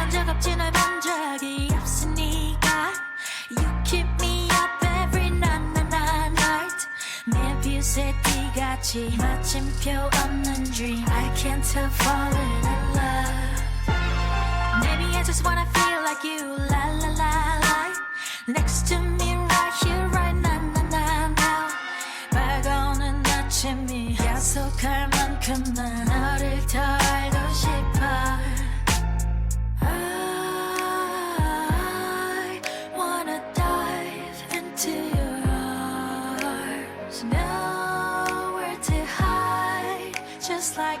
본 적 없지 널 본 적이 없으니까 You keep me up every night 내 빛의 띠같이 마침표 없는 dream I can't help falling in love Maybe I just wanna feel like you la la la la Next to me right here right now 밝아오는 아침이 약속할 만큼만 너를 더 알고 싶어 I wanna dive into your arms Nowhere to hide Just like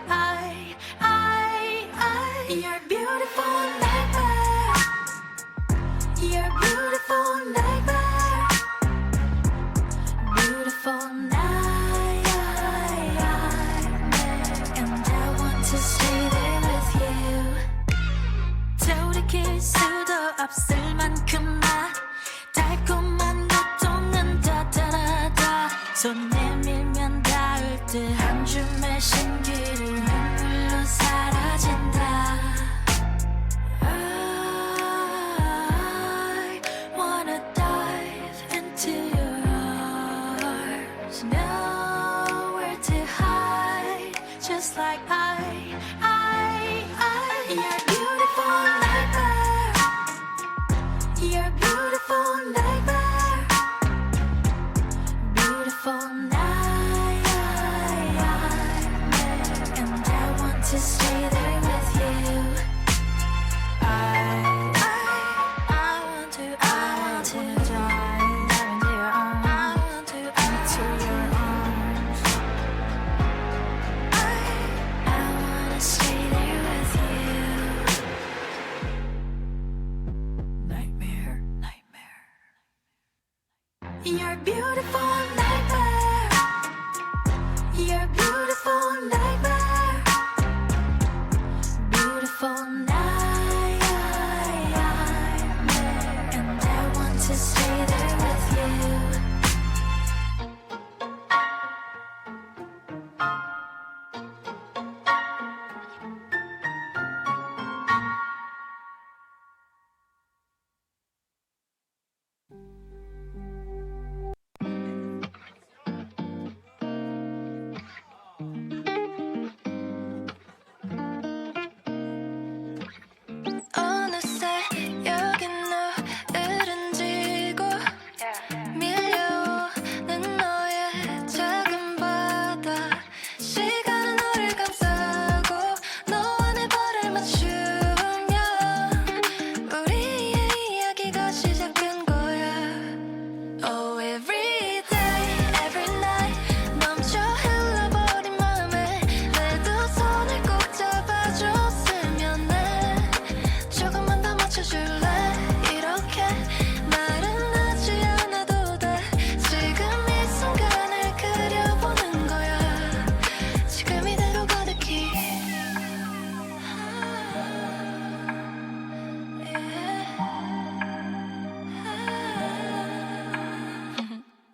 You're beautiful nightmare You're beautiful nightmare Beautiful nightmare And I want to stay there with you 돌이킬 수도 없을 만큼만 달콤한 고통은 다다라다 손 내밀면 닿을 듯 한 줌의 신기를 눈물로 사라진다 I wanna dive into your arms Nowhere to hide Just like You're beautiful nightmare You're beautiful nightmare Beautiful nightmare And I want to stay there with you I want to dive into your arms I want to into your arms I wanna stay there with you Nightmare You're beautiful nightmare You're beautiful nightmare Beautiful nightmare And I want to stay there with you 어느새 여긴 노을은 지고 밀려오는 너의 작은 바다 시간은 우릴 감싸고 너와 내 발을 맞추면 우리의 이야기가 시작된 거야 Oh every day, every night 넘쳐 흘러버린 맘에 내 두 손을 꼭 잡아줬으면 해 조금만 더 맞춰줄래 이렇게 말은 하지 않아도 돼 지금 이 순간을 그려보는 거야 지금 이대로 가득히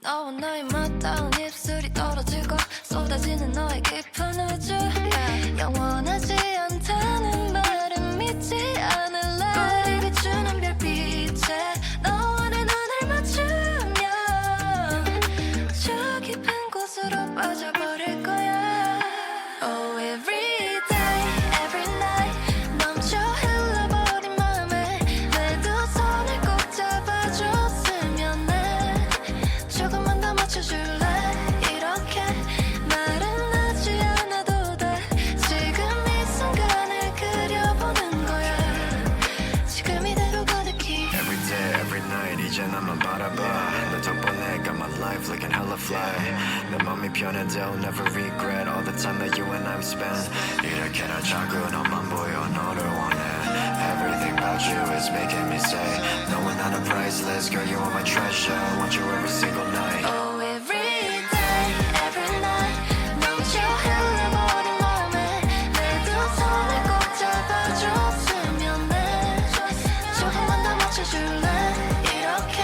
너와 너의 맞닿은 입술이 떨어지고 쏟아지는 너의 깊은 우주 영원하지 않다는 말은 믿지 않을래 우리 비추는 별빛에 너와 내 눈을 맞추면 저 깊은 곳으로 빠져버릴 거야 Oh every day, every night 넘쳐 흘러버린 맘에 내 두 손을 꼭 잡아줬으면 해 조금만 더 맞춰줄래 이렇게 말은 하지 않아도 돼 지금 이 순간을 그려보는 거야 지금 이대로 가득히 Every day, every night 이제 나만 바라봐 너 덕분에 got my life looking hella fly 내 맘이 변해도 never regret all the time that you and I've spent 이렇게나 자꾸 너만 보여 너를 원해 Everything about you is making me say knowing that I'm priceless girl you are my treasure I want you every single night Oh every day, every night 넘쳐 흘러버린 맘에 내 두 손을 꼭 잡아줬으면 해 조금만 더 맞춰줄래 이렇게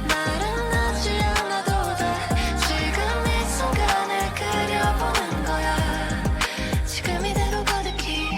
말은 하지 않아도 돼 지금 이 순간을 그려보는 거야 지금 이대로 가득히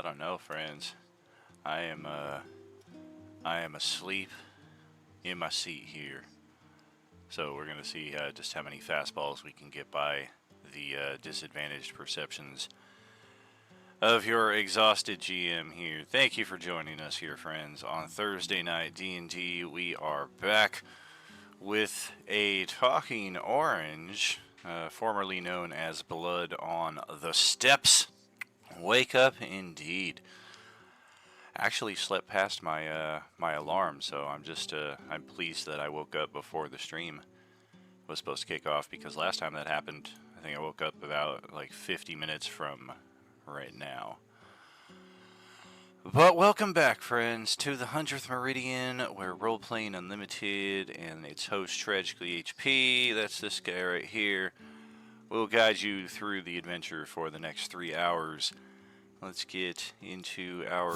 I don't know, friends. I am asleep in my seat here. So we're gonna see just how many fastballs we can get by the disadvantaged perceptions of your exhausted GM here. Thank you for joining us here, friends. On Thursday night D&D, we are back with a talking orange, formerly known as Blood on the Steps. Wake up, indeed. Actually slept past my alarm, so I'm pleased that I woke up before the stream was supposed to kick off, because last time that happened, I think I woke up about like 50 minutes from right now. But welcome back, friends, to the 100th Meridian, where Role-Playing Unlimited and its host, Tragically HP, that's this guy right here, will guide you through the adventure for the next 3 hours. Let's get into our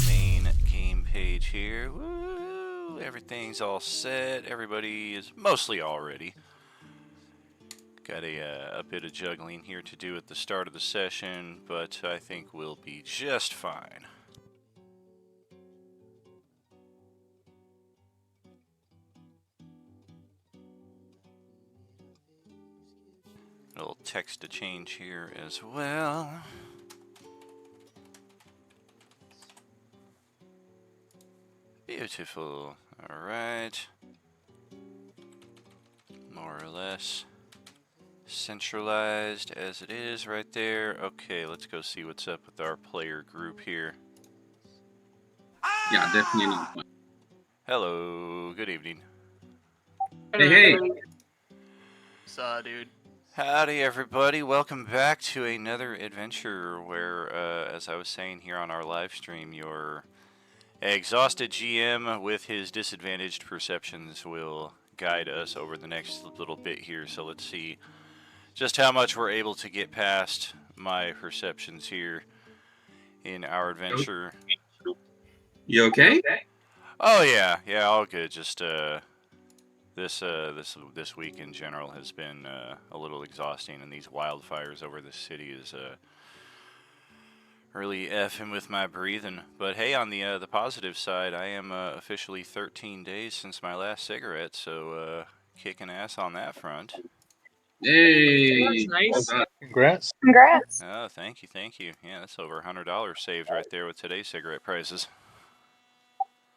main game page here. Woo! Everything's all set. Everybody is mostly all ready. Got a bit of juggling here to do at the start of the session, but I think we'll be just fine. A little text to change here as well. Beautiful. Alright. More or less centralized as it is right there. Okay, let's go see what's up with our player group here. Yeah, definitely not. Hello, good evening. Hey. What's up, dude? Howdy, everybody. Welcome back to another adventure where, as I was saying here on our live stream, your exhausted GM with his disadvantaged perceptions will guide us over the next little bit here. So let's see just how much we're able to get past my perceptions here in our adventure. You okay? Oh yeah, all good. Just this week in general has been a little exhausting, and these wildfires over the city is really effing with my breathing. But hey, on the positive side, I am officially 13 days since my last cigarette, so kicking ass on that front. Hey. That's nice. Well done. Congrats. Congrats. Oh, thank you. Yeah, that's over $100 saved right there with today's cigarette prices.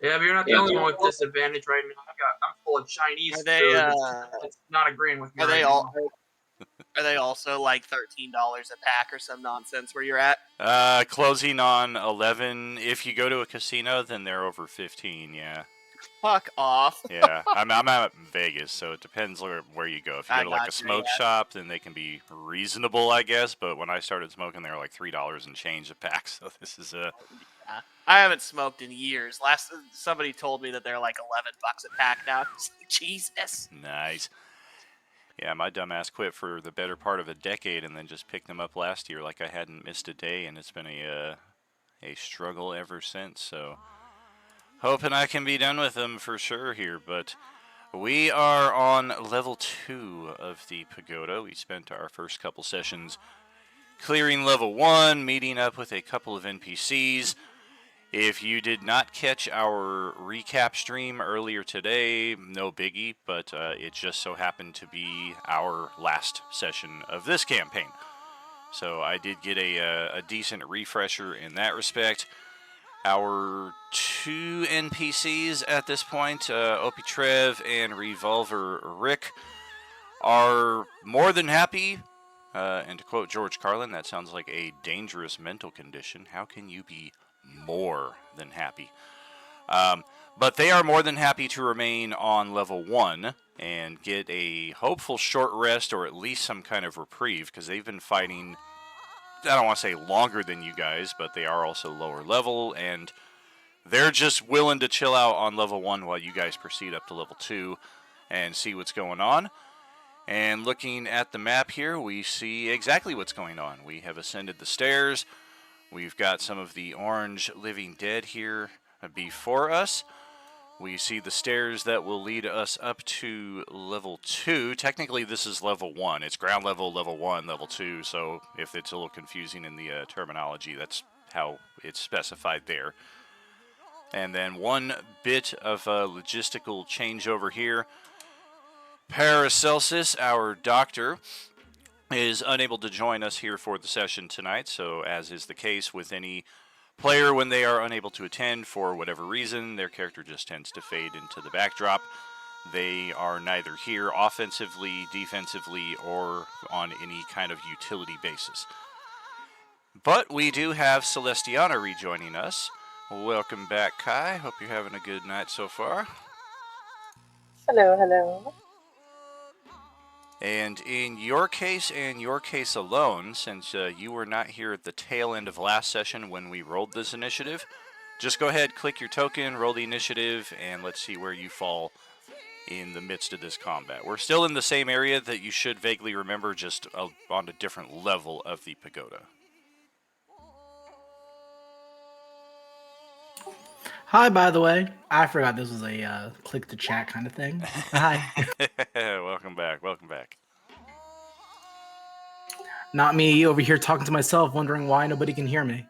Yeah, but you're not the only one with disadvantage right now. I'm full of Chinese Are they, food. It's not agreeing with me. Are they right all? now. Are they also like $13 a pack or some nonsense where you're at? Closing on 11. If you go to a casino, then they're over 15. Yeah. Fuck off. Yeah, I'm out in Vegas, so it depends where you go. If you go I to like a got you, smoke yeah. shop, then they can be reasonable, I guess. But when I started smoking, they were like $3 and change a pack. So this is I haven't smoked in years. Somebody told me that they're like $11 a pack now. Jesus. nice. Yeah, my dumbass quit for the better part of a decade, and then just picked them up last year like I hadn't missed a day, and it's been a struggle ever since. So hoping I can be done with them for sure here, but we are on level 2 of the pagoda. We spent our first couple sessions clearing level 1, meeting up with a couple of NPCs. If you did not catch our recap stream earlier today, no biggie, but it just so happened to be our last session of this campaign. So I did get a decent refresher in that respect. Our 2 NPCs at this point, Opie Trev and Revolver Rick, are more than happy. And to quote George Carlin, that sounds like a dangerous mental condition. How can you be more than happy? But they are more than happy to remain on level 1 and get a hopeful short rest, or at least some kind of reprieve, because they've been fighting, I don't want to say longer than you guys, but they are also lower level, and they're just willing to chill out on level 1 while you guys proceed up to level 2 and see what's going on. And looking at the map here, we see exactly what's going on. We have ascended the stairs. We've got some of the orange living dead here before us. We see the stairs that will lead us up to level 2. Technically, this is level 1. It's ground level, level 1, level 2. So if it's a little confusing in the terminology, that's how it's specified there. And then one bit of a logistical changeover here. Paracelsus, our doctor, is unable to join us here for the session tonight, so as is the case with any player when they are unable to attend for whatever reason, their character just tends to fade into the backdrop. They are neither here offensively, defensively, or on any kind of utility basis. But we do have Celestiana rejoining us. Welcome back, Kai. Hope you're having a good night so far. Hello, hello. And in your case and your case alone, since you were not here at the tail end of last session when we rolled this initiative, just go ahead, click your token, roll the initiative, and let's see where you fall in the midst of this combat. We're still in the same area that you should vaguely remember, just on a different level of the pagoda. Hi, by the way. I forgot this was a click to chat kind of thing. Hi. Welcome back, welcome back. Not me over here talking to myself, wondering why nobody can hear me.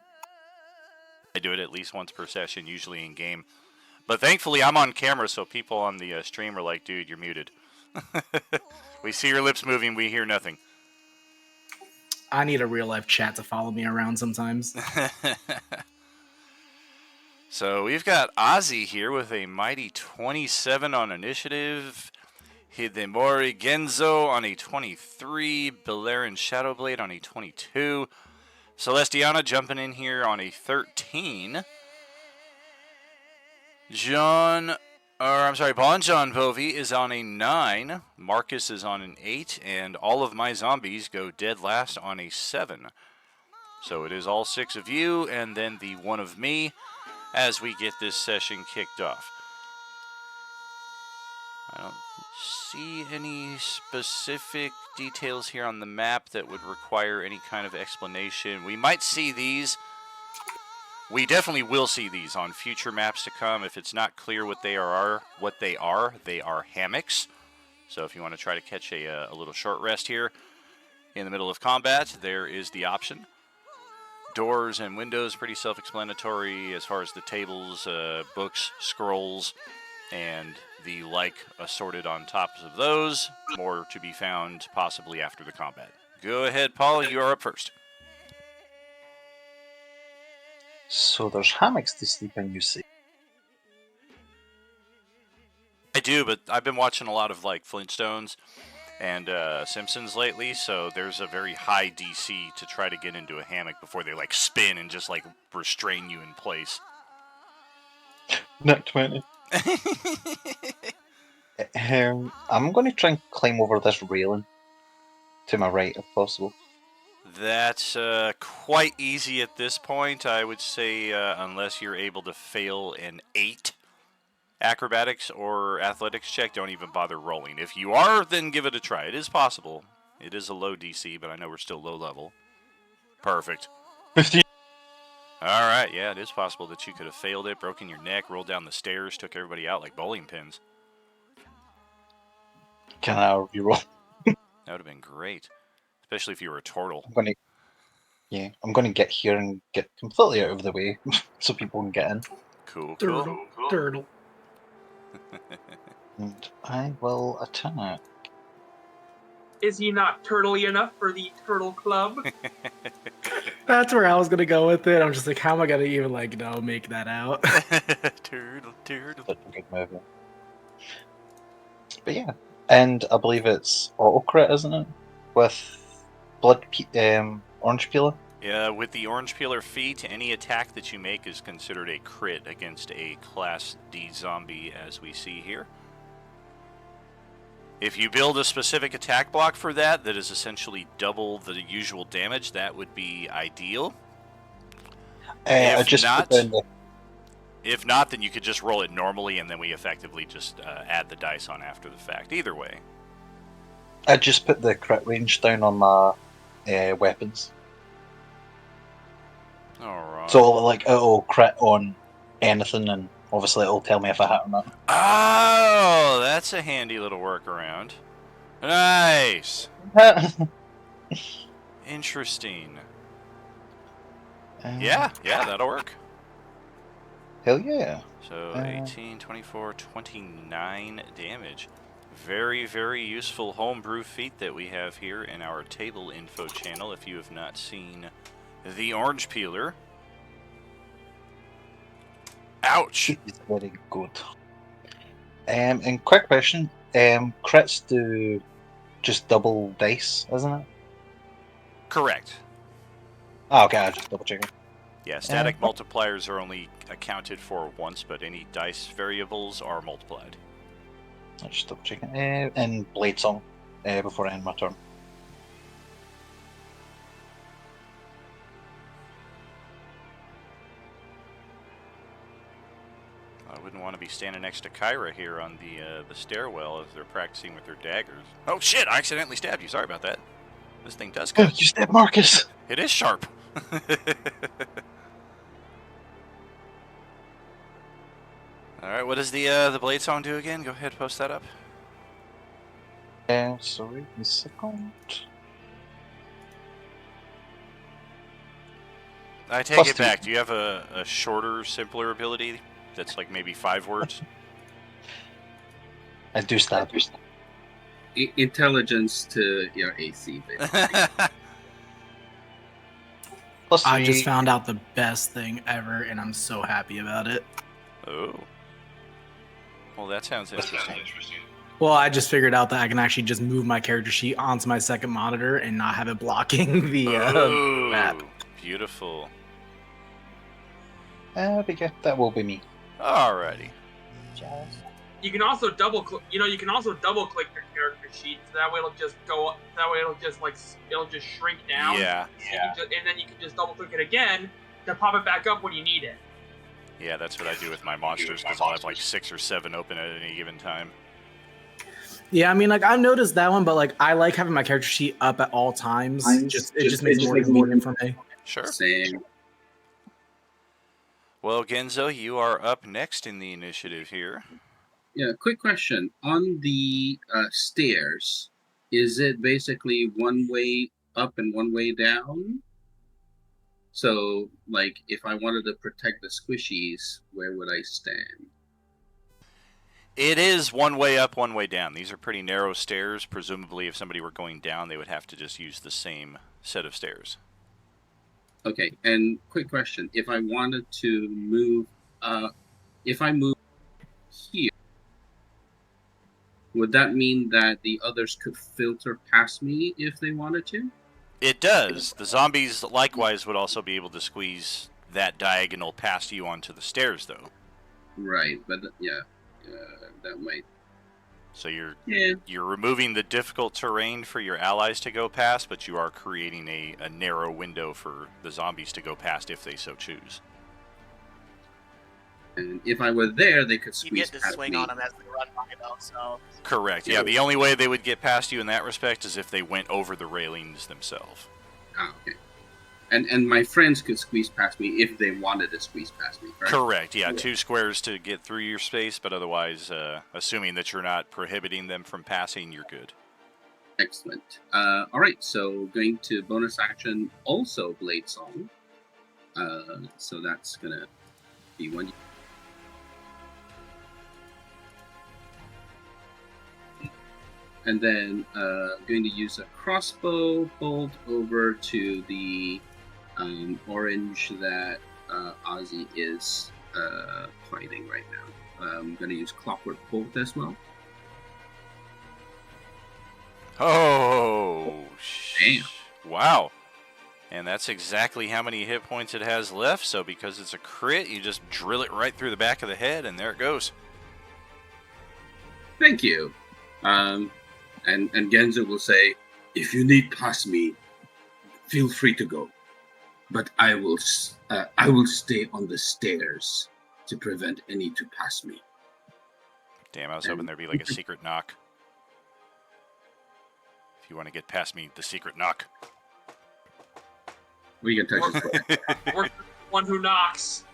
I do it at least once per session, usually in game. But thankfully, I'm on camera, so people on the stream are like, dude, you're muted. We see your lips moving, we hear nothing. I need a real life chat to follow me around sometimes. So we've got Ozzy here with a mighty 27 on initiative. Hidemori Genzo on a 23. Balerin Shadowblade on a 22. Celestiana jumping in here on a 13. Bon John Bovi is on a 9. Marcus is on an 8. And all of my zombies go dead last on a 7. So it is all 6 of you and then the 1 of me as we get this session kicked off. I don't see any specific details here on the map that would require any kind of explanation. We might see these. We definitely will see these on future maps to come. If it's not clear what they are, they are hammocks. So if you want to try to catch a little short rest here in the middle of combat, there is the option. Doors and windows, pretty self-explanatory as far as the tables, books, scrolls, and the like assorted on tops of those. More to be found possibly after the combat. Go ahead, Paul, you are up first. So there's hammocks to sleep in, you see? I do, but I've been watching a lot of like Flintstones and Simpsons lately, so there's a very high DC to try to get into a hammock before they like spin and just like restrain you in place. Nat 20. I'm going to try and climb over this railing to my right if possible. That's quite easy at this point, I would say, unless you're able to fail an 8 acrobatics or athletics check, don't even bother rolling. If you are, then give it a try. It is possible. It is a low DC, but I know we're still low level. Perfect. 15. Alright, yeah, it is possible that you could have failed it, broken your neck, rolled down the stairs, took everybody out like bowling pins. Can I reroll? That would have been great. Especially if you were a turtle. I'm going to get here and get completely out of the way so people can get in. Cool, Turtle. cool. Turtle. And I will attack. Is he not turtly enough for the Turtle Club? That's where I was gonna go with it. I'm just like, how am I gonna even make that out? Turtle. That's a good move. But yeah, and I believe it's auto crit, isn't it? With orange peeler. Yeah, with the orange peeler feat, any attack that you make is considered a crit against a Class D zombie, as we see here. If you build a specific attack block for that is essentially double the usual damage, that would be ideal. If not, then you could just roll it normally, and then we effectively just add the dice on after the fact. Either way. I just put the crit range down on my weapons. Alright. So, like, it'll crit on anything, and obviously it'll tell me if I hit or not. Oh, that's a handy little workaround. Nice. Interesting. Yeah, that'll work. Hell yeah. So 18, 24, 29 damage. Very, very useful homebrew feat that we have here in our table info channel if you have not seen the orange peeler. Ouch! It's very good. And quick question, crits do just double dice, isn't it? Correct. Oh, okay, I just double checking. Yeah, static multipliers are only accounted for once, but any dice variables are multiplied. I just double checking. And Blade Song before I end my turn. I wouldn't want to be standing next to Kyra here on the stairwell as they're practicing with their daggers. Oh shit! I accidentally stabbed you. Sorry about that. This thing does cut. You stabbed Marcus. It is sharp. All right, what does the blade song do again? Go ahead, post that up. Sorry, a second. I take Plus it two. back. Do you have a shorter, simpler ability that's like maybe 5 words? I do stab. Intelligence to your AC, basically. Plus I just three. found out the best thing ever, and I'm so happy about it. Oh. Well, that sounds interesting. Well, I just figured out that I can actually just move my character sheet onto my second monitor and not have it blocking the map. Beautiful. But yeah, that will be me. Alrighty. You can also double click. You can also double click your character sheet. So that way it'll just go. That way it'll just shrink down. Yeah. And then you can just double click it again to pop it back up when you need it. Yeah, that's what I do with my monsters because I'll have like 6 or 7 open at any given time. Yeah, I mean, like I've noticed that one, but like I like having my character sheet up at all times. It just makes it more convenient for me. Sure. Same. Well, Genzo, you are up next in the initiative here. Yeah, quick question. On the stairs, is it basically one way up and one way down? So, like, if I wanted to protect the squishies, where would I stand? It is one way up, one way down. These are pretty narrow stairs. Presumably, if somebody were going down, they would have to just use the same set of stairs. Okay, and quick question. If I wanted to move, if I move here, would that mean that the others could filter past me if they wanted to? It does. The zombies likewise would also be able to squeeze that diagonal past you onto the stairs, though. Right, but that might. So you're Yeah. you're removing the difficult terrain for your allies to go past, but you are creating a narrow window for the zombies to go past if they so choose. And if I were there, they could You squeeze get to past swing me. on them as they run by, though. So Correct. Yeah, the only way they would get past you in that respect is if they went over the railings themselves. Ah, okay. And my friends could squeeze past me if they wanted to squeeze past me, correct? Correct. Yeah, 2 squares to get through your space, but otherwise, assuming that you're not prohibiting them from passing, you're good. Excellent. All right, so going to bonus action, also Blade Song. So that's gonna be one. And then going to use a crossbow bolt over to the orange that Ozzy is fighting right now. I'm going to use Clockwork Bolt as well. Oh, Damn. Wow. And that's exactly how many hit points it has left, so because it's a crit, you just drill it right through the back of the head, and there it goes. Thank you. And Genzo will say, if you need past me, feel free to go. But I will stay on the stairs to prevent any to pass me. Damn, I was hoping there'd be like a secret knock. If you want to get past me, the secret knock. We can touch this. We're the one who knocks.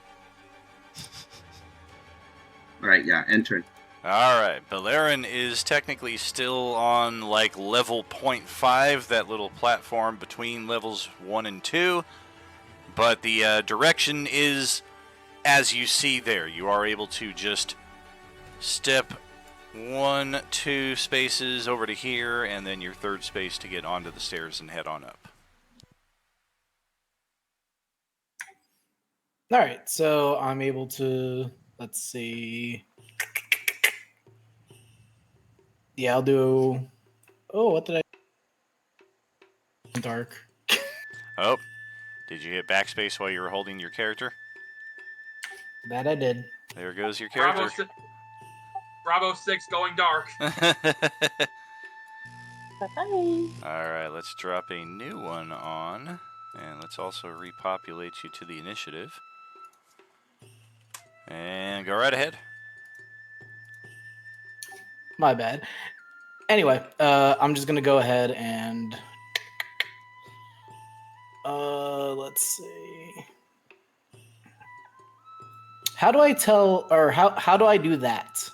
All right, yeah, enter. Alright, Balerin is technically still on like level 0.5, that little platform between levels 1 and 2. But the direction is as you see there. You are able to just step 1, 2 spaces over to here, and then your third space to get onto the stairs and head on up. All right, so I'm able to, let's see. Yeah, I'll do, oh, what did I, dark. Oh, did you hit backspace while you were holding your character? That I did. There goes your character. Bravo 6 going dark. Bye-bye. Alright, let's drop a new one on. And let's also repopulate you to the initiative. And go right ahead. My bad. Anyway, I'm just gonna go ahead and let's see. How do I tell, or how do I do that?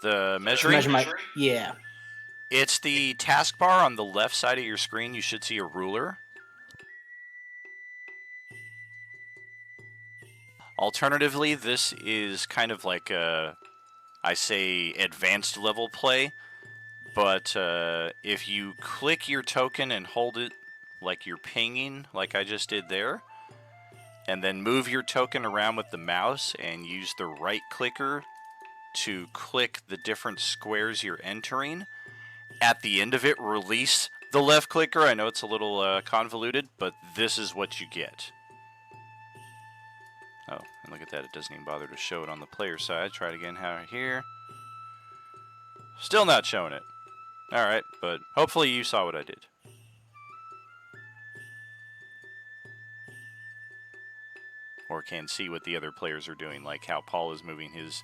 The measuring? Yeah. It's the taskbar on the left side of your screen. You should see a ruler. Alternatively, this is kind of like a, I say, advanced level play. But if you click your token and hold it like you're pinging, like I just did there, and then move your token around with the mouse and use the right clicker to click the different squares you're entering, at the end of it, release the left clicker. I know it's a little convoluted, but this is what you get. Oh, and look at that. It doesn't even bother to show it on the player side. Try it again here. Still not showing it. Alright, but hopefully you saw what I did. Or can see what the other players are doing, like how Paul is moving his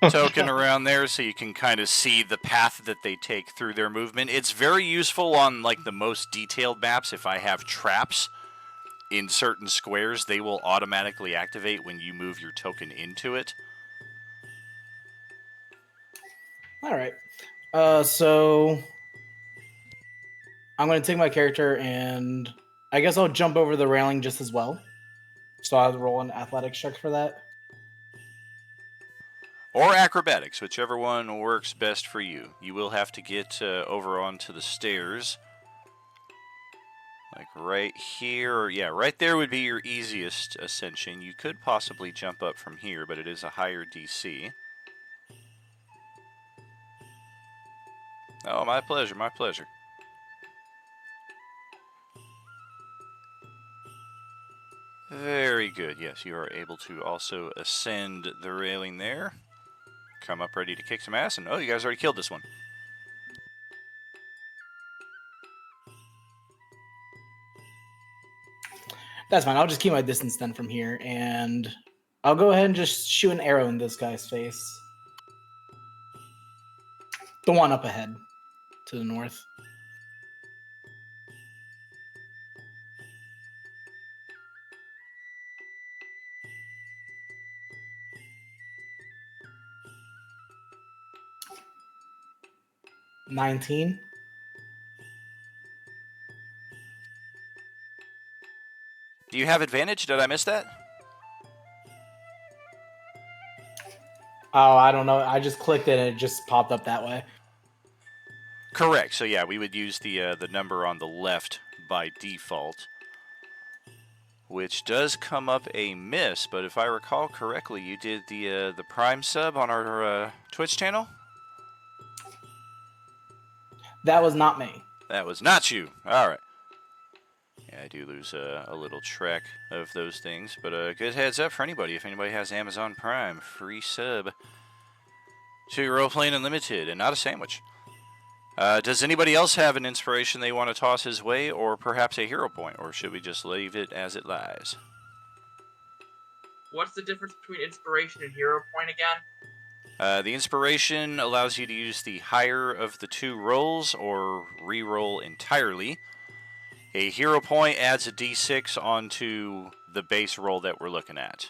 token around there, so you can kind of see the path that they take through their movement. It's very useful on like the most detailed maps. If I have traps in certain squares, they will automatically activate when you move your token into it. Alright. So I'm going to take my character and I guess I'll jump over the railing just as well. So I'll roll an athletics check for that. Or acrobatics, whichever one works best for you. You will have to get over onto the stairs. Like right here. Yeah, right there would be your easiest ascension. You could possibly jump up from here, but it is a higher DC. Oh, my pleasure, my pleasure. Very good. Yes, you are able to also ascend the railing there. Come up ready to kick some ass, and oh, you guys already killed this one. That's fine. I'll just keep my distance then from here, and I'll go ahead and just shoot an arrow in this guy's face. The one up ahead to the north. $19. Do you have advantage? Did I miss that? Oh, I don't know. I just clicked it and it just popped up that way. Correct. So yeah, we would use the number on the left by default, which does come up a miss. But if I recall correctly, you did the Prime sub on our Twitch channel. That was not me. That was not you. All right. Yeah, I do lose a little track of those things, but good heads up for anybody. If anybody has Amazon Prime, free sub to Roleplaying Unlimited, and not a sandwich. Does anybody else have an inspiration they want to toss his way, or perhaps a hero point, or should we just leave it as it lies? What's the difference between inspiration and hero point again? The inspiration allows you to use the higher of the two rolls, or re-roll entirely. A hero point adds a d6 onto the base roll that we're looking at.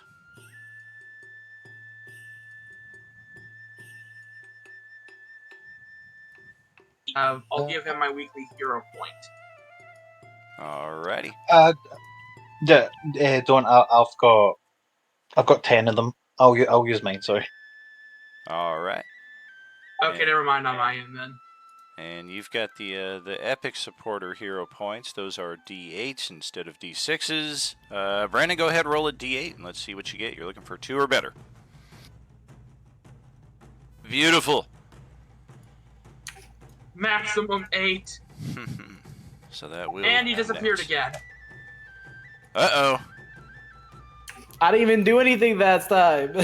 I'll give him my weekly hero point. Alrighty. Yeah, don't. I've got 10 of them. I'll use mine. Sorry. All right. Okay, And- never mind on my end then. And you've got the epic supporter hero points. Those are D8s instead of D6s. Brandon, go ahead, roll a D8, and let's see what you get. You're looking for 2 or better. Beautiful. Maximum 8. So that will. And he disappeared next. again. Uh-oh. I didn't even do anything that time.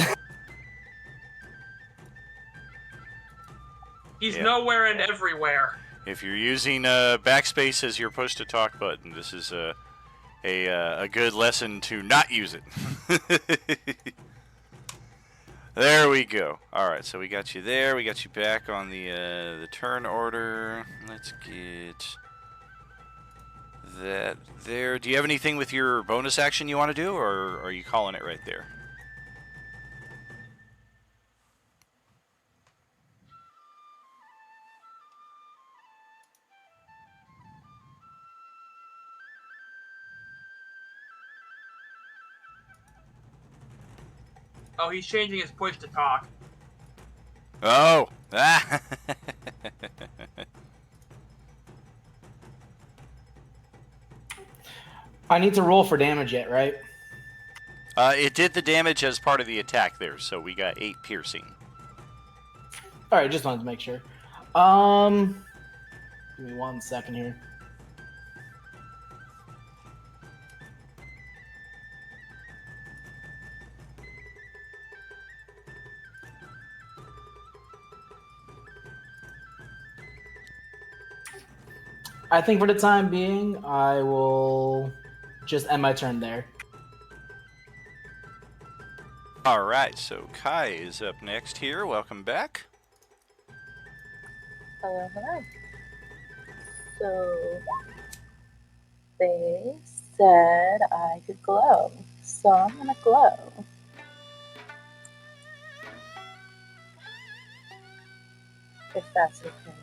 He's Yeah. nowhere and everywhere. If you're using backspace as your push-to-talk button, this is a good lesson to not use it. There we go. All right, so we got you there. We got you back on the turn order. Let's get that there. Do you have anything with your bonus action you want to do, or are you calling it right there? Oh, he's changing his push to talk. Oh! I need to roll for damage yet, right? It did the damage as part of the attack there, so we got 8 piercing. All right, just wanted to make sure. Give me 1 second here. I think for the time being, I will just end my turn there. All right, so Kai is up next here. Welcome back. Hello, hello. So they said I could glow, so I'm gonna glow. If that's okay.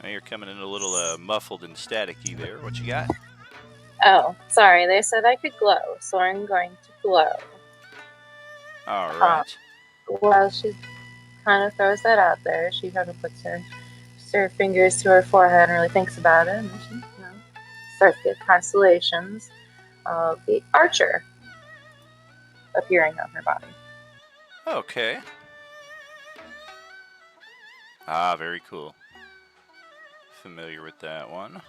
Now you're coming in a little muffled and staticky there. What you got? Oh, sorry. They said I could glow, so I'm going to glow. All right. Well, she kind of throws that out there. She kind of puts her fingers to her forehead and really thinks about it, and then she, starts to get constellations of the archer appearing on her body. Okay. Ah, very cool. Familiar with that one.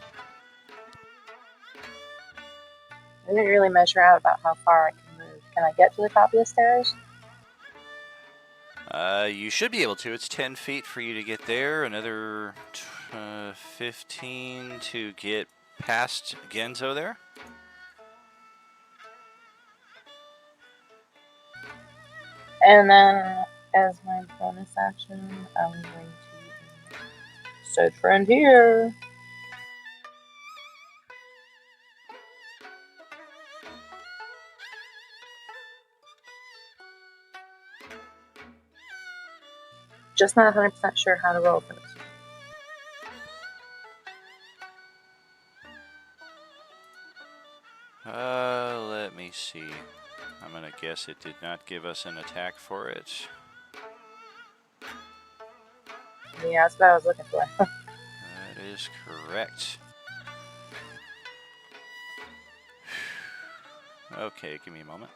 I didn't really measure out about how far I can move. Can I get to the top of the stairs? You should be able to. It's 10 feet for you to get there. Another 15 to get past Genzo there. And then, as my bonus action, I'm going to search frontier. Just not 100% sure how to roll for this. Let me see. I'm gonna guess it did not give us an attack for it. Yeah, that's what I was looking for. That is correct. Okay, give me a moment.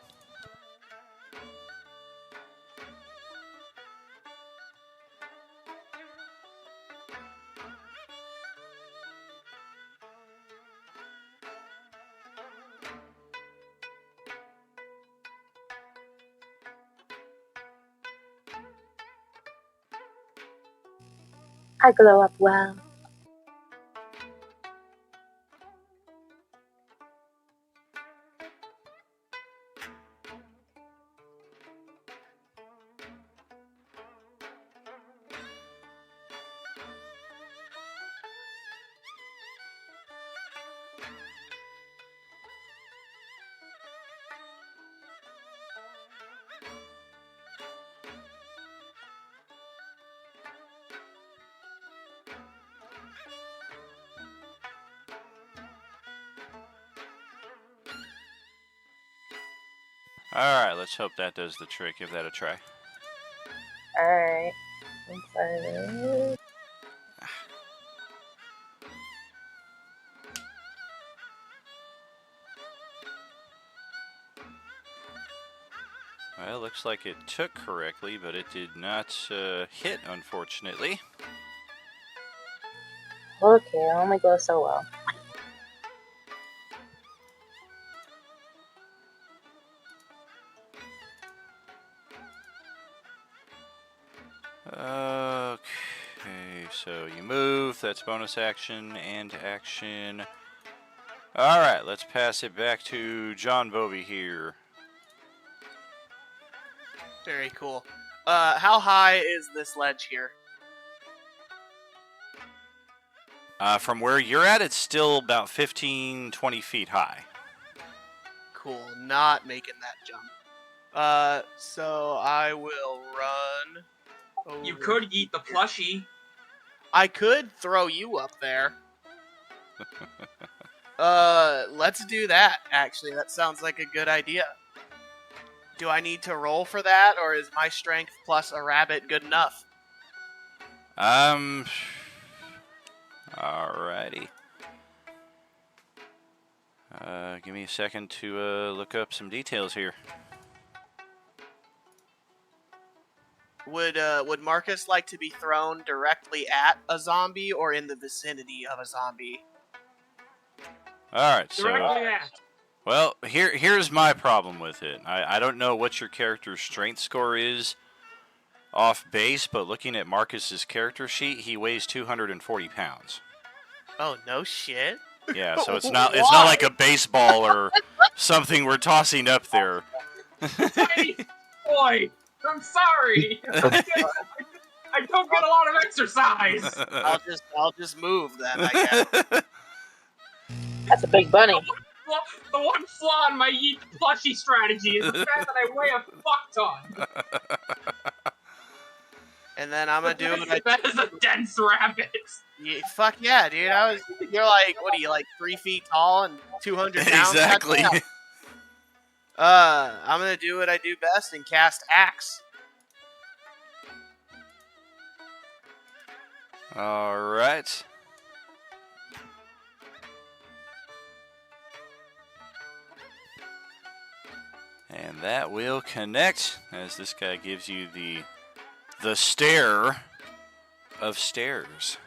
I glow up well. Alright, let's hope that does the trick. Give that a try. Alright. Inside it. Well, looks like it took correctly, but it did not hit, unfortunately. Okay, only goes so well. Okay, so you move, that's bonus action and action. Alright, let's pass it back to John Bovey here. Very cool. How high is this ledge here? From where you're at, it's still about 15, 20 feet high. Cool, not making that jump. So I will run over. You could eat the plushie. I could throw you up there. Let's do that, actually. That sounds like a good idea. Do I need to roll for that, or is my strength plus a rabbit good enough? Alrighty. Give me a second to look up some details here. Would Marcus like to be thrown directly at a zombie or in the vicinity of a zombie? Alright, so... Directly at. Well, here's my problem with it. I don't know what your character's strength score is off base, but looking at Marcus's character sheet, he weighs 240 pounds. Oh, no shit. Yeah, so it's not like a baseball or something we're tossing up there. Hey, boy, I'm sorry. I don't get a lot of exercise. I'll just move then, I guess. That's a big bunny. The one flaw in my eat plushie strategy is the fact that I weigh a fuck ton. And then I'm gonna do it. That is a dense rabbit. Yeah, fuck yeah, dude. You're like, what are you, like 3 feet tall and 200 pounds? Exactly. I'm gonna do what I do best and cast Axe. Alright. And that will connect as this guy gives you the stare of stairs.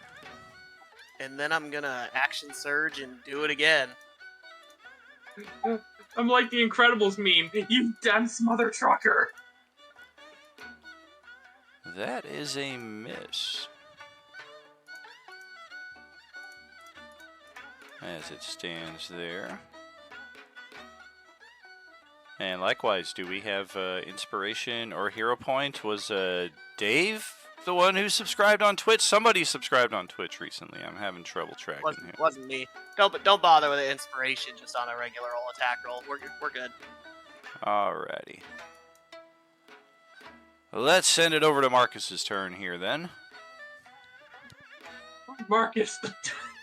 And then I'm gonna action surge and do it again. I'm like the Incredibles meme. You dense mother trucker. That is a miss. As it stands there. And likewise, do we have inspiration or hero point? Was Dave the one who subscribed on Twitch? Somebody subscribed on Twitch recently. I'm having trouble tracking him. Wasn't me. Don't bother with the inspiration. Just on a regular old attack roll. We're good. Alrighty. Let's send it over to Marcus's turn here then. Marcus,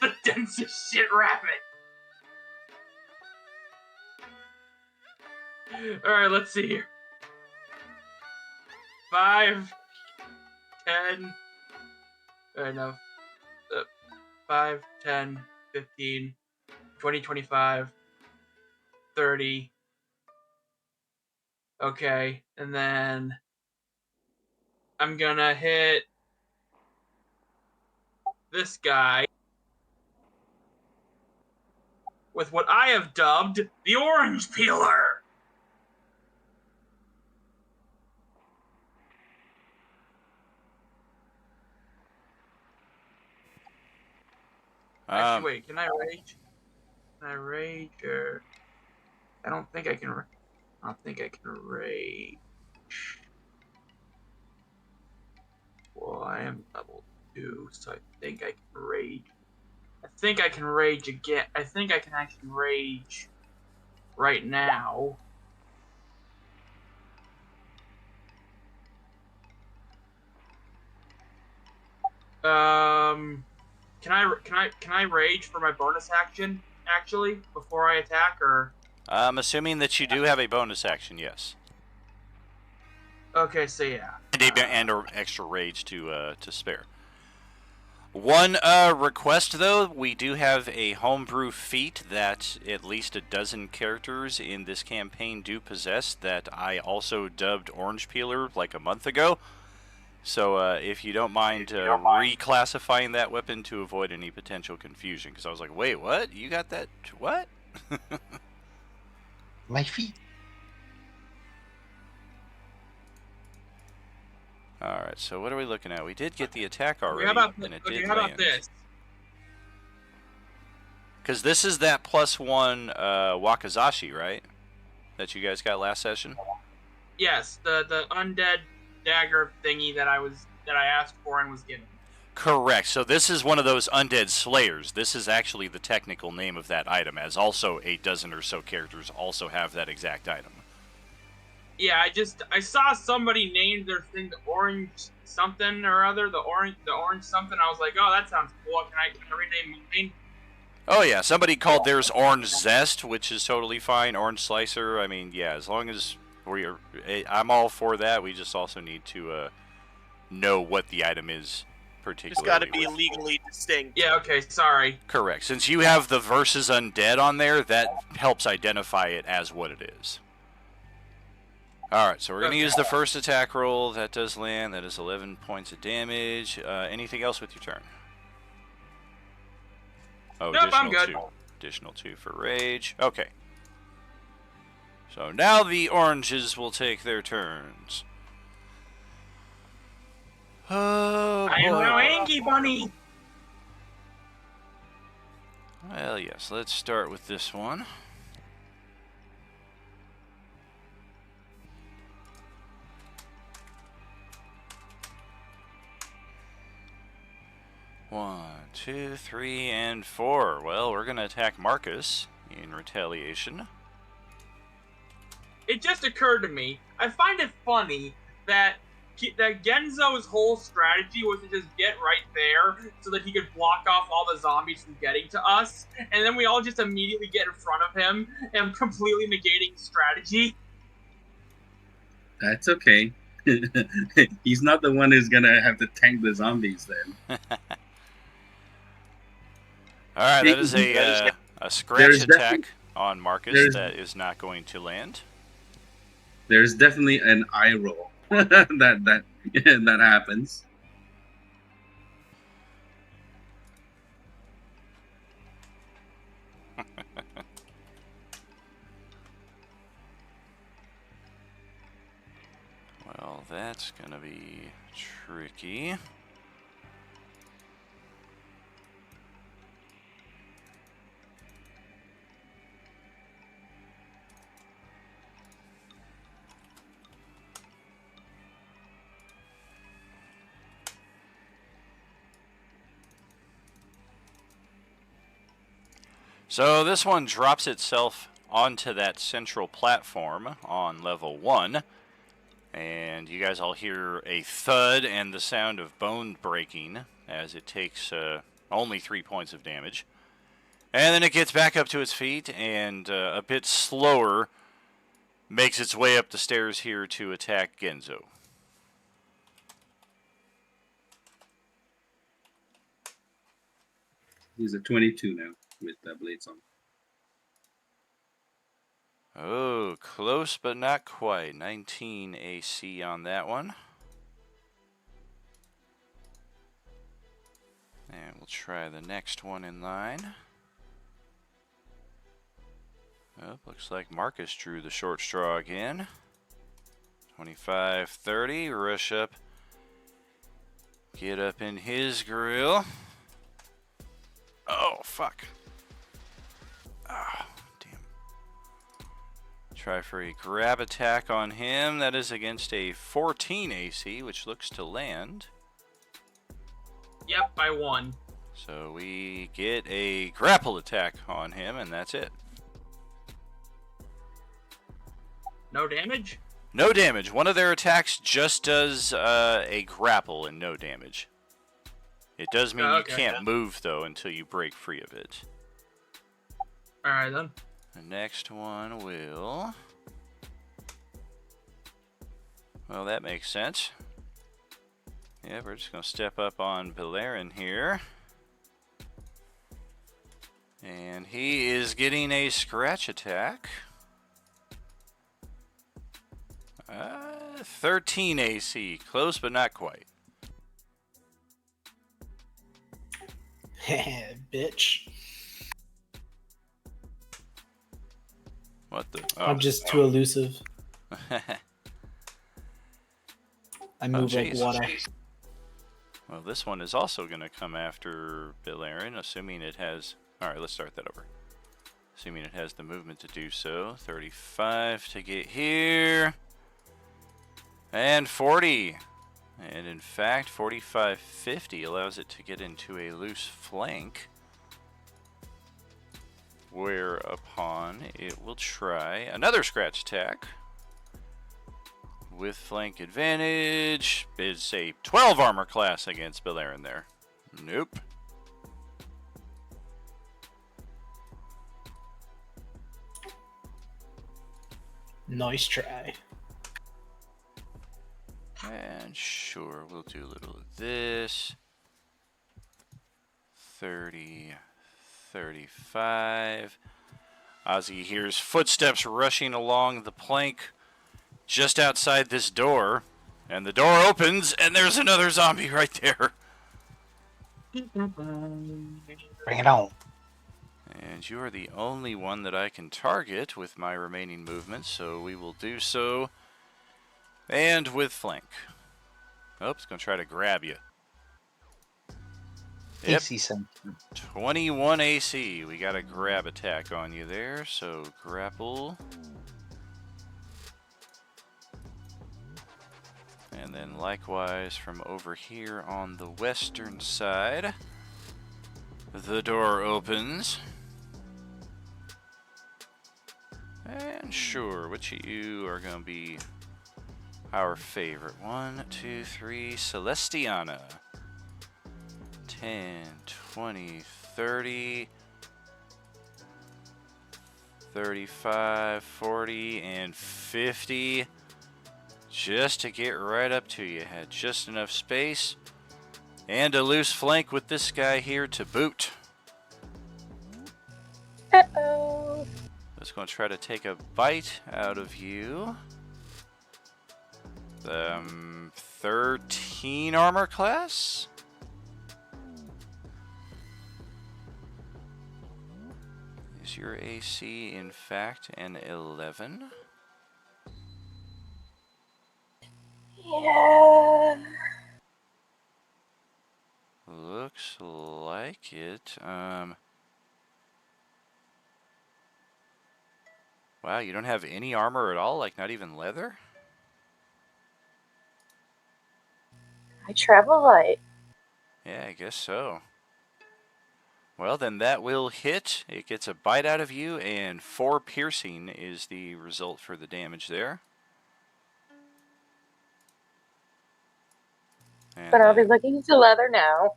the densest shit rabbit. Alright, let's see here. 5, 10. No. 5, 10, 15, 20, 25, 30. Okay, and then I'm gonna hit this guy with what I have dubbed the orange peeler. Actually, wait, can I rage? Can I rage or... I don't think I can rage. Well, I am level 2, so I think I can rage. I think I can rage again. I think I can actually rage right now. Can I rage for my bonus action actually before I attack, or I'm assuming that you do have a bonus action, yes. Okay, so yeah. And or extra rage to spare. One request, though, we do have a homebrew feat that at least a dozen characters in this campaign do possess that I also dubbed Orange Peeler like a month ago. So if you don't mind reclassifying that weapon to avoid any potential confusion, because I was like, wait, what? You got that? What? My feet. Alright, so what are we looking at? We did get the attack already, how about, and it okay, did how land. about this? Because this is that +1 Wakazashi, right? That you guys got last session? Yes, the undead dagger thingy that I asked for and was given. Correct. So this is one of those undead slayers. This is actually the technical name of that item, as also a dozen or so characters also have that exact item. Yeah, I saw somebody named their thing the orange something or other, the orange something. I was like, oh, that sounds cool. Can I rename mine? Oh yeah, somebody called theirs Orange Zest, which is totally fine. Orange Slicer. I mean, yeah, as long as I'm all for that. We just also need to know what the item is particularly. It's got to be legally distinct. Yeah. Okay. Sorry. Correct. Since you have the versus undead on there, that helps identify it as what it is. Alright, so we're going to use the first attack roll. That does land. That is 11 points of damage. Anything else with your turn? Oh, nope, I'm good. 2. Additional 2 for rage. Okay. So now the oranges will take their turns. Oh, boy. I am now Angie Bunny. Well, yes, let's start with this one. One, 2, 3, and 4. Well, we're going to attack Marcus in retaliation. It just occurred to me. I find it funny that Genzo's whole strategy was to just get right there so that he could block off all the zombies from getting to us, and then we all just immediately get in front of him and completely negating his strategy. That's okay. He's not the one who's gonna have to tank the zombies then. Alright, that is a scratch attack on Marcus that is not going to land. There's definitely an eye roll that happens. Well, that's gonna be tricky. So this one drops itself onto that central platform on level 1. And you guys all hear a thud and the sound of bone breaking as it takes only 3 points of damage. And then it gets back up to its feet and a bit slower makes its way up the stairs here to attack Genzo. He's a 22 now with the blades on. Oh, close but not quite. 19 AC on that one. And we'll try the next one in line. Oh, looks like Marcus drew the short straw again. 25, 30, rush up. Get up in his grill. Oh, fuck. Ah, damn. Try for a grab attack on him. That is against a 14 AC, which looks to land. Yep, I won. So we get a grapple attack on him, and that's it. No damage? No damage. One of their attacks just does a grapple and no damage. It does mean you can't move, though, until you break free of it. Alright, then. The next one will... Well, that makes sense. Yeah, we're just going to step up on Beleren here. And he is getting a scratch attack. 13 AC. Close, but not quite. Bitch. What the? Oh. I'm just too elusive. I move like jeez. water. Well, this one is also going to come after Beleren, assuming it has... Alright, let's start that over. Assuming it has the movement to do so. 35 to get here. And 40. And in fact, 45-50 allows it to get into a loose flank. Whereupon it will try another scratch attack. With flank advantage. It's a 12 armor class against Beleren there. Nope. Nice try. And sure, we'll do a little of this. 30, 35. Ozzy hears footsteps rushing along the plank just outside this door. And the door opens, and there's another zombie right there. Bring it on. And you are the only one that I can target with my remaining movement, so we will do so. And with flank. Oh, it's going to try to grab you. Yep. AC center. 21 AC. We got a grab attack on you there, so grapple. And then likewise from over here on the western side, the door opens. And sure, which of you are going to be our favorite? 1, 2, 3, Celestiana. 10, 20, 30, 35, 40, and 50. Just to get right up to you. Had just enough space. And a loose flank with this guy here to boot. Uh-oh. Just going to try to take a bite out of you. 13 armor class. Is your AC in fact an 11? Yeah. Looks like it. Wow, you don't have any armor at all? Like not even leather? I travel light. Yeah, I guess so. Well, then that will hit. It gets a bite out of you, and 4 piercing is the result for the damage there. And But I'll be then- looking into leather now.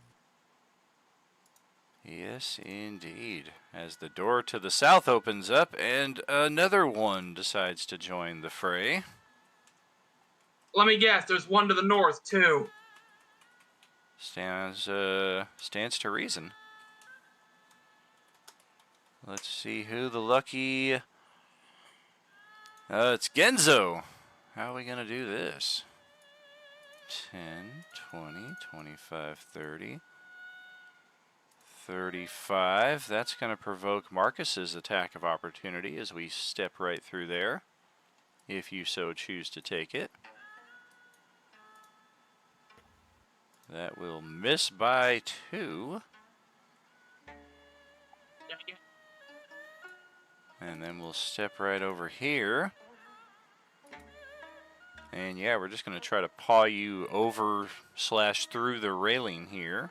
Yes, indeed. As the door to the south opens up, and another one decides to join the fray. Let me guess, there's one to the north, too. Stands to reason. Let's see who the lucky... it's Genzo. How are we going to do this? 10, 20, 25, 30, 35. That's going to provoke Marcus's attack of opportunity as we step right through there, if you so choose to take it. That will miss by 2. And then we'll step right over here. And yeah, we're just going to try to paw you over / through the railing here.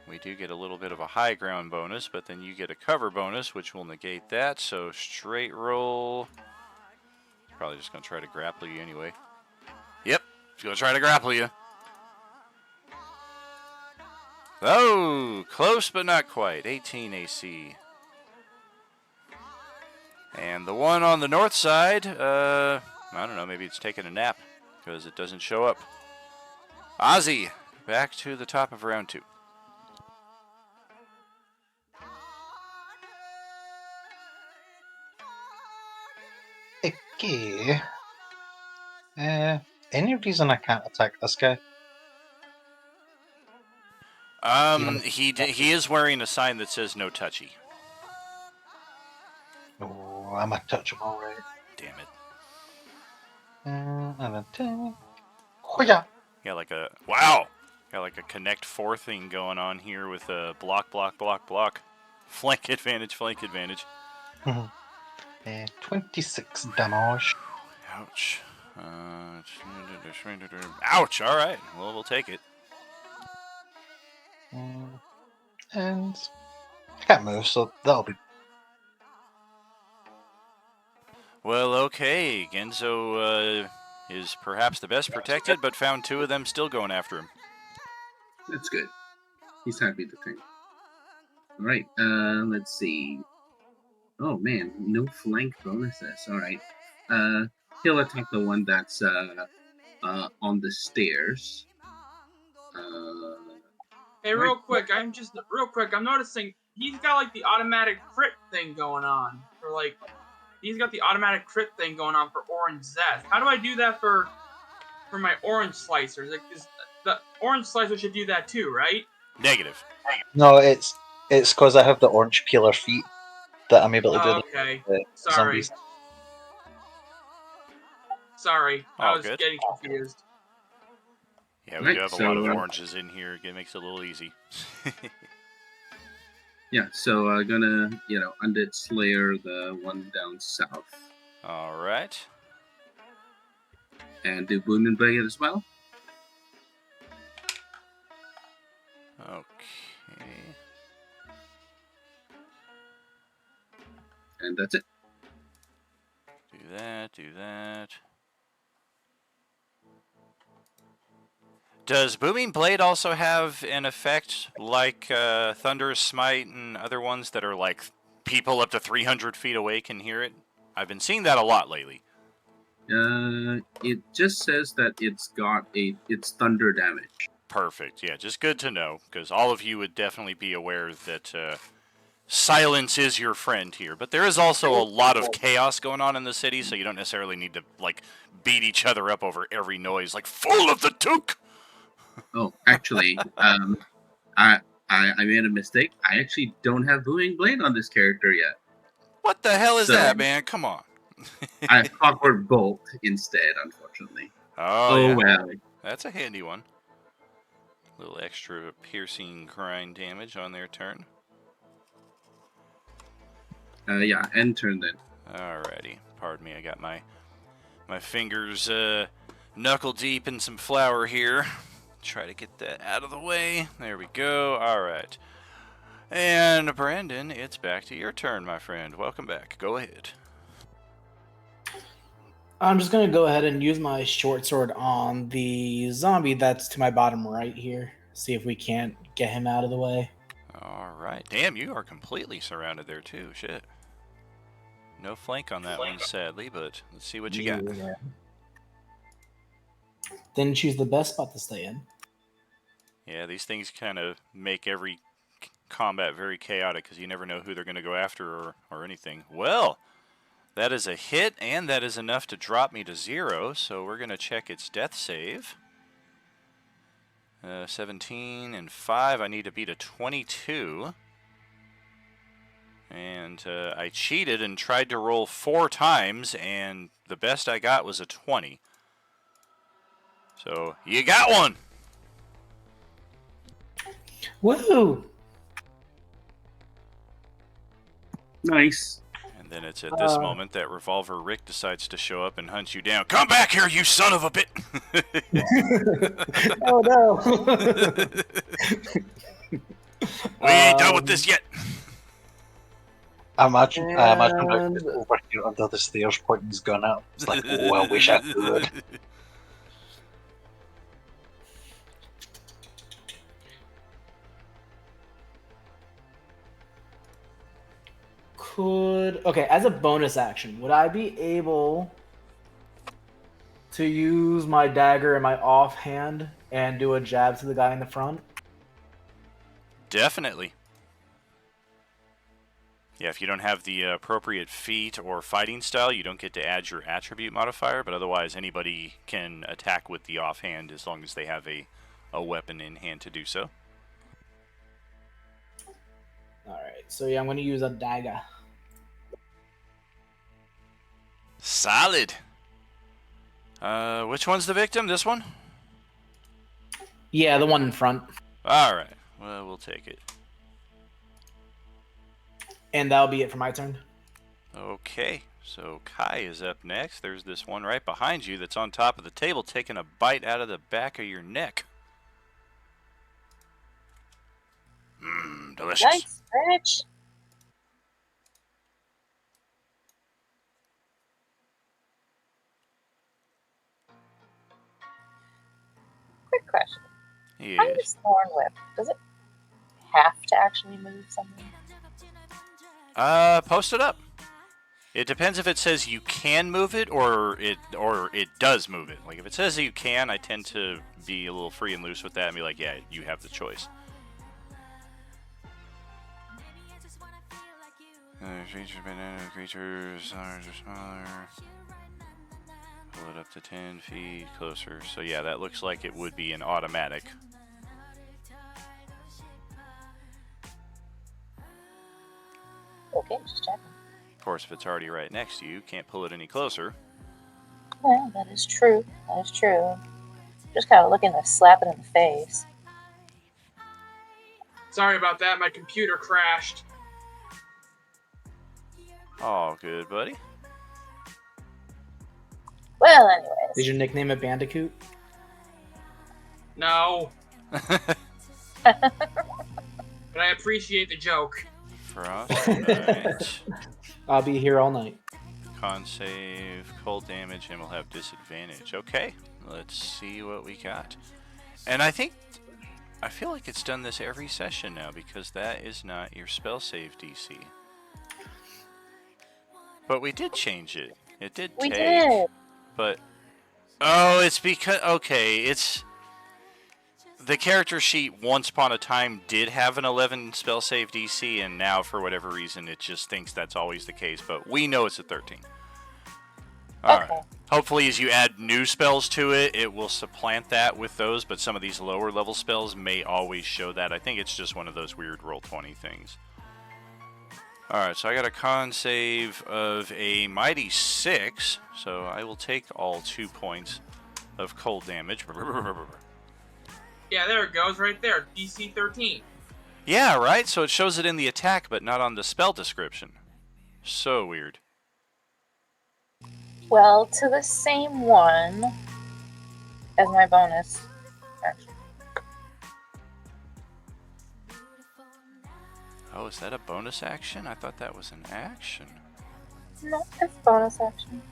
We do get a little bit of a high ground bonus, but then you get a cover bonus, which will negate that. So straight roll. Probably just going to try to grapple you anyway. Yep, he's going to try to grapple you. Oh, close but not quite. 18 AC. And the one on the north side, I don't know, maybe it's taking a nap because it doesn't show up. Ozzy, back to the top of round 2. Okay. Any reason I can't attack this guy? He is wearing a sign that says no touchy. Oh, I'm untouchable, right? Damn it. And then 10. Hoya! Got like a wow. Got like a connect 4 thing going on here with a block. Flank advantage. 26 damage. Ouch. Ouch. All right. Well, we'll take it. And I can't move, so that'll be. Well, okay. Genzo is perhaps the best protected, but found 2 of them still going after him. That's good. He's happy to think. All right. Let's see. Oh man, no flank bonuses. All right. He'll attack the one that's on the stairs. Hey, real quick, I'm noticing he's got like the automatic crit thing going on for like. He's got the automatic crit thing going on for Orange Zest. How do I do that for my Orange Slicers? Like, the Orange Slicer should do that too, right? Negative. No, it's because I have the orange peeler feet that I'm able to do. Okay. The Sorry. zombies. Sorry. I All was good. getting confused. Yeah, we Right, do have a lot of so, oranges in here. It makes it a little easy. Yeah, so gonna, Undead Slayer, the one down south. All right. And do Boon and Blade as well. Okay. And that's it. Do that. Does Booming Blade also have an effect like Thunderous Smite and other ones that are like people up to 300 feet away can hear it? I've been seeing that a lot lately. It just says that it's thunder damage. Perfect. Yeah, just good to know, because all of you would definitely be aware that silence is your friend here. But there is also a lot of chaos going on in the city, so you don't necessarily need to like beat each other up over every noise, like full of the took. Oh, actually, I made a mistake. I actually don't have Booming Blade on this character yet. What the hell is So- that, man? Come on. I have Clockwork Bolt instead, unfortunately. Oh, yeah. Well. That's a handy one. A little extra piercing grind damage on their turn. Yeah, end turn then. Alrighty. Pardon me, I got my fingers knuckle deep in some flour here. Try to get that out of the way. There we go. Alright. And Brandon, it's back to your turn, my friend. Welcome back. Go ahead. I'm just going to go ahead and use my short sword on the zombie that's to my bottom right here. See if we can't get him out of the way. Alright. Damn, you are completely surrounded there too. Shit. No flank on that one, sadly, but let's see what you got. Yeah. Didn't choose the best spot to stay in. Yeah, these things kind of make every combat very chaotic because you never know who they're going to go after or anything. Well, that is a hit, and that is enough to drop me to 0, so we're going to check its death save. 17 and 5, I need to beat a 22. And I cheated and tried to roll 4 times, and the best I got was a 20. So, you got one! Woohoo! Nice. And then it's at this moment that Revolver Rick decides to show up and hunt you down. Come back here, you son of a bit! Oh no! We ain't done with this yet! I imagine him over here under the stairs pointing his gun at him. It's like, oh, I wish I could. could. Okay, as a bonus action, would I be able to use my dagger in my offhand and do a jab to the guy in the front? Definitely. Yeah, if you don't have the appropriate feat or fighting style, you don't get to add your attribute modifier, but otherwise anybody can attack with the offhand as long as they have a weapon in hand to do so. Alright, so yeah, I'm going to use a dagger. Solid. Which one's the victim? This one? Yeah, the one in front. Alright, well, we'll take it. And that'll be it for my turn. Okay, so Kai is up next. There's this one right behind you that's on top of the table taking a bite out of the back of your neck. Mmm, delicious. Nice, bitch. Quick question. How Yes. does Thorn Whip? Does it have to actually move something? Post it up. It depends if it says you can move it or it does move it. Like if it says that you can, I tend to be a little free and loose with that and be like, yeah, you have the choice. Creatures large or smaller. Pull it up to 10 feet closer. So yeah, that looks like it would be an automatic. Okay, just checking. Of course, if it's already right next to you, can't pull it any closer. Well, that is true. That is true. Just kind of looking to slap it in the face. Sorry about that. My computer crashed. Oh, good, buddy. Well, anyways. Did you nickname it Bandicoot? No, but I appreciate the joke. Frostbite. I'll be here all night. Con save, cold damage, and we'll have disadvantage. Okay, let's see what we got. And I feel like it's done this every session now because that is not your spell save DC. But we did change it. It did We take. did. But oh, it's because it's the character sheet once upon a time did have an 11 spell save DC, and now for whatever reason it just thinks that's always the case. But we know it's a 13. All right. Okay. Hopefully, as you add new spells to it, it will supplant that with those. But some of these lower level spells may always show that. I think it's just one of those weird Roll20 things. Alright, so I got a con save of a mighty 6, so I will take all 2 points of cold damage. Yeah, there it goes right there. DC 13. Yeah, right? So it shows it in the attack, but not on the spell description. So weird. Well, to the same one as my bonus action. Oh, is that a bonus action? I thought that was an action. No, it's bonus action.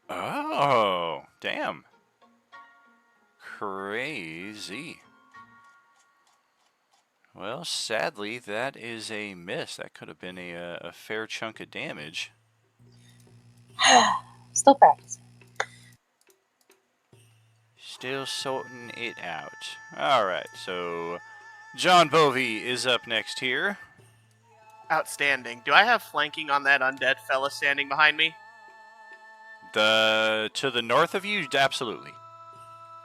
Oh, damn. Crazy. Well, sadly, that is a miss. That could have been a fair chunk of damage. Still practicing. Still sorting it out. Alright, so John Bovey is up next here. Outstanding. Do I have flanking on that undead fella standing behind me? To the north of you, absolutely.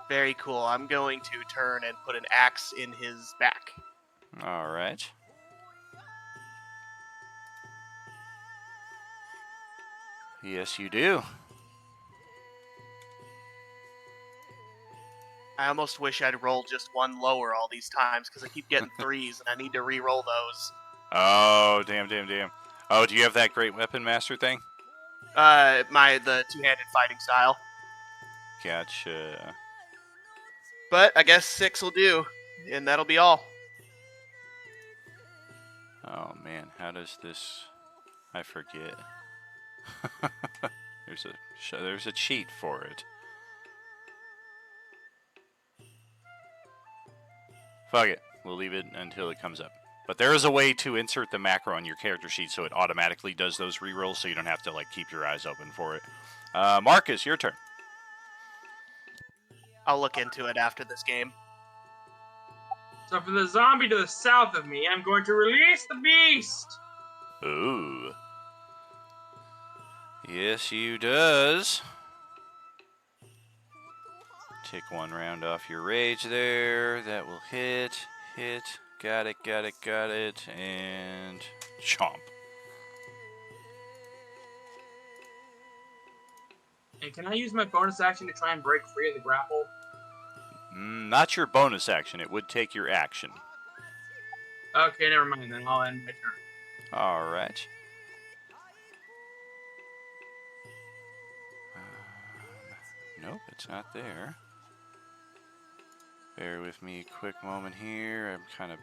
Very cool. I'm going to turn and put an axe in his back. Alright. Yes, you do. I almost wish I'd rolled just one lower all these times because I keep getting 3s and I need to re-roll those. Oh, damn. Oh, do you have that great weapon master thing? The two-handed fighting style. Gotcha. But I guess 6 will do, and that'll be all. Oh man, how does this? I forget. There's a cheat for it. Fuck it. We'll leave it until it comes up. But there is a way to insert the macro on your character sheet so it automatically does those rerolls, so you don't have to like keep your eyes open for it. Marcus, your turn. I'll look into it after this game. So for the zombie to the south of me, I'm going to release the beast. Ooh. Yes, you does. Take 1 round off your rage there. That will hit. Hit. Got it, got it, got it. And chomp. And can I use my bonus action to try and break free of the grapple? Not your bonus action. It would take your action. Okay, never mind then. I'll end my turn. Alright. Nope, it's not there. Bear with me a quick moment here. I'm kind of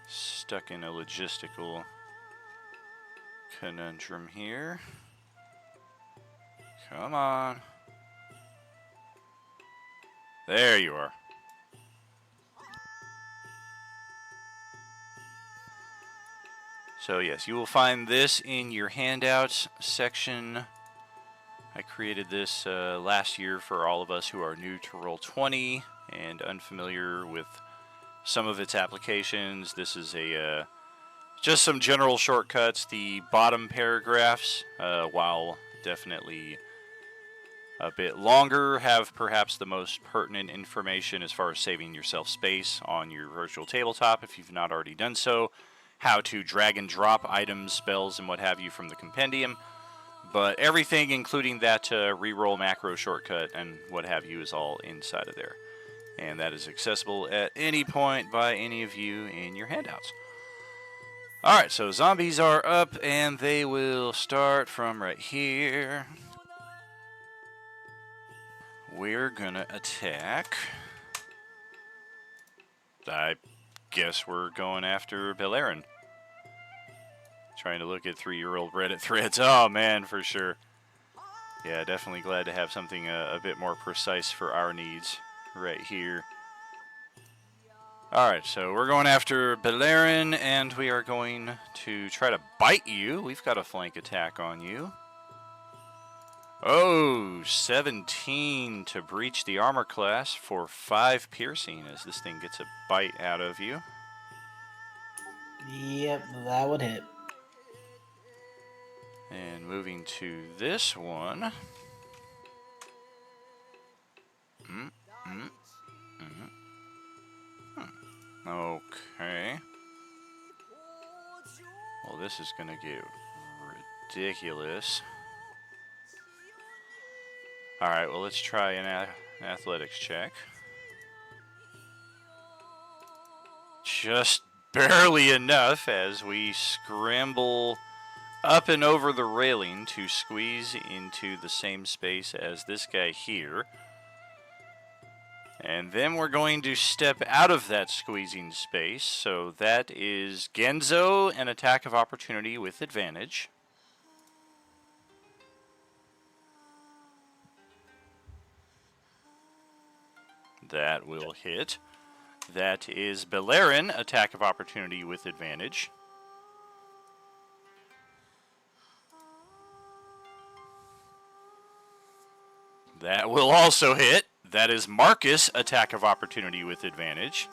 stuck in a logistical conundrum here. Come on. There you are. So yes, you will find this in your handouts section. I created this last year for all of us who are new to Roll20 and unfamiliar with some of its applications. This is a just some general shortcuts. The bottom paragraphs, while definitely a bit longer, have perhaps the most pertinent information as far as saving yourself space on your virtual tabletop if you've not already done so. How to drag and drop items, spells, and what have you from the compendium. But everything, including that reroll macro shortcut and what have you, is all inside of there. And that is accessible at any point by any of you in your handouts. Alright, so zombies are up, and they will start from right here. We're gonna attack. I guess we're going after Beleren. Trying to look at 3-year-old Reddit threads. Oh man, for sure. Yeah, definitely glad to have something a bit more precise for our needs right here. Alright, so we're going after Beleren, and we are going to try to bite you. We've got a flank attack on you. Oh, 17 to breach the armor class for 5 piercing as this thing gets a bite out of you. Yep, that would hit. And moving to this one. Okay. Well, this is going to get ridiculous. Alright, well, let's try an athletics check. Just barely enough as we scramble up and over the railing to squeeze into the same space as this guy here. And then we're going to step out of that squeezing space. So that is Genzo, an attack of opportunity with advantage. That will hit. That is Beleren, attack of opportunity with advantage. That will also hit. That is Marcus, attack of opportunity with advantage.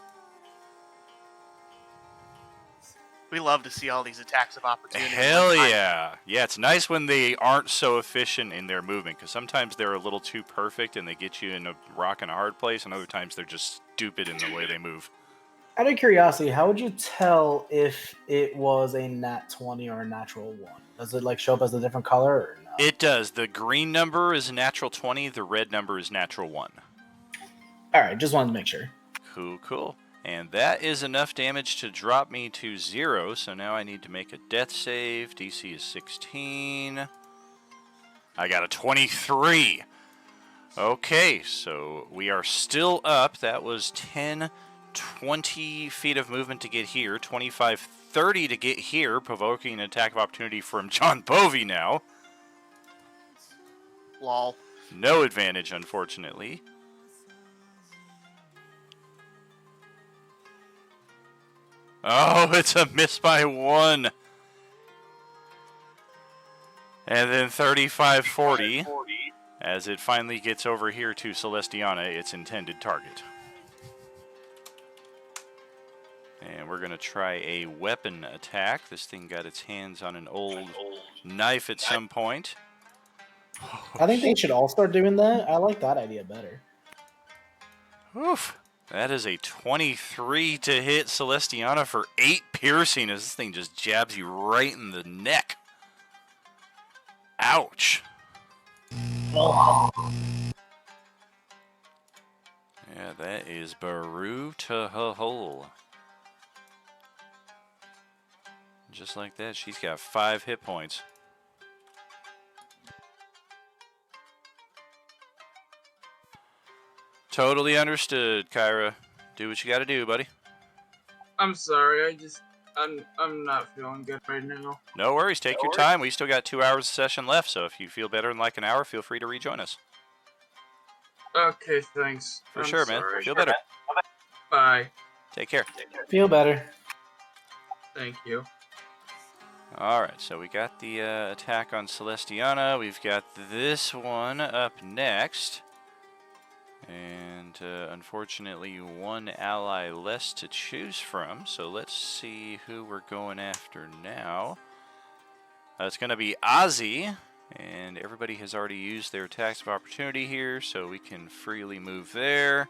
We love to see all these attacks of opportunity. Hell yeah. Yeah, it's nice when they aren't so efficient in their movement, because sometimes they're a little too perfect and they get you in a rock and a hard place, and other times they're just stupid in the way they move. Out of curiosity, how would you tell if it was a nat 20 or a natural 1? Does it like show up as a different color or no? It does. The green number is a natural 20, the red number is natural 1. Alright, just wanted to make sure. Cool, cool. And that is enough damage to drop me to 0, so now I need to make a death save. DC is 16. I got a 23. Okay, so we are still up. That was 10, 20 feet of movement to get here, 25, 30 to get here, provoking an attack of opportunity from John Bovey now. Lol. No advantage, unfortunately. Oh, it's a miss by 1. And then 35-40 as it finally gets over here to Celestiana, its intended target. And we're going to try a weapon attack. This thing got its hands on an old knife at some point. I think they should all start doing that. I like that idea better. Oof. That is a 23 to hit Celestiana for 8 piercing as this thing just jabs you right in the neck. Ouch. Oh. Yeah, that is brutal. Just like that, she's got 5 hit points. Totally understood, Kyra. Do what you gotta do, buddy. I'm sorry. I'm not feeling good right now. No worries, take your time. We still got 2 hours of session left, so if you feel better in like an hour, feel free to rejoin us. Okay, thanks. For I'm sure, man. sorry. Feel better. Bye. Take care. Feel better. Thank you. Alright, so we got the attack on Celestiana. We've got this one up next. And unfortunately, one ally less to choose from. So let's see who we're going after now. It's going to be Ozzy. And everybody has already used their attacks of opportunity here, so we can freely move there.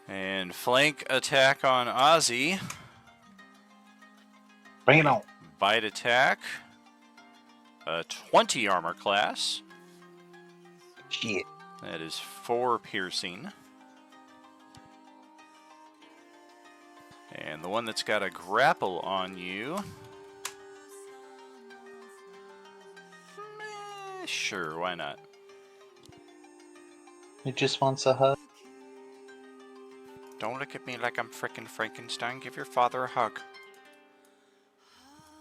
And flank attack on Ozzy. Bring it on. Bite attack. 20 armor class. Shit. That is 4 piercing. And the one that's got a grapple on you. Sure, why not? He just wants a hug. Don't look at me like I'm frickin' Frankenstein. Give your father a hug.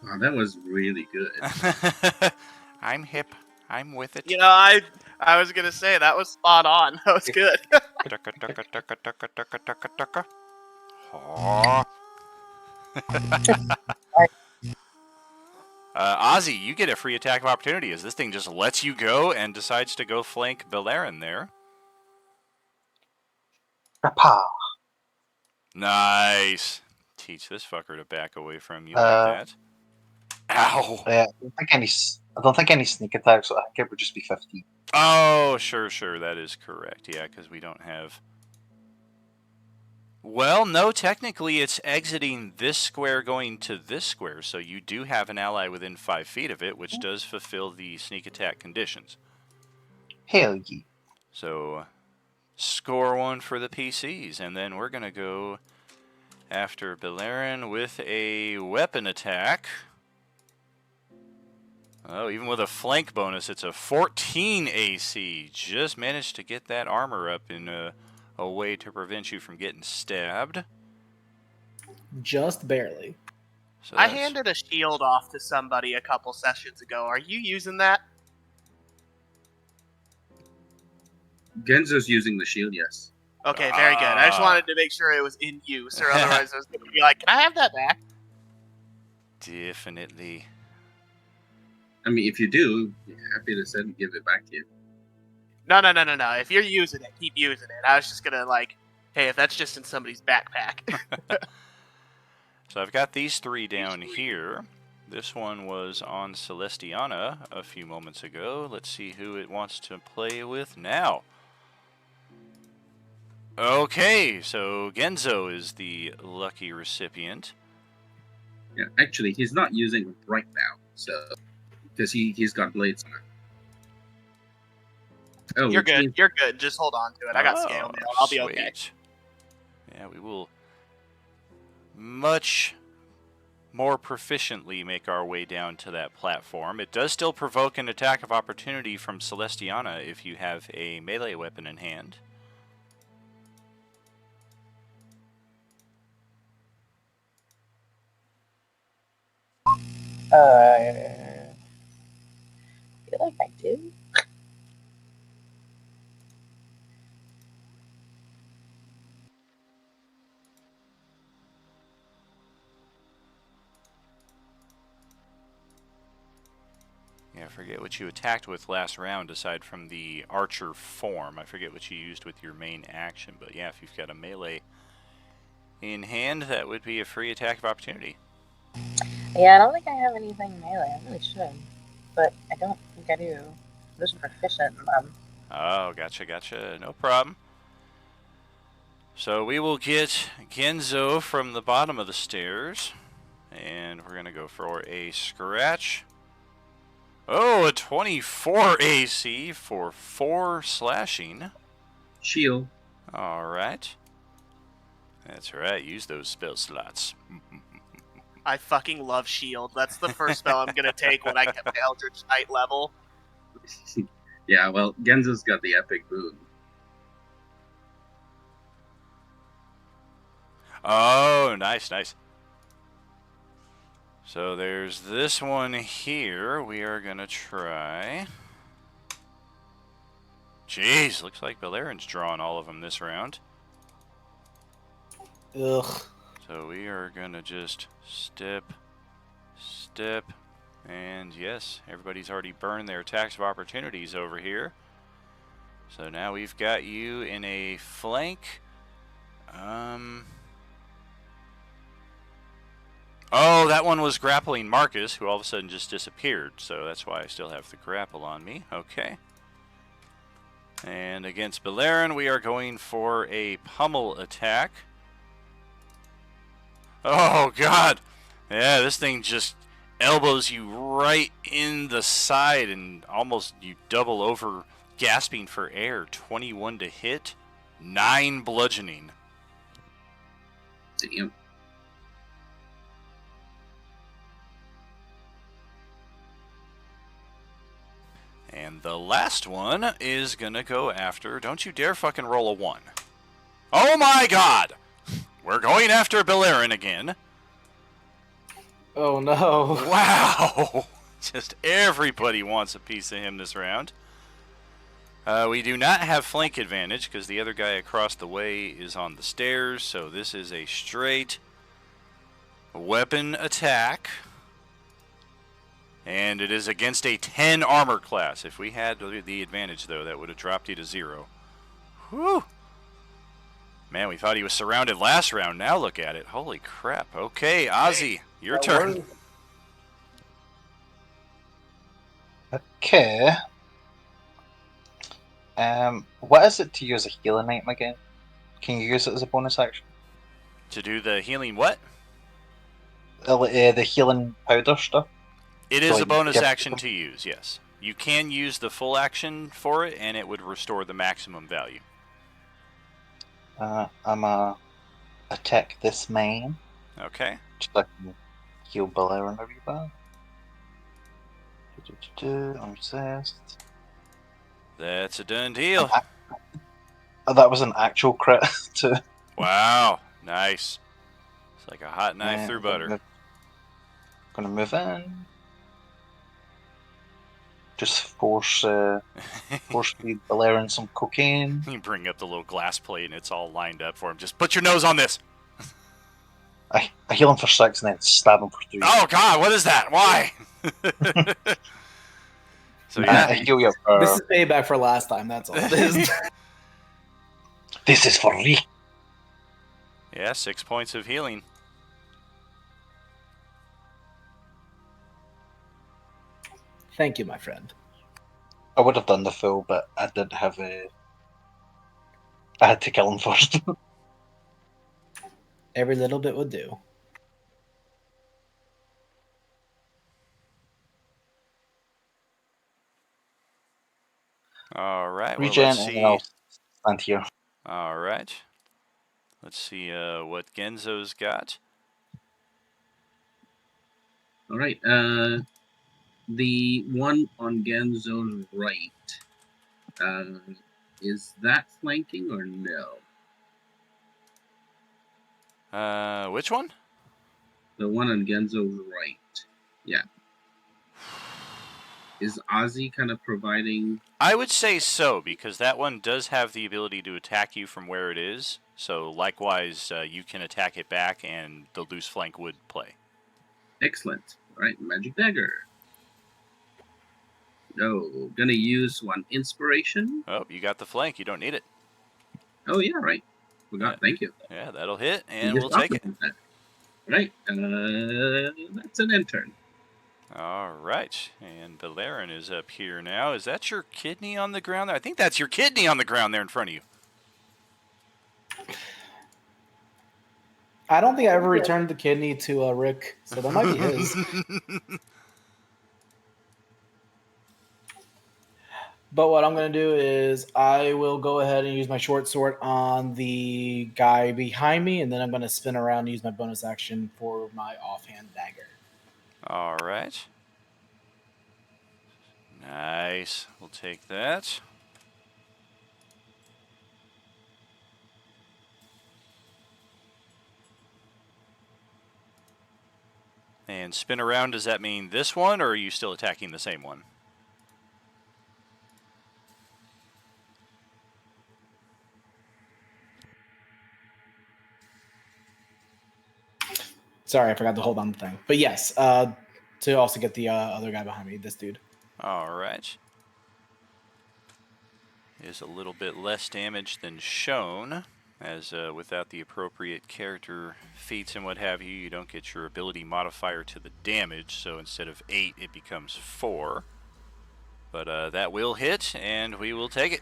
Wow, that was really good. I'm hip. I'm with it. You know, I was gonna say that was spot on. That was good. Ozzy, you get a free attack of opportunity as this thing just lets you go and decides to go flank Beleren there. Rapa. Nice. Teach this fucker to back away from you like that. Ow. I don't think any sneak attacks. So I think it would just be 15. Oh, sure. That is correct. Yeah, because we don't have... Well, no, technically it's exiting this square going to this square, so you do have an ally within 5 feet of it, which does fulfill the sneak attack conditions. Hell yeah. So, score 1 for the PCs, and then we're going to go after Beleren with a weapon attack. Oh, even with a flank bonus, it's a 14 AC. Just managed to get that armor up in a way to prevent you from getting stabbed. Just barely. So I that's- handed a shield off to somebody a couple sessions ago. Are you using that? Genzo's using the shield, yes. Okay, very good. I just wanted to make sure it was in use, or otherwise I was going to be like, can I have that back? Definitely. I mean, if you do, happy to send give it back to you. No. If you're using it, keep using it. I was just going to like, hey, if that's just in somebody's backpack. So I've got these 3 down here. This one was on Celestiana a few moments ago. Let's see who it wants to play with now. Okay, so Genzo is the lucky recipient. Yeah, actually, he's not using it right now, so because he's got blades on it. Oh, You're which good. means- You're good. Just hold on to it. I got scale mail. I'll be okay. Sweet. Yeah, we will much more proficiently make our way down to that platform. It does still provoke an attack of opportunity from Celestiana if you have a melee weapon in hand. I feel like I do. Yeah, I forget what you attacked with last round aside from the archer form. I forget what you used with your main action, but yeah, if you've got a melee in hand, that would be a free attack of opportunity. Yeah, I don't think I have anything melee. I really should, but I don't think I do. I'm just proficient in them. Oh, gotcha. No problem. So we will get Genzo from the bottom of the stairs, and we're going to go for a scratch. Oh, a 24 AC for 4 slashing. Shield. Alright. That's right, use those spell slots. I fucking love shield. That's the first spell I'm gonna take when I get my Eldritch Knight level. Yeah, well, Genzo's got the epic boon. Oh, nice. So there's this one here. We are gonna try. Jeez, looks like Belerin's drawing all of them this round. Ugh. So we are gonna just step, and yes, everybody's already burned their attacks of opportunities over here. So now we've got you in a flank. Oh, that one was grappling Marcus, who all of a sudden just disappeared. So that's why I still have the grapple on me. Okay. And against Belerin, we are going for a pummel attack. Oh, God. Yeah, this thing just elbows you right in the side and almost you double over, gasping for air. 21 to hit, 9 bludgeoning. Damn. And the last one is going to go after... Don't you dare fucking roll a 1. Oh, my God! We're going after Belerin again. Oh no. Wow! Just everybody wants a piece of him this round. We do not have flank advantage because the other guy across the way is on the stairs, so this is a straight weapon attack. And it is against a 10 armor class. If we had the advantage, though, that would have dropped you to 0. Whew! Man, we thought he was surrounded last round. Now look at it. Holy crap. Okay, Ozzy, your turn. Okay. What is it to use a healing item again? Can you use it as a bonus action? To do the healing what? The healing powder stuff? It So is a like, bonus yep. action to use, yes. You can use the full action for it, and it would restore the maximum value. I'm attack this man. Okay. Just so I can heal Belerin a wee bit. I'm obsessed. That's a done deal. Oh, that was an actual crit too. Wow. Nice. It's like a hot knife through butter. Gonna move in. Just force feed Belerin some cocaine. You bring up the little glass plate, and it's all lined up for him. Just put your nose on this. I heal him for 6 and then stab him for 3. Oh, God, what is that? Why? So, yeah. I heal you for... This is payback for last time, that's all it is. This is for me. Yeah, 6 points of healing. Thank you, my friend. I would have done the full, but I did have a... I had to kill him first. Every little bit would do. All right. Well, Regen, let's and see. then I'll stand here. All right. Let's see what Genzo's got. All right. The one on Genzo's right, is that flanking or no? Which one? The one on Genzo's right. Yeah. Is Ozzy kind of providing... I would say so, because that one does have the ability to attack you from where it is. So, likewise, you can attack it back, and the loose flank would play. Excellent. All right, Magic Dagger. No, gonna use one inspiration. Oh, you got the flank. You don't need it. Oh yeah, right. Forgot. Yeah. Thank you. Yeah, that'll hit, We and just we'll talked take it. about that. Right. That's an end turn. All right, and Balerin is up here now. Is that your kidney on the ground there? I think that's your kidney on the ground there in front of you. I don't think I ever returned the kidney to Rick, so that might be his. But what I'm going to do is I will go ahead and use my short sword on the guy behind me, and then I'm going to spin around and use my bonus action for my offhand dagger. All right. Nice. We'll take that. And spin around, does that mean this one, or are you still attacking the same one? Sorry, I forgot to hold on the thing. But yes, to also get the other guy behind me, this dude. All right. Is a little bit less damage than shown, as without the appropriate character feats and what have you, you don't get your ability modifier to the damage, so instead of 8, it becomes 4. But that will hit, and we will take it.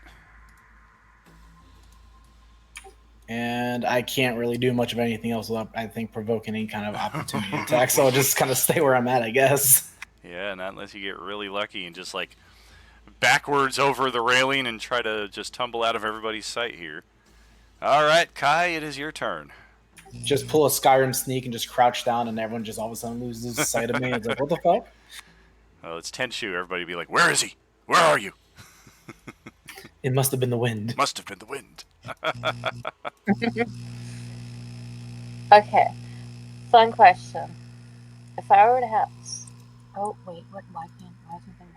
And I can't really do much of anything else without, I think, provoking any kind of opportunity attack, so I'll just kind of stay where I'm at, I guess. Yeah, not unless you get really lucky and just, like, backwards over the railing and try to just tumble out of everybody's sight here. All right, Kai, it is your turn. Just pull a Skyrim sneak and just crouch down, and everyone just all of a sudden loses sight of me. It's like, what the fuck? Well, it's Tenshu. Everybody be like, where is he? Where are you? It must have been the wind. Must have been the wind. Okay. Fun question. If I were to have... Oh, wait. Why isn't thing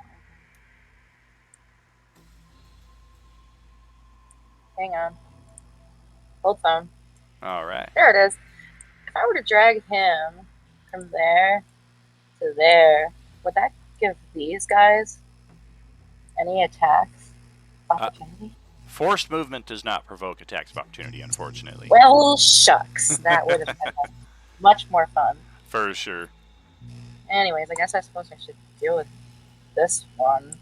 Hang on. Hold phone. All right. There it is. If I were to drag him from there to there, would that give these guys any attacks? Opportunity? Forced movement does not provoke attacks of opportunity, unfortunately. Well, shucks. That would have been much more fun. For sure. Anyways, I guess I suppose I should deal with this one.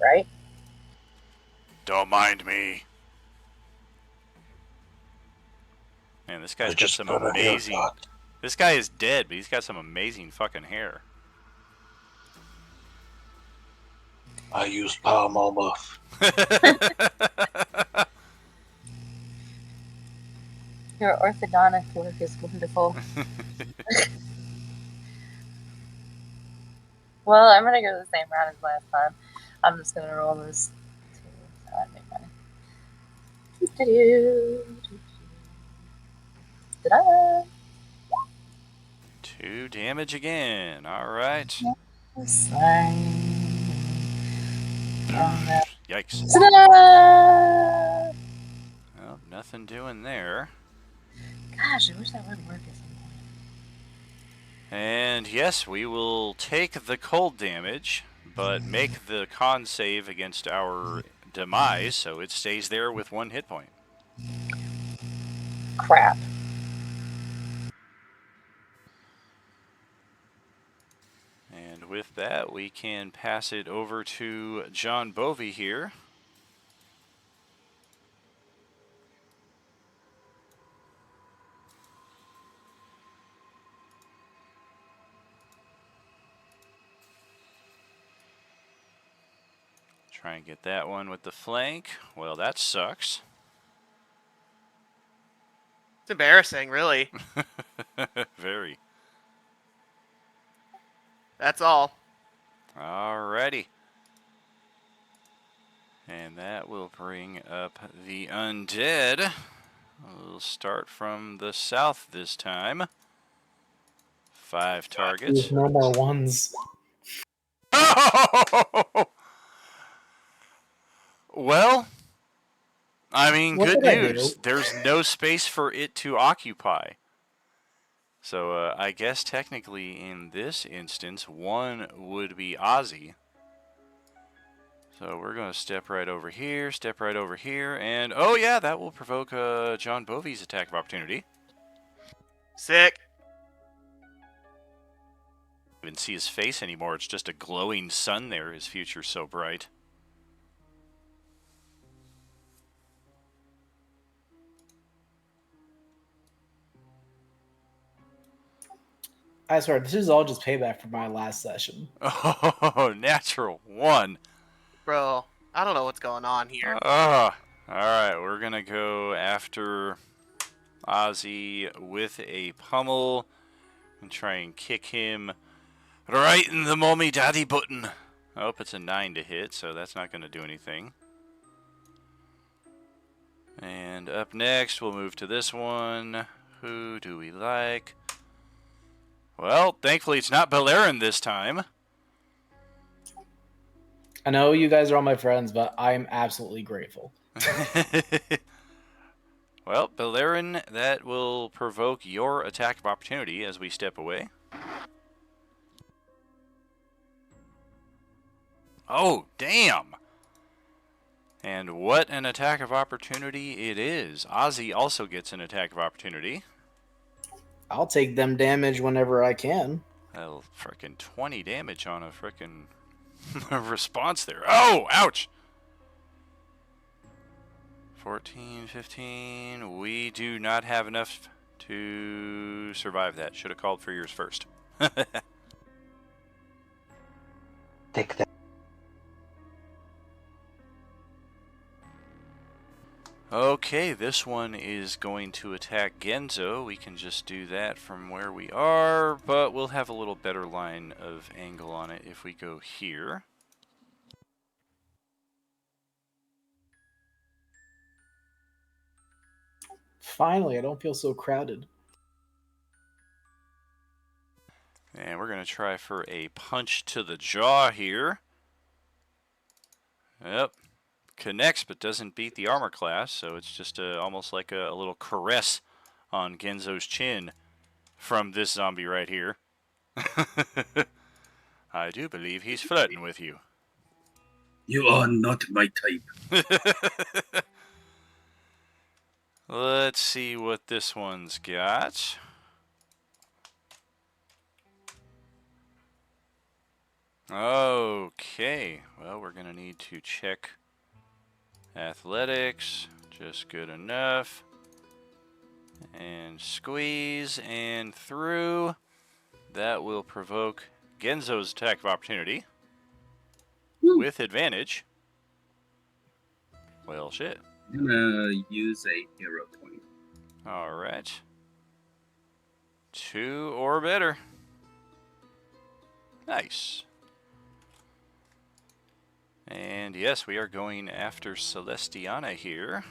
Right? Don't mind me. Man, this guy's got some amazing... This guy is dead, but he's got some amazing fucking hair. I use palm armor. Your orthodontic work is wonderful. Well, I'm gonna go the same route as last time. I'm just gonna roll this 2, so I make money. Ta-da! 2 damage again. All right. Yikes. Ta-da! Well, nothing doing there. Gosh, I wish that would work at some point. And yes, we will take the cold damage, but make the con save against our demise, so it stays there with 1 hit point. Crap. And with that, we can pass it over to John Bovey here. Try and get that one with the flank. Well, that sucks. It's embarrassing, really. Very. That's all. Alrighty. And that will bring up the undead. We'll start from the south this time. 5 targets. There's no more ones. Well, I mean, What good did I news. do? There's no space for it to occupy. So I guess technically in this instance, one would be Ozzy. So we're going to step right over here, and oh yeah, that will provoke John Bovey's attack of opportunity. Sick. Even see his face anymore. It's just a glowing sun there. His future's so bright. I swear, this is all just payback for my last session. Oh, natural one. Bro, I don't know what's going on here. Alright, we're gonna go after Ozzy with a pummel and try and kick him right in the mommy daddy button. Oh, it's a 9 to hit, so that's not gonna do anything. And up next, we'll move to this one. Who do we like? Well, thankfully it's not Beleren this time. I know you guys are all my friends, but I'm absolutely grateful. Well, Beleren, that will provoke your attack of opportunity as we step away. Oh, damn! And what an attack of opportunity it is. Ozzy also gets an attack of opportunity. I'll take them damage whenever I can. Well, frickin' 20 damage on a frickin' response there. Oh, ouch! 14, 15. We do not have enough to survive that. Should have called for yours first. Take that. Okay, this one is going to attack Genzo. We can just do that from where we are, but we'll have a little better line of angle on it if we go here. Finally, I don't feel so crowded. And we're going to try for a punch to the jaw here. Yep. Connects but doesn't beat the armor class, so it's just almost like a little caress on Genzo's chin from this zombie right here. I do believe he's flirting with you. You are not my type. Let's see what this one's got. Okay, well, we're going to need to check athletics, just good enough. And squeeze and through. That will provoke Genzo's attack of opportunity. Woo. With advantage. Well, shit. I'm gonna use a hero point. Alright. 2 or better. Nice. And yes, we are going after Celestiana here.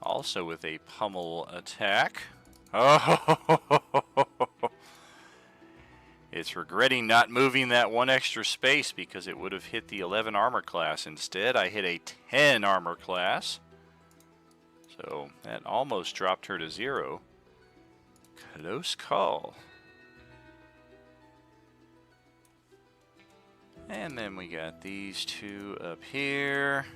Also with a pummel attack. Oh! It's regretting not moving that one extra space because it would have hit the 11 armor class. Instead, I hit a 10 armor class. So that almost dropped her to 0. Close call. And then we got these two up here.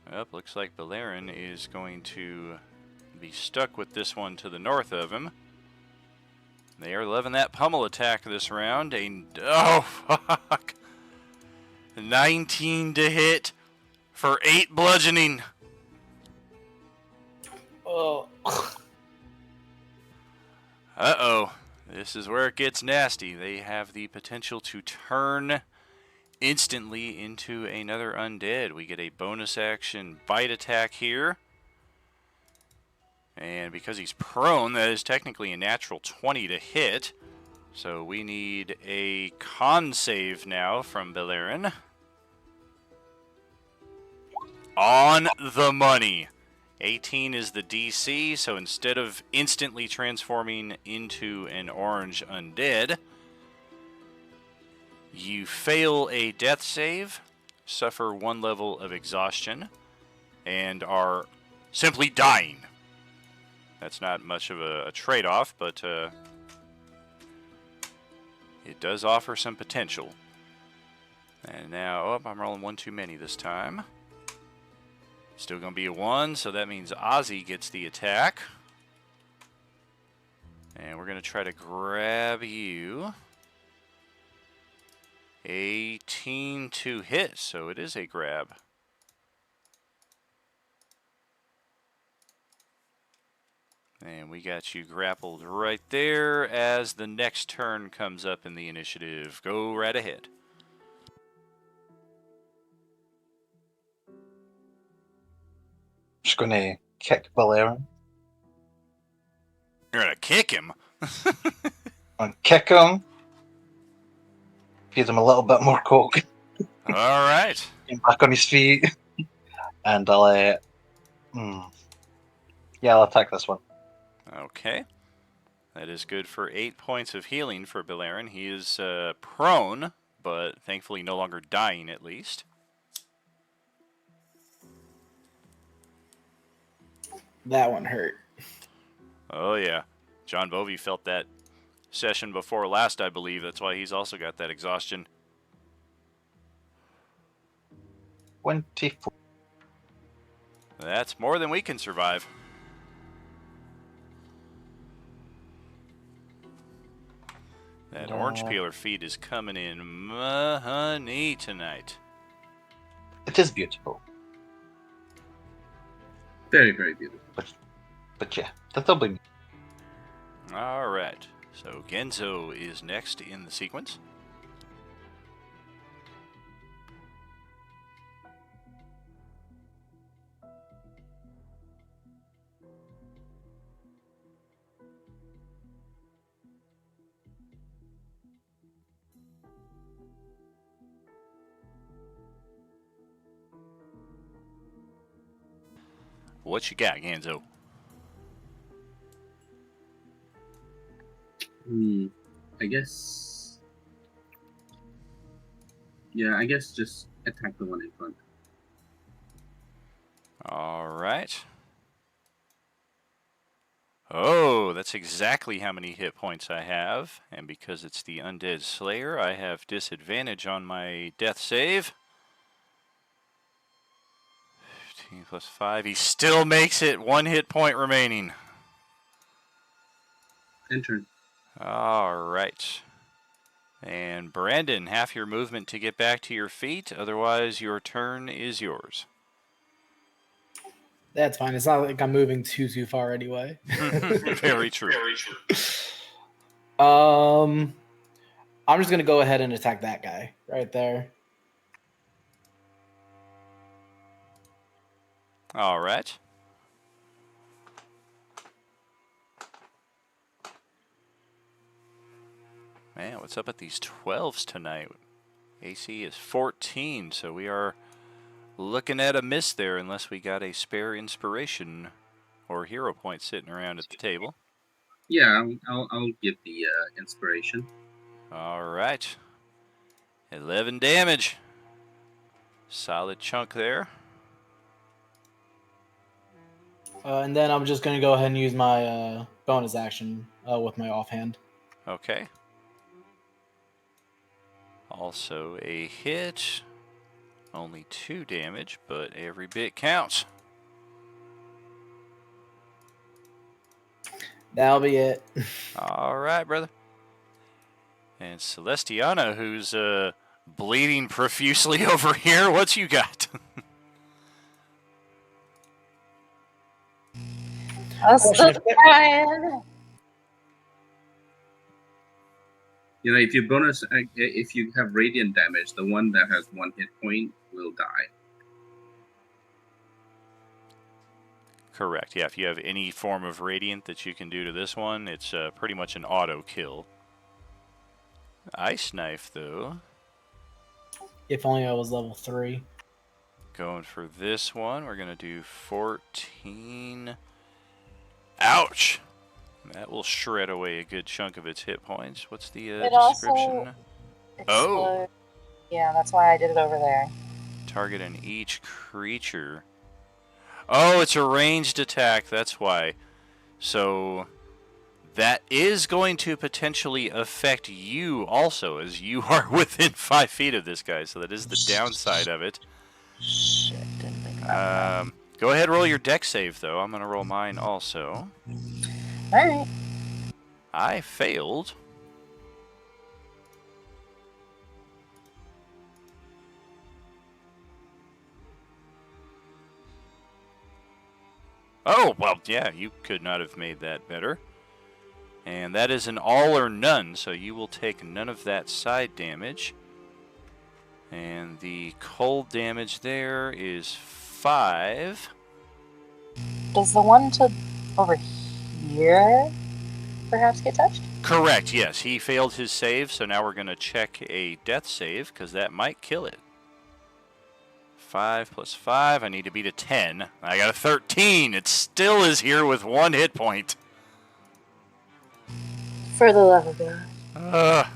Up, looks like Beleren is going to be stuck with this one to the north of him. They are loving that pummel attack this round. Oh, fuck. 19 to hit for 8 bludgeoning. Oh. Uh-oh. This is where it gets nasty. They have the potential to turn instantly into another undead. We get a bonus action bite attack here. And because he's prone, that is technically a natural 20 to hit. So we need a con save now from Beleren. On the money. 18 is the DC, so instead of instantly transforming into an orange undead, you fail a death save, suffer 1 level of exhaustion, and are simply dying. That's not much of a trade-off, but it does offer some potential. And now, oh, I'm rolling one too many this time. Still going to be a 1, so that means Ozzy gets the attack. And we're going to try to grab you. 18 to hit, so it is a grab. And we got you grappled right there as the next turn comes up in the initiative. Go right ahead. Just going to kick Valerian. You're going to kick him? And kick him. Feed him a little bit more coke. All right. Get back on his feet. And I'll I'll attack this one. Okay. That is good for 8 points of healing for Beleren. He is prone, but thankfully no longer dying at least. That one hurt. Oh, yeah. John Bovey felt that session before last, I believe. That's why he's also got that exhaustion. 24. That's more than we can survive. That orange peeler feed is coming in honey tonight. It is beautiful. Very, very beautiful. But yeah, that'll be me. All right. So Genzo is next in the sequence. What you got, Genzo? I guess. Yeah, I guess just attack the one in front. All right. Oh, that's exactly how many hit points I have. And because it's the Undead Slayer, I have disadvantage on my death save. 15 plus 5. He still makes it. 1 hit point remaining. Enter. All right. And Brandon, half your movement to get back to your feet. Otherwise, your turn is yours. That's fine. It's not like I'm moving too far anyway. Very true. I'm just gonna go ahead and attack that guy right there. All right. Man, what's up with these 12s tonight? AC is 14, so we are looking at a miss there unless we got a spare inspiration or hero point sitting around at the table. Yeah, I'll give the inspiration. All right. 11 damage. Solid chunk there. And then I'm just gonna go ahead and use my bonus action with my offhand. Okay. Also a hit. Only 2 damage, but every bit counts. That'll be it. All right, brother. And Celestiana, who's bleeding profusely over here, what's you got? I'm still trying. You know, if you have radiant damage, the one that has 1 hit point will die. Correct. Yeah, if you have any form of radiant that you can do to this one, it's pretty much an auto kill. Ice knife, though. If only I was level 3. Going for this one, we're going to do 14. Ouch! That will shred away a good chunk of its hit points. What's the description? Oh! Yeah, that's why I did it over there. Target on each creature. Oh, it's a ranged attack. That's why. So that is going to potentially affect you also, as you are within 5 feet of this guy. So that is the downside of it. Shit, didn't think about Go ahead, roll your deck save, though. I'm going to roll mine also. that. Alright. I failed. Oh, well, yeah, you could not have made that better. And that is an all or none, so you will take none of that side damage. And the cold damage there is 5. Does the one to over here perhaps get touched? Correct, yes. He failed his save, so now we're going to check a death save, because that might kill it. 5 plus 5, I need to beat a 10. I got a 13. It still is here with 1 hit point. For the love of God.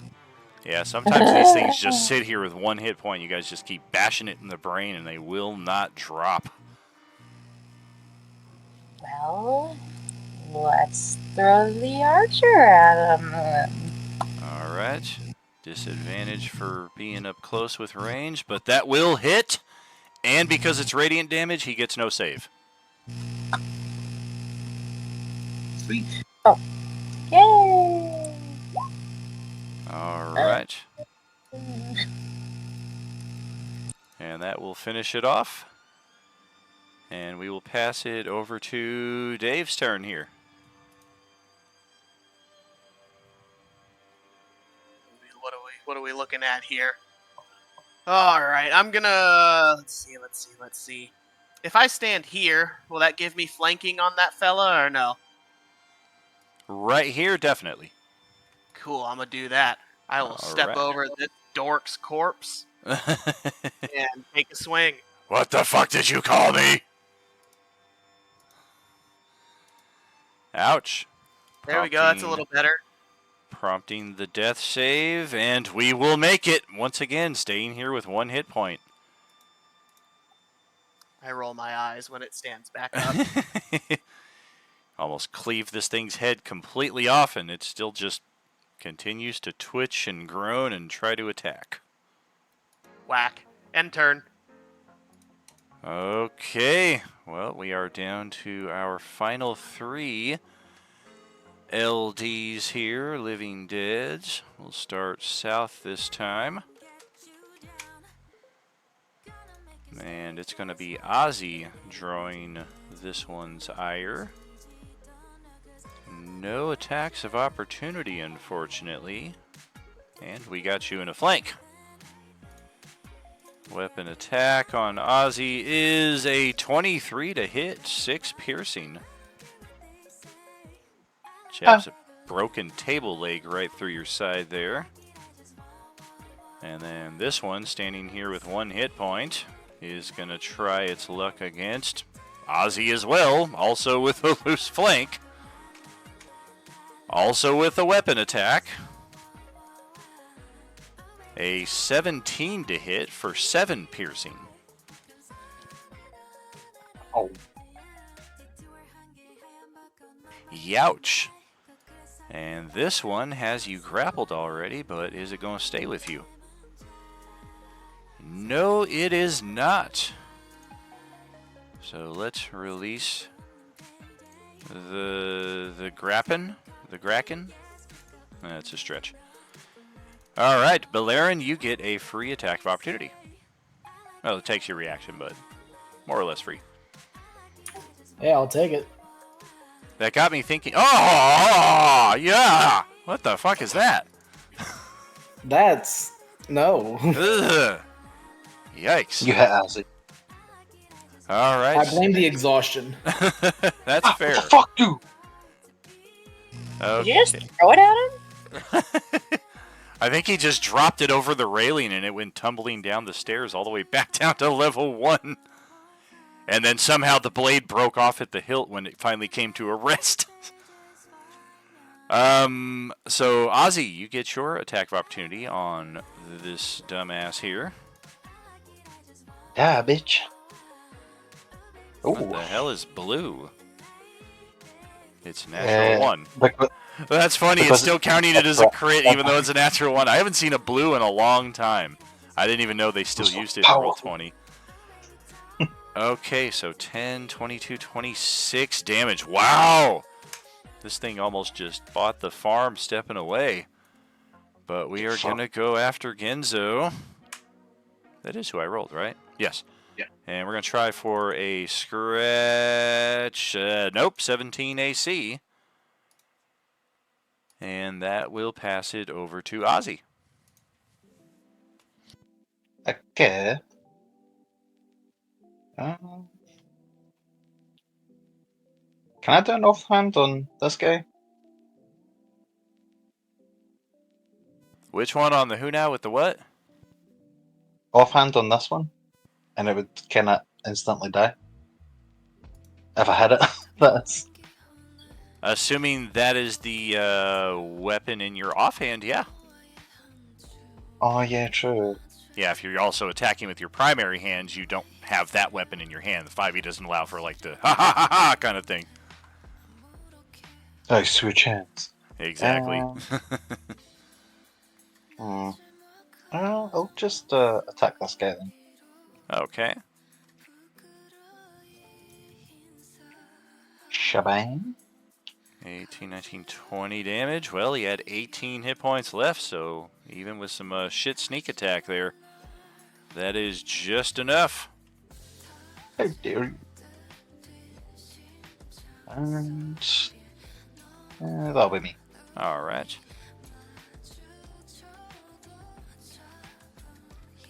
Yeah, sometimes these things just sit here with 1 hit point. You guys just keep bashing it in the brain, and they will not drop. Well, let's throw the archer at him. Alright. Disadvantage for being up close with range, but that will hit. And because it's radiant damage, he gets no save. Sweet. Yay! Alright. And that will finish it off. And we will pass it over to Dave's turn here. What are we looking at here? All right, I'm gonna let's see. If I stand here, will that give me flanking on that fella or no? Right here, definitely. Cool, I'm gonna do that. I will step Alright. over this dork's corpse and take a swing. What the fuck did you call me? Ouch. There we go. That's a little better. Prompting the death save, and we will make it. Once again, staying here with 1 hit point. I roll my eyes when it stands back up. Almost cleave this thing's head completely off, and it still just continues to twitch and groan and try to attack. Whack. End turn. Okay, well, we are down to our final 3 LDs here, Living Deads. We'll start south this time. And it's going to be Ozzy drawing this one's ire. No attacks of opportunity, unfortunately. And we got you in a flank. Weapon attack on Ozzy is a 23 to hit, 6 piercing. Jabs a broken table leg right through your side there. And then this one, standing here with 1 hit point, is going to try its luck against Ozzy as well, also with a loose flank. Also with a weapon attack. A 17 to hit for 7 piercing. Oh. Youch. And this one has you grappled already, but is it going to stay with you? No, it is not. So let's release the Grappen. The Gracken? That's a stretch. Alright, Balerin, you get a free attack of opportunity. Well, it takes your reaction, but more or less free. Yeah, I'll take it. That got me thinking, oh, yeah! What the fuck is that? That's... no. Ugh. Yikes. You hit Ozzy. Alright. I blame the exhaustion. That's fair. Fuck you! Did you just throw it at him? I think he just dropped it over the railing and it went tumbling down the stairs all the way back down to level 1. And then somehow the blade broke off at the hilt when it finally came to a rest. So Ozzy, you get your attack of opportunity on this dumbass here. Yeah, bitch. What the hell is blue? It's natural 1. Because, That's funny. It's because still counting it as a crit, even though it's a natural 1. I haven't seen a blue in a long time. I didn't even know they still It's used it in Roll powerful. 20. Okay, so 10, 22, 26 damage. Wow! This thing almost just bought the farm stepping away. But we are going to go after Genzo. That is who I rolled, right? Yes. Yeah. And we're going to try for a scratch. Nope, 17 AC. And that will pass it over to Ozzy. okay. Can I do an offhand on this guy? Which one on the who now with the what? Offhand on this one, and it would kind of instantly die if I hit it. That's Assuming that is the weapon in your offhand, yeah. oh yeah, true. Yeah, if you're also attacking with your primary hands, you don't have that weapon in your hand. The 5e doesn't allow for like the ha ha ha ha kind of thing. Oh, switch hands. Exactly. I'll just attack this guy then. Okay. Shabang. 18, 19, 20 damage. Well, he had 18 hit points left, so even with some shit sneak attack there, that is just enough. How dare you? And that'll be me. All right.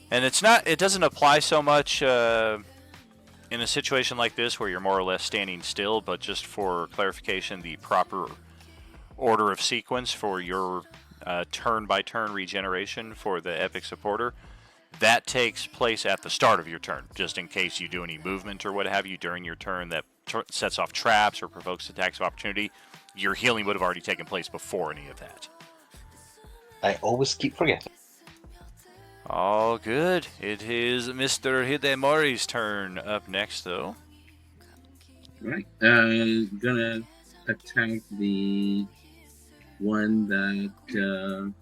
And it doesn't apply so much in a situation like this where you're more or less standing still, but just for clarification, the proper order of sequence for your turn-by-turn regeneration for the Epic Supporter, that takes place at the start of your turn, just in case you do any movement or what have you during your turn that sets off traps or provokes attacks of opportunity. Your healing would have already taken place before any of that. I always keep forgetting. All good. It is Mr. Hidemori's turn up next, though. Right. Gonna attack the one that.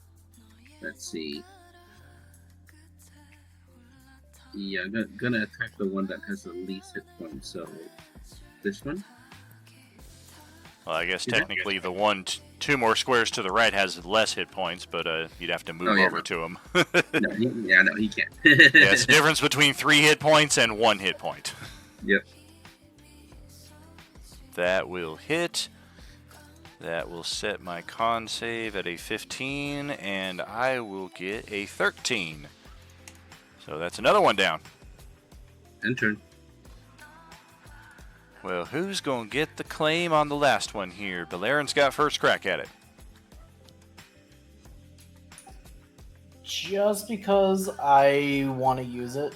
Let's see. Yeah, gonna attack the one that has the least hit points. So this one. Well, I guess technically the one, 2 more squares to the right has less hit points, but you'd have to move over to him. No, he can't. Yeah, it's the difference between 3 hit points and 1 hit point. Yep. That will hit. That will set my con save at a 15, and I will get a 13. So that's another one down. And turn. Well, who's going to get the claim on the last one here? Balearin's got first crack at it. Just because I want to use it,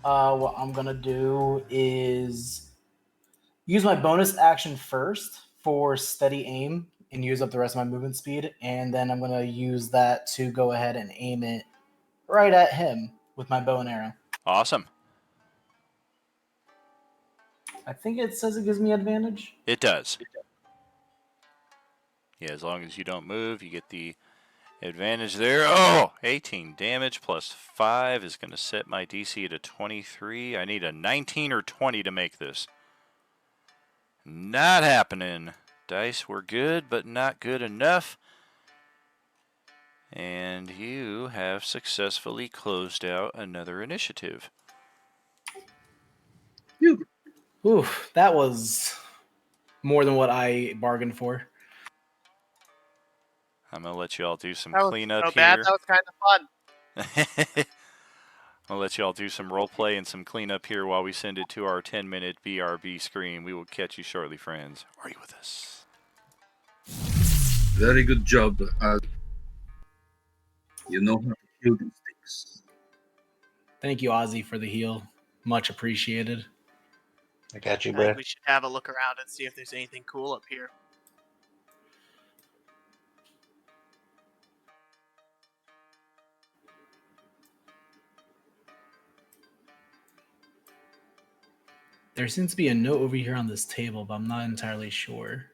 what I'm going to do is use my bonus action first for steady aim and use up the rest of my movement speed. And then I'm going to use that to go ahead and aim it right at him with my bow and arrow. Awesome. I think it says it gives me advantage. It does. Yeah, as long as you don't move, you get the advantage there. Oh, 18 damage plus 5 is going to set my DC to 23. I need a 19 or 20 to make this. Not happening. Dice were good, but not good enough. And you have successfully closed out another initiative. Oof, that was more than what I bargained for. I'm going to let you all do some That was cleanup so here. bad. That was kind of fun. I'll let you all do some roleplay and some cleanup here while we send it to our 10-minute BRB screen. We will catch you shortly, friends. Are you with us? Very good job. You know how to kill these things. Thank you, Ozzy, for the heal. Much appreciated. I got you, I bro. think we should have a look around and see if there's anything cool up here. There seems to be a note over here on this table, but I'm not entirely sure.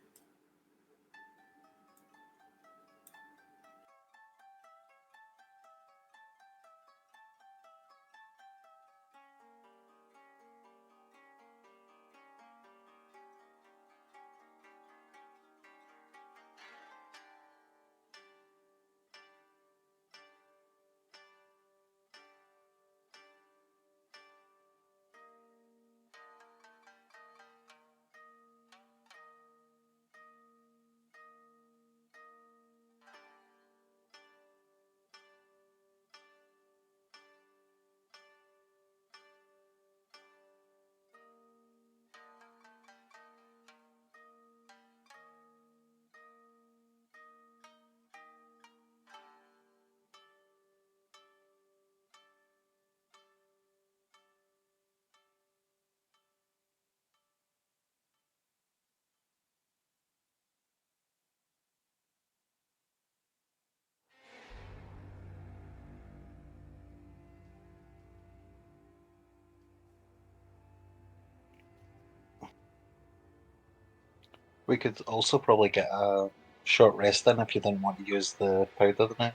We could also probably get a short rest in if you didn't want to use the powder now.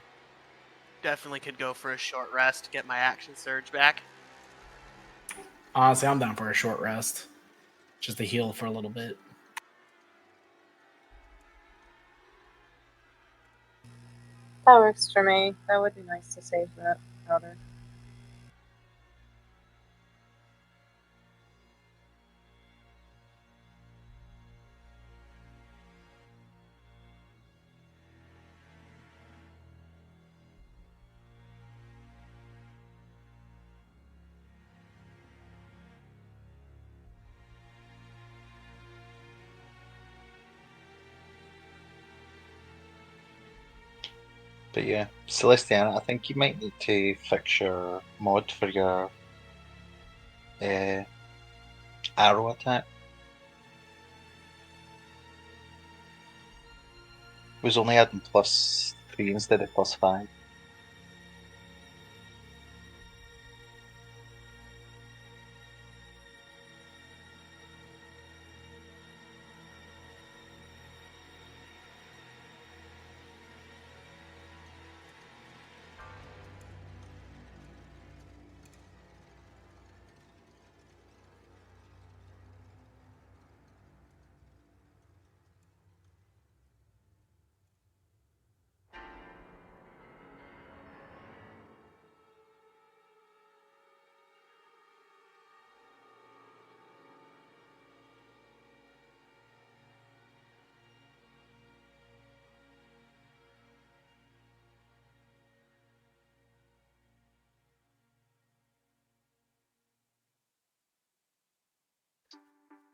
Definitely could go for a short rest to get my action surge back. Honestly, I'm down for a short rest. Just to heal for a little bit. That works for me. That would be nice to save that powder. But yeah, Celestiana, I think you might need to fix your mod for your arrow attack. It was only adding +3 instead of +5.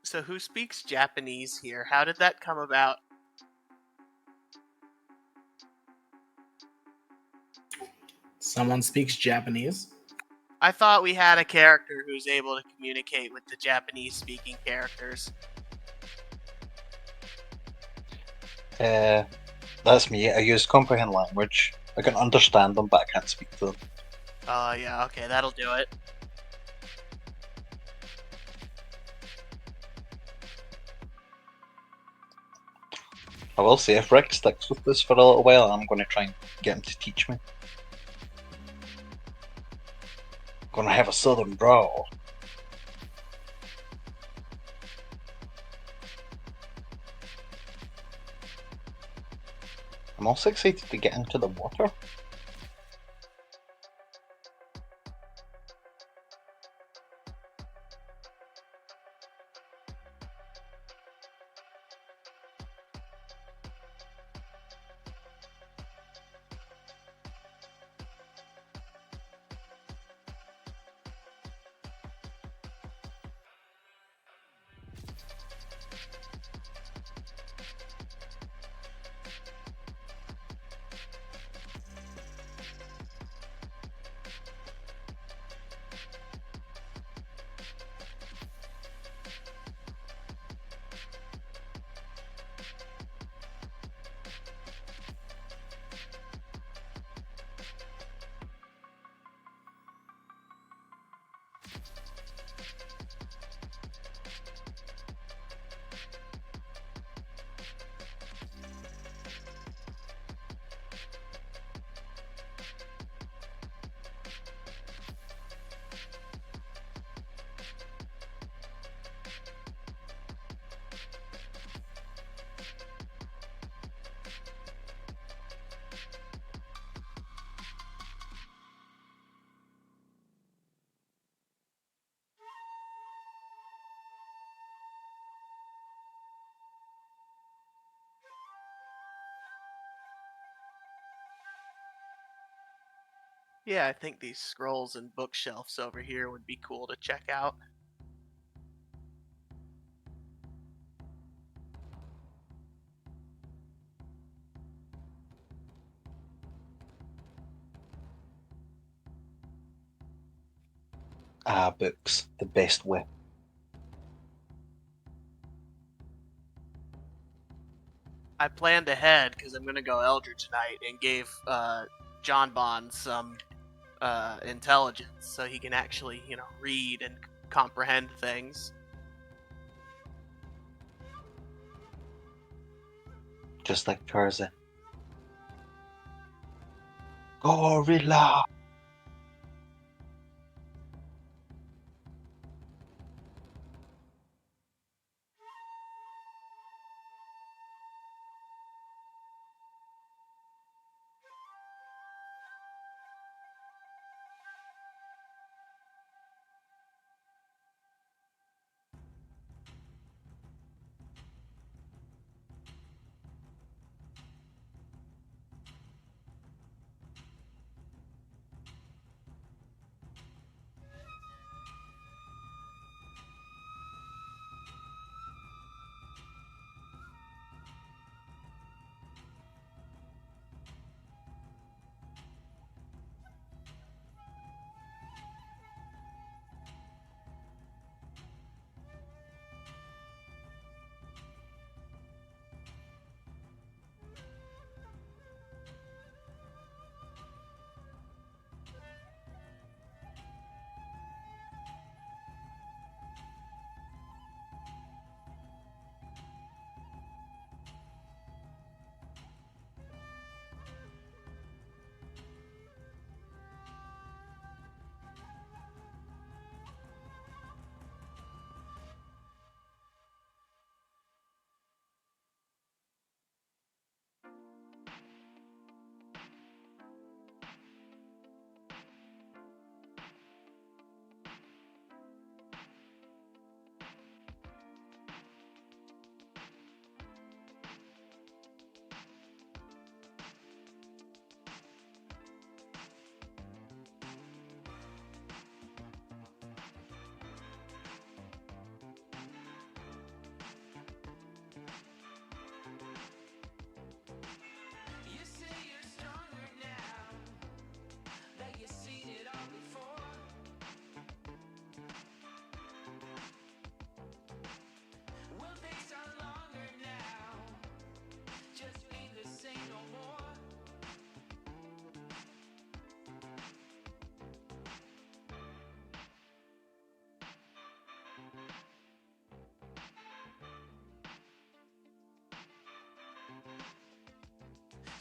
So who speaks Japanese here? How did that come about? Someone speaks Japanese. I thought we had a character who's able to communicate with the Japanese-speaking characters. That's me. I use comprehend language. I can understand them, but I can't speak to them. Yeah, okay, that'll do it. I will say, if Rick sticks with this for a little while, I'm going to try and get him to teach me. Gonna have a southern drawl. I'm also excited to get into the water. Yeah, I think these scrolls and bookshelves over here would be cool to check out. Books, the best whip. I planned ahead because I'm gonna go Elder tonight and gave John Bond some intelligence so he can actually, read and comprehend things. Just like Tarzan. Gorilla!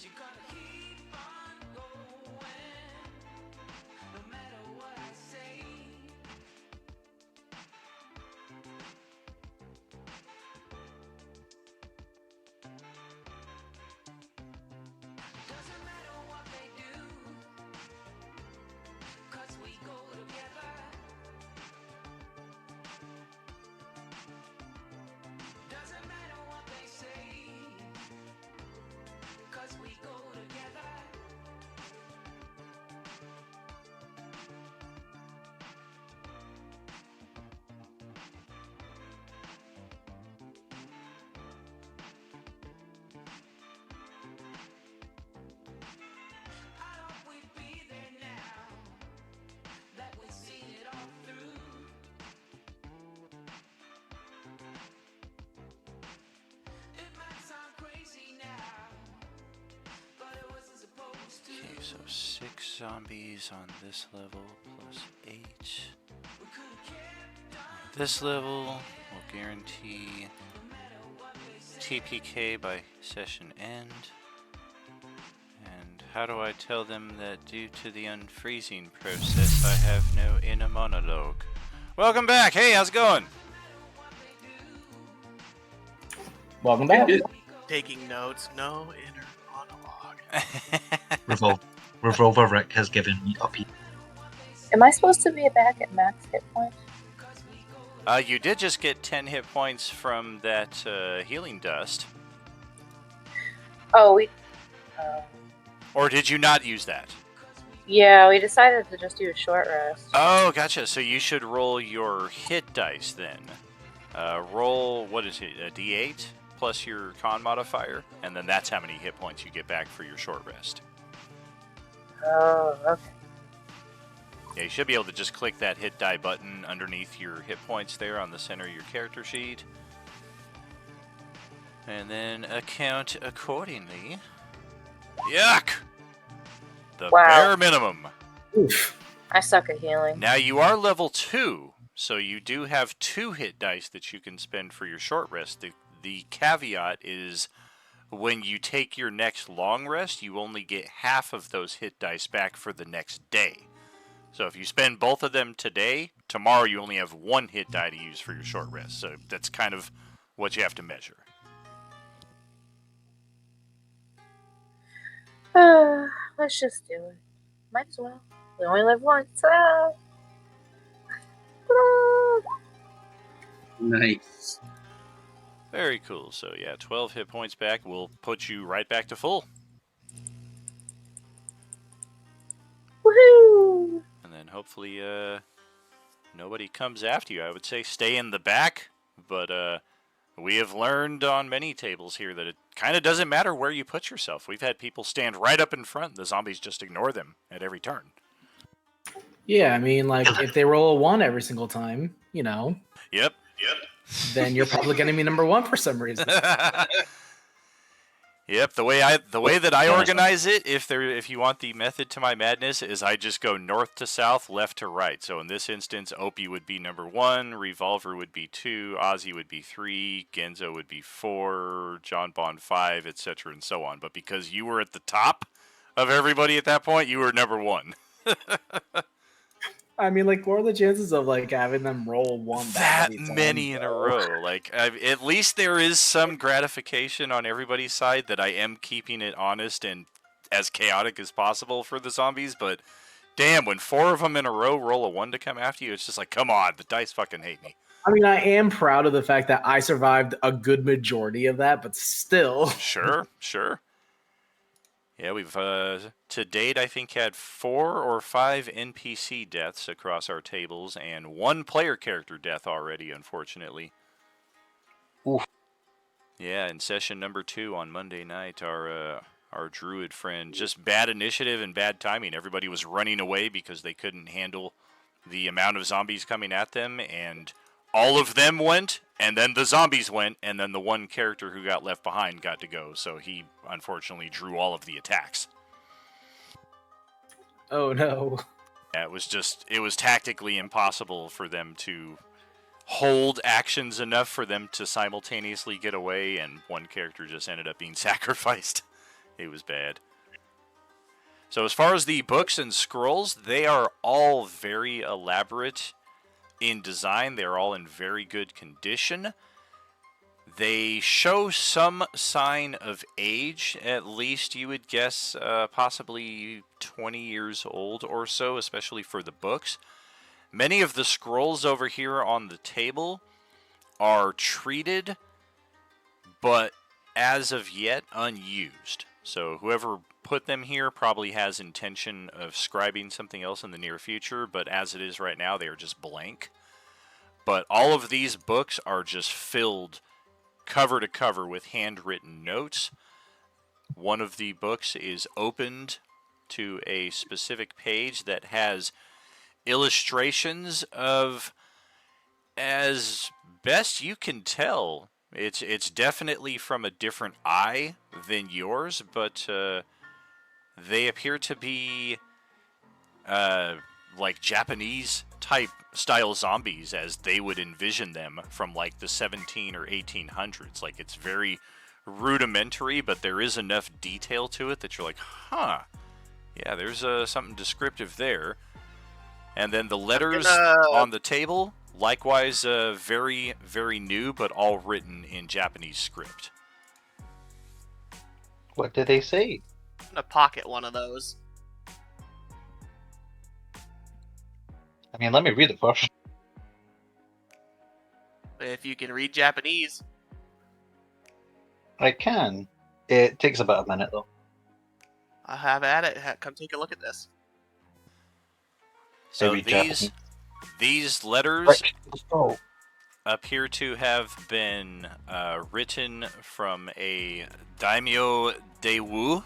You gotta keep on going, no matter what I say. Doesn't matter what they do, 'cause we go together. Doesn't matter what they say, 'cause we go together. I hope we'd be there now, that we've seen it all through. It might sound crazy now, but it wasn't supposed to. Okay, so 6 zombies on this level plus 8. We could've kept on This level will guarantee no matter what they say. TPK by session end. And how do I tell them that due to the unfreezing process I have no inner monologue? Welcome back! Hey, how's it going? Welcome back. Taking notes, no inner monologue. Revolver Rick has given me a peek. Am I supposed to be back at max hit point? You did just get 10 hit points from that healing dust. Oh, we. Or did you not use that? Yeah, we decided to just do a short rest. Oh, gotcha. So you should roll your hit dice then. Roll, what is it, a d8 plus your con modifier, and then that's how many hit points you get back for your short rest. Oh, okay. Yeah, you should be able to just click that hit die button underneath your hit points there on the center of your character sheet. And then account accordingly. Yuck! The Wow. bare minimum. Oof. I suck at healing. Now you are level 2, so you do have 2 hit dice that you can spend for your short rest. The caveat is when you take your next long rest, you only get half of those hit dice back for the next day. So if you spend both of them today, tomorrow you only have 1 hit die to use for your short rest. So that's kind of what you have to measure. Let's just do it. Might as well. We only live once. Nice. Very cool. So yeah, 12 hit points back will put you right back to full. Woohoo! And then hopefully nobody comes after you. I would say stay in the back, but we have learned on many tables here that it kind of doesn't matter where you put yourself. We've had people stand right up in front. The zombies just ignore them at every turn. Yeah, I mean, like, if they roll a 1 every single time, you know, Yep. then you're public enemy number 1 for some reason. Yep, the way that I organize it, if you want the method to my madness, is I just go north to south, left to right. So in this instance, Opie would be number 1, Revolver would be 2, Ozzy would be 3, Genzo would be 4, John Bond 5, etc. and so on. But because you were at the top of everybody at that point, you were number 1. I mean, like, what are the chances of, like, having them roll 1 That every time, many in a though? row. Like, at least there is some gratification on everybody's side that I am keeping it honest and as chaotic as possible for the zombies, but damn, when 4 of them in a row roll a 1 to come after you, it's just like, come on, the dice fucking hate me. I mean, I am proud of the fact that I survived a good majority of that, but still. Sure. Yeah, we've, to date, I think had 4 or 5 NPC deaths across our tables, and 1 player character death already, unfortunately. Oof. Yeah, in session number 2 on Monday night, our druid friend, just bad initiative and bad timing. Everybody was running away because they couldn't handle the amount of zombies coming at them, and all of them went, and then the zombies went, and then the 1 character who got left behind got to go, so he unfortunately drew all of the attacks. Oh, no. Yeah, it was tactically impossible for them to hold actions enough for them to simultaneously get away, and 1 character just ended up being sacrificed. It was bad. So as far as the books and scrolls, they are all very elaborate in design. They're all in very good condition. They show some sign of age, at least you would guess possibly 20 years old or so, especially for the books. Many of the scrolls over here on the table are treated, but as of yet unused. So whoever put them here probably has intention of scribing something else in the near future, but as it is right now, they are just blank. But all of these books are just filled cover to cover with handwritten notes. One of the books is opened to a specific page that has illustrations of, as best you can tell, it's definitely from a different eye than yours, but they appear to be like Japanese type style zombies as they would envision them from like the 17 or 1800s. Like, it's very rudimentary, but there is enough detail to it that you're like, huh, yeah, there's something descriptive there. And then the letters on the table, likewise very, very new, but all written in Japanese script. What did they say? I'm gonna pocket one of those. I mean, let me read it first. If you can read Japanese. I can. It takes about a minute, though. I'll have at it. Come take a look at this. So Maybe Japanese. these letters Quick, let's go. appear to have been written from a daimyo Daewoo,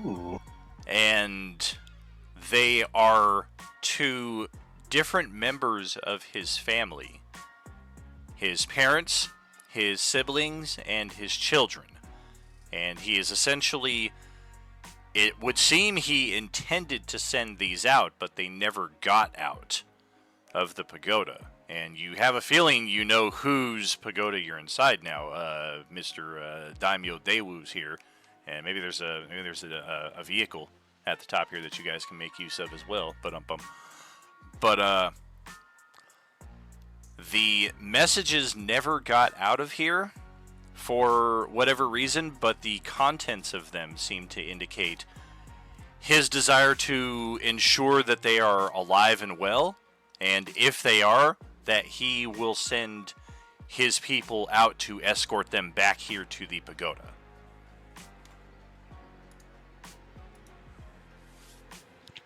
Ooh. and they are to different members of his family. His parents, his siblings, and his children. And he is essentially... It would seem he intended to send these out, but they never got out of the pagoda. And you have a feeling you know whose pagoda you're inside now. Mr. Daimyo Daewoo's here. And maybe there's a vehicle at the top here that you guys can make use of as well. But the messages never got out of here for whatever reason, but the contents of them seem to indicate his desire to ensure that they are alive and well, and if they are, that he will send his people out to escort them back here to the pagoda.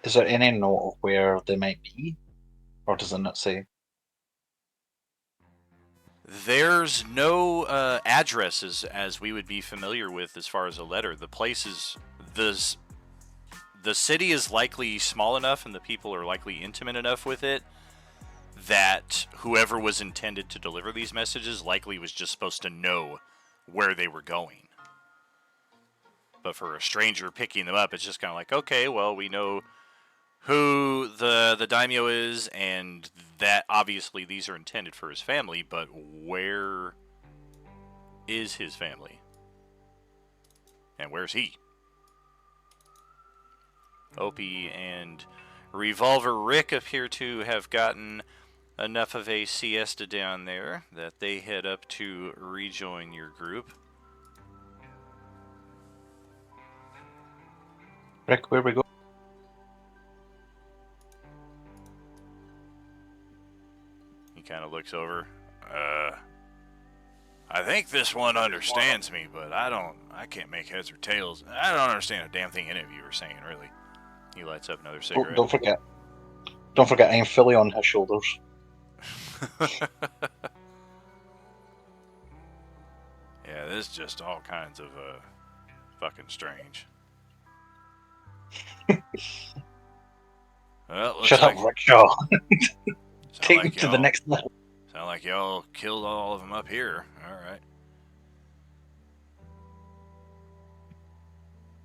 Is there any note of where they might be? Or does it not say? There's no addresses as we would be familiar with as far as a letter. The place is... The city is likely small enough and the people are likely intimate enough with it that whoever was intended to deliver these messages likely was just supposed to know where they were going. But for a stranger picking them up, it's just kind of like, okay, well, we know who the daimyo is, and that obviously these are intended for his family, but where is his family? And where's he? Opie and Revolver Rick appear to have gotten enough of a siesta down there that they head up to rejoin your group. Rick, where we go? He kind of looks over. I think this one understands me, but I can't make heads or tails. I don't understand a damn thing any of you are saying, really. He lights up another Oh, cigarette. don't forget. Don't forget, I am fully on his shoulders. Yeah, this is just all kinds of fucking strange. Well, looks Shut like, up, Rickshaw. sound Take like me to the y'all- next level. Sound like y'all killed all of them up here. All right.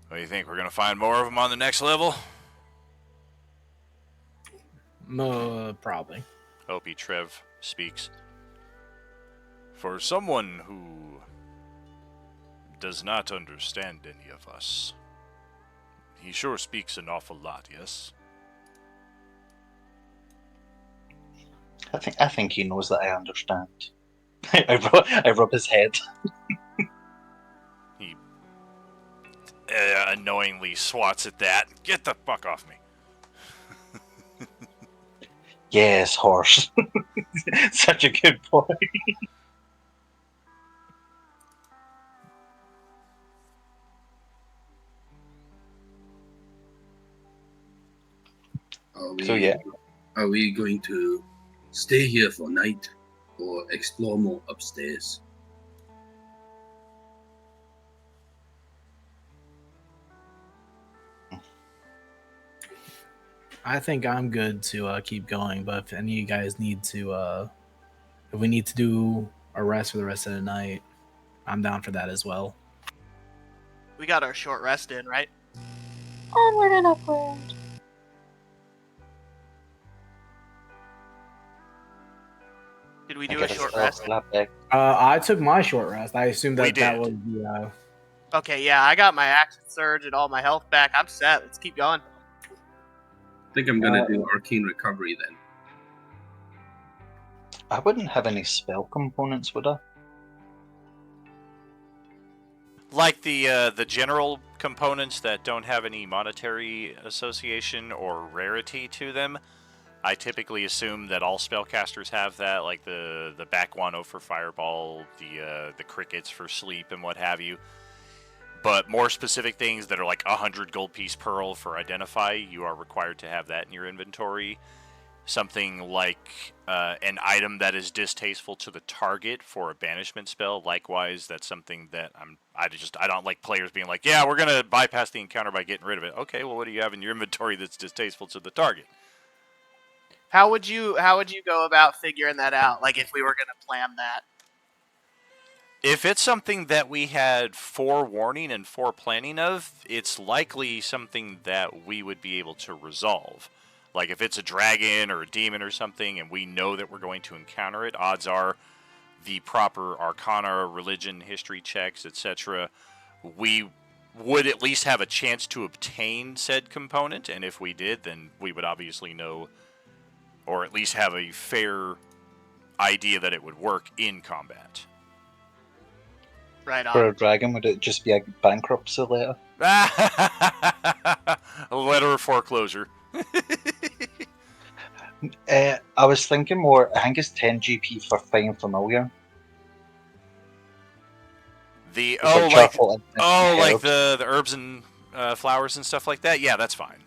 What do you think? We're gonna find more of them on the next level? Probably. Opie Trev speaks. For someone who does not understand any of us, he sure speaks an awful lot, yes? I think he knows that I understand. I rub his head. He annoyingly swats at that. Get the fuck off me. Yes, horse. Such a good boy. So yeah. Are we going to stay here for night or explore more upstairs? I think I'm good to keep going, but if any of you guys need to, if we need to do a rest for the rest of the night, I'm down for that as well. We got our short rest in, right? Onward and upward. Did we do a short rest? I took my short rest. I assumed We that did. was the. Okay, yeah, I got my action surge and all my health back. I'm set. Let's keep going. I think I'm gonna do arcane recovery then. I wouldn't have any spell components, would I? Like the general components that don't have any monetary association or rarity to them, I typically assume that all spellcasters have that, like the Back Guano for Fireball, the crickets for sleep, and what have you. But more specific things that are like 100 gold piece pearl for identify, you are required to have that in your inventory. Something like an item that is distasteful to the target for a banishment spell. Likewise, that's something that I don't like players being like, yeah, we're gonna bypass the encounter by getting rid of it. Okay, well, what do you have in your inventory that's distasteful to the target? How would you go about figuring that out? Like if we were gonna plan that. If it's something that we had forewarning and foreplanning of, it's likely something that we would be able to resolve. Like if it's a dragon or a demon or something and we know that we're going to encounter it, odds are the proper arcana, religion, history checks, etc., we would at least have a chance to obtain said component, and if we did, then we would obviously know, or at least have a fair idea that it would work in combat. Right For on. a dragon, would it just be a bankruptcy letter? A letter of foreclosure. I was thinking more, I think it's 10 GP for Find Familiar. The It's like charcoal and like herbs. the herbs and flowers and stuff like that. Yeah, that's fine.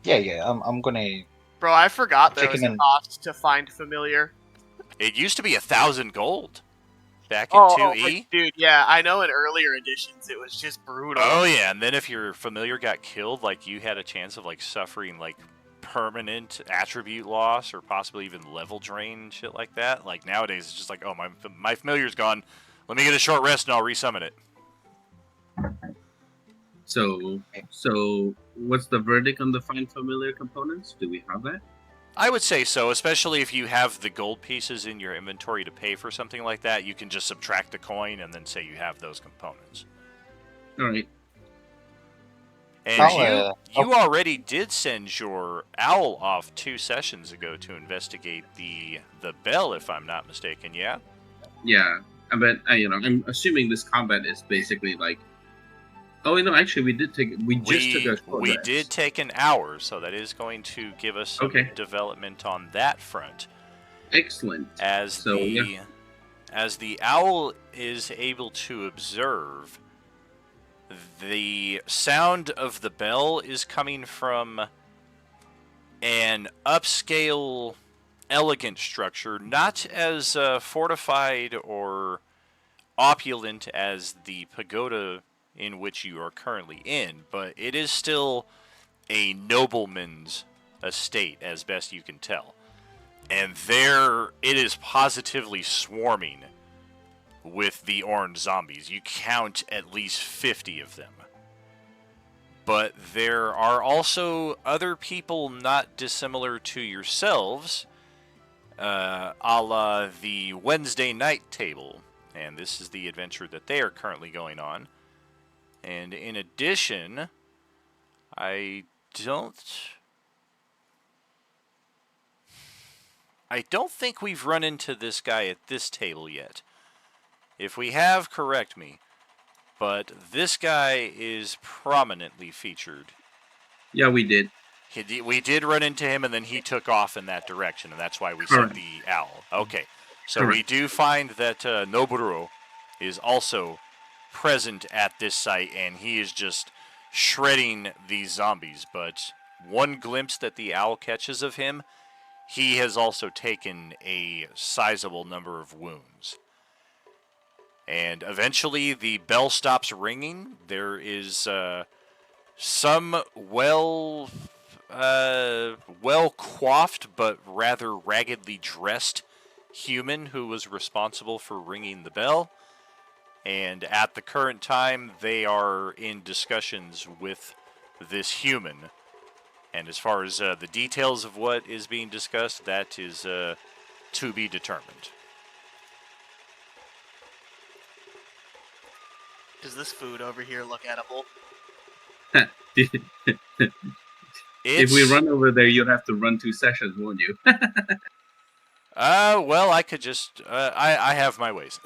Yeah, I'm gonna... Bro, I forgot there Take was him a in. cost to find familiar. It used to be 1,000 gold back in 2E. like, dude, yeah, I know in earlier editions it was just brutal. Oh yeah, and then if your familiar got killed, like you had a chance of like suffering like permanent attribute loss or possibly even level drain and shit like that. Like nowadays, it's just like, oh, my familiar's gone. Let me get a short rest and I'll resummon it. So what's the verdict on the Find Familiar components? Do we have that? I would say so, especially if you have the gold pieces in your inventory to pay for something like that. You can just subtract the coin and then say you have those components. All right. And you already did send your owl off 2 sessions ago to investigate the bell, if I'm not mistaken. Yeah. Yeah, but I'm assuming this combat is basically like. Oh no, actually, we just took a short We rest. did take an hour, so that is going to give us some development on that front. Excellent. As the owl is able to observe, the sound of the bell is coming from an upscale, elegant structure, not as fortified or opulent as the pagoda in which you are currently in, but it is still a nobleman's estate, as best you can tell. And there, it is positively swarming with the orange zombies. You count at least 50 of them. But there are also other people not dissimilar to yourselves, a la the Wednesday night table. And this is the adventure that they are currently going on. And in addition, I don't think we've run into this guy at this table yet. If we have, correct me. But this guy is prominently featured. Yeah, we did. We did run into him, and then he took off in that direction, and that's why we sent the owl. Okay, so we do find that Noburo is also present at this site, and he is just shredding these zombies. But one glimpse that the owl catches of him, he has also taken a sizable number of wounds. And eventually the bell stops ringing. There is some well-coiffed but rather raggedly dressed human who was responsible for ringing the bell. And at the current time, they are in discussions with this human. And as far as the details of what is being discussed, that is to be determined. Does this food over here look edible? If we run over there, you'd have to run 2 sessions, won't you? Well, I could just... I have my ways.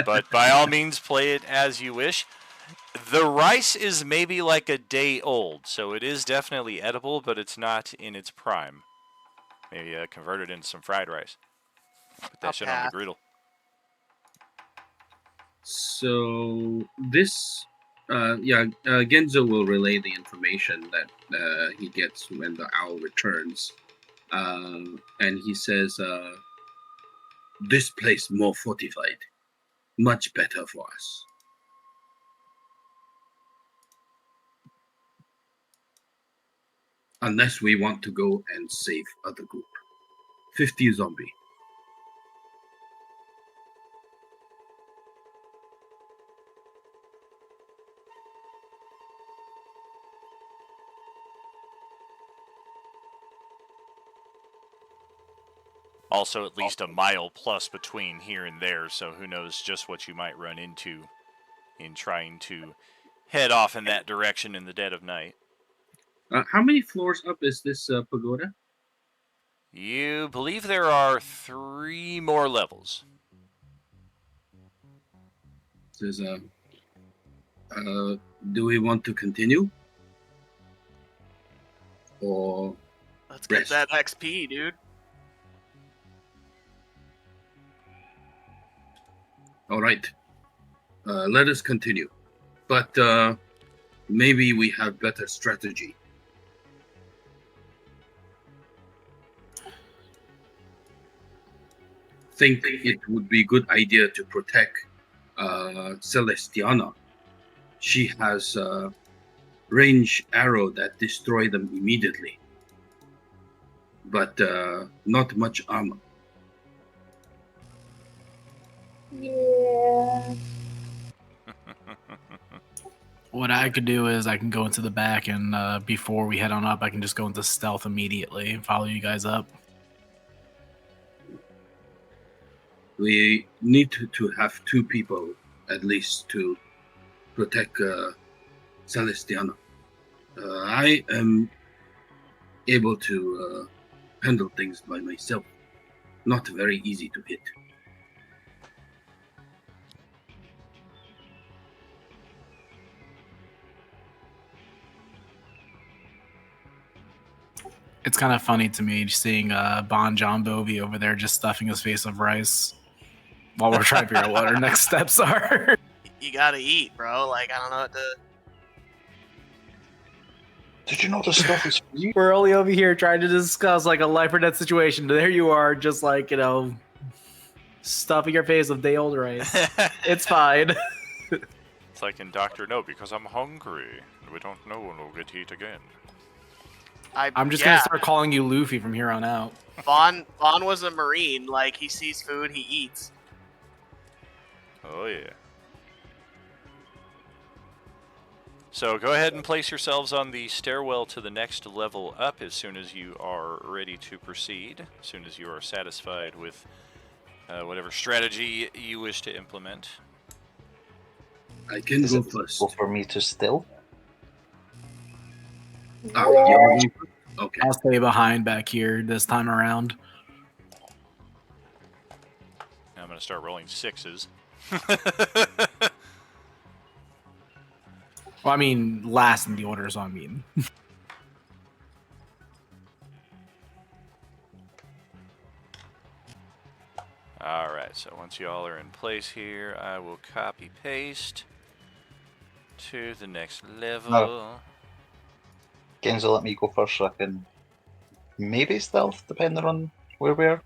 But by all means, play it as you wish. The rice is maybe like a day old, so it is definitely edible, but it's not in its prime. Maybe convert it into some fried rice. Put that shit on the griddle. So this, Genzo will relay the information that he gets when the owl returns, and he says, "This place more fortified, much better for us. Unless we want to go and save other group. 50 zombie." Also, at least a mile plus between here and there, so who knows just what you might run into in trying to head off in that direction in the dead of night. How many floors up is this pagoda? You believe there are 3 more levels. Says, do we want to continue? Or Let's get rest? that XP, dude. All right. Let us continue. But maybe we have better strategy. Think it would be good idea to protect Celestiana. She has a range arrow that destroy them immediately, but not much armor. Yeah. What I could do is I can go into the back, and before we head on up, I can just go into stealth immediately and follow you guys up. We need to have 2 people at least to protect Celestiana. I am able to handle things by myself. Not very easy to hit. It's kind of funny to me seeing Bon John Bovi over there just stuffing his face with rice while we're trying to figure out what our next steps are. You gotta eat, bro. Like, I don't know what to. Did you know this stuff is free? We're only over here trying to discuss like a life or death situation. There you are, just like, stuffing your face with day-old rice. It's fine. It's like in Dr. No, because I'm hungry. We don't know when we'll get to eat again. I'm just gonna start calling you Luffy from here on out. Vaughn was a Marine. Like, he sees food, he eats. Oh, yeah. So go ahead and place yourselves on the stairwell to the next level up as soon as you are ready to proceed, as soon as you are satisfied with whatever strategy you wish to implement. I can Is go it first. possible for me to still? Ah, you're going first? Okay. I'll stay behind back here this time around. Now I'm going to start rolling 6s. Well, I mean, last in the order, so I mean. Alright, so once you all are in place here, I will copy paste to the next level. Genzo, let me go first so I can maybe stealth, depending on where we are.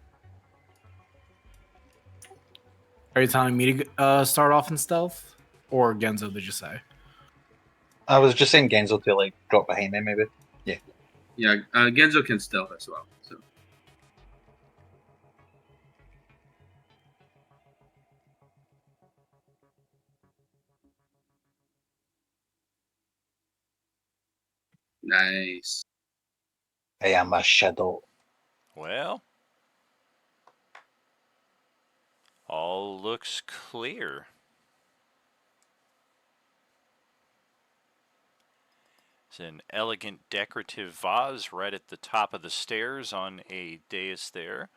Are you telling me to start off in stealth? Or Genzo, did you say? I was just saying Genzo to like drop behind me, maybe. Yeah. Yeah, Genzo can stealth as well. So. Nice. I am a shadow. Well, all looks clear. It's an elegant decorative vase right at the top of the stairs on a dais there.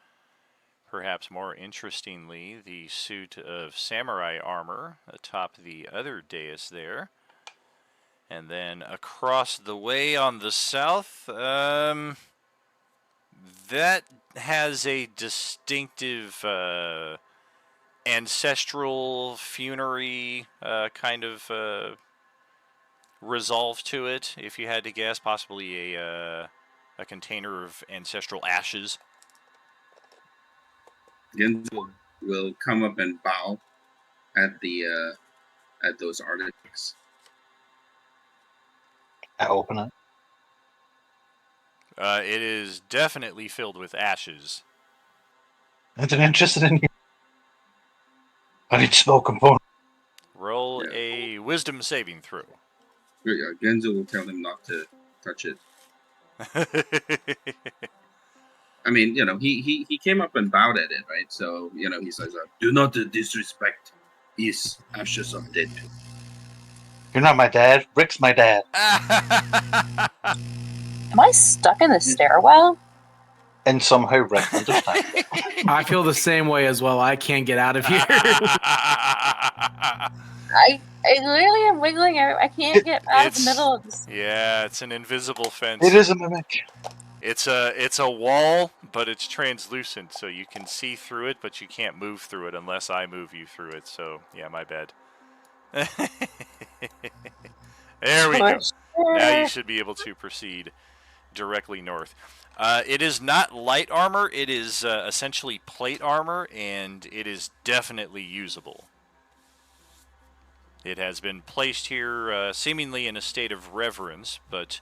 Perhaps more interestingly, the suit of samurai armor atop the other dais there. And then across the way on the south, that has a distinctive ancestral funerary kind of resolve to it. If you had to guess, possibly a container of ancestral ashes. Genzo will come up and bow at the at those artifacts. I open it. It is definitely filled with ashes. I'm interested in you. I need spell component. Roll Yeah. a wisdom saving throw. Yeah, Genzo will tell him not to touch it. I mean, he came up and bowed at it, right? So, he says, "Do not disrespect these ashes of dead people." You're not my dad. Rick's my dad. Am I stuck in the stairwell? And somehow Rick understands. I feel the same way as well. I can't get out of here. I literally am wiggling. I can't get out of the middle of this. Yeah, it's an invisible fence. It is a mimic. It's a wall, but it's translucent, so you can see through it, but you can't move through it unless I move you through it. So yeah, my bad. There we go. Now you should be able to proceed directly north. It is not light armor. It is essentially plate armor, and it is definitely usable. It has been placed here seemingly in a state of reverence, but...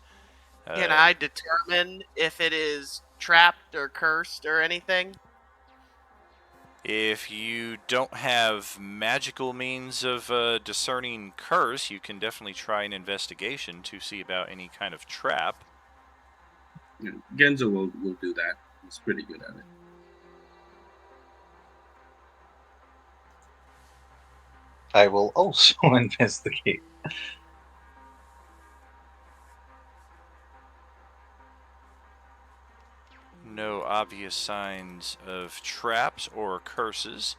Can I determine if it is trapped or cursed or anything? If you don't have magical means of discerning curse, you can definitely try an investigation to see about any kind of trap. Genzo will do that. He's pretty good at it. I will also investigate. No obvious signs of traps or curses.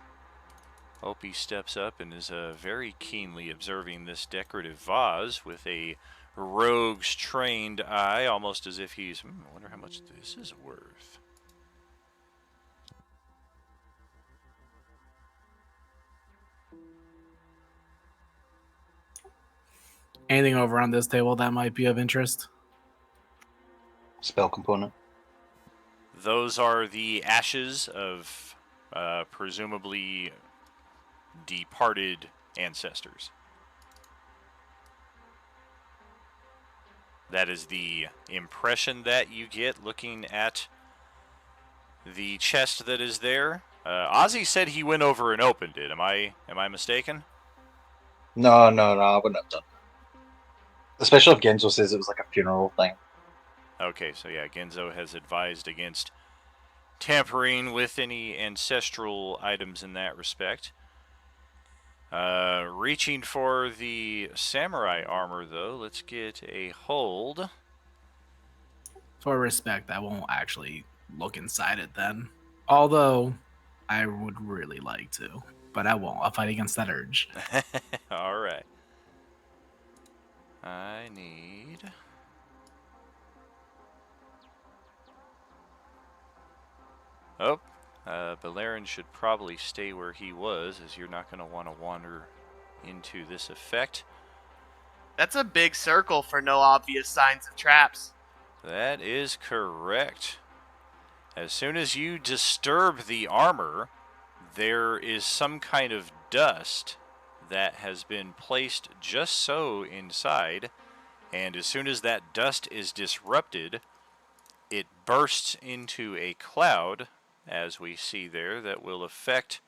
Opie steps up and is very keenly observing this decorative vase with a rogue's trained eye, almost as if he's, I wonder how much this is worth. Anything over on this table that might be of interest? Spell component. Those are the ashes of presumably departed ancestors. That is the impression that you get looking at the chest that is there. Ozzy said he went over and opened it. Am I mistaken? No, I wouldn't have done that. Especially if Genzo says it was like a funeral thing. Okay, so yeah, Genzo has advised against tampering with any ancestral items in that respect. Reaching for the samurai armor, though, let's get a hold. For respect, I won't actually look inside it then. Although, I would really like to. But I won't. I'll fight against that urge. Alright. I need... Oh, Balerin should probably stay where he was, as you're not going to want to wander into this effect. That's a big circle for no obvious signs of traps. That is correct. As soon as you disturb the armor, there is some kind of dust that has been placed just so inside, and as soon as that dust is disrupted, it bursts into a cloud, as we see there, that will affect,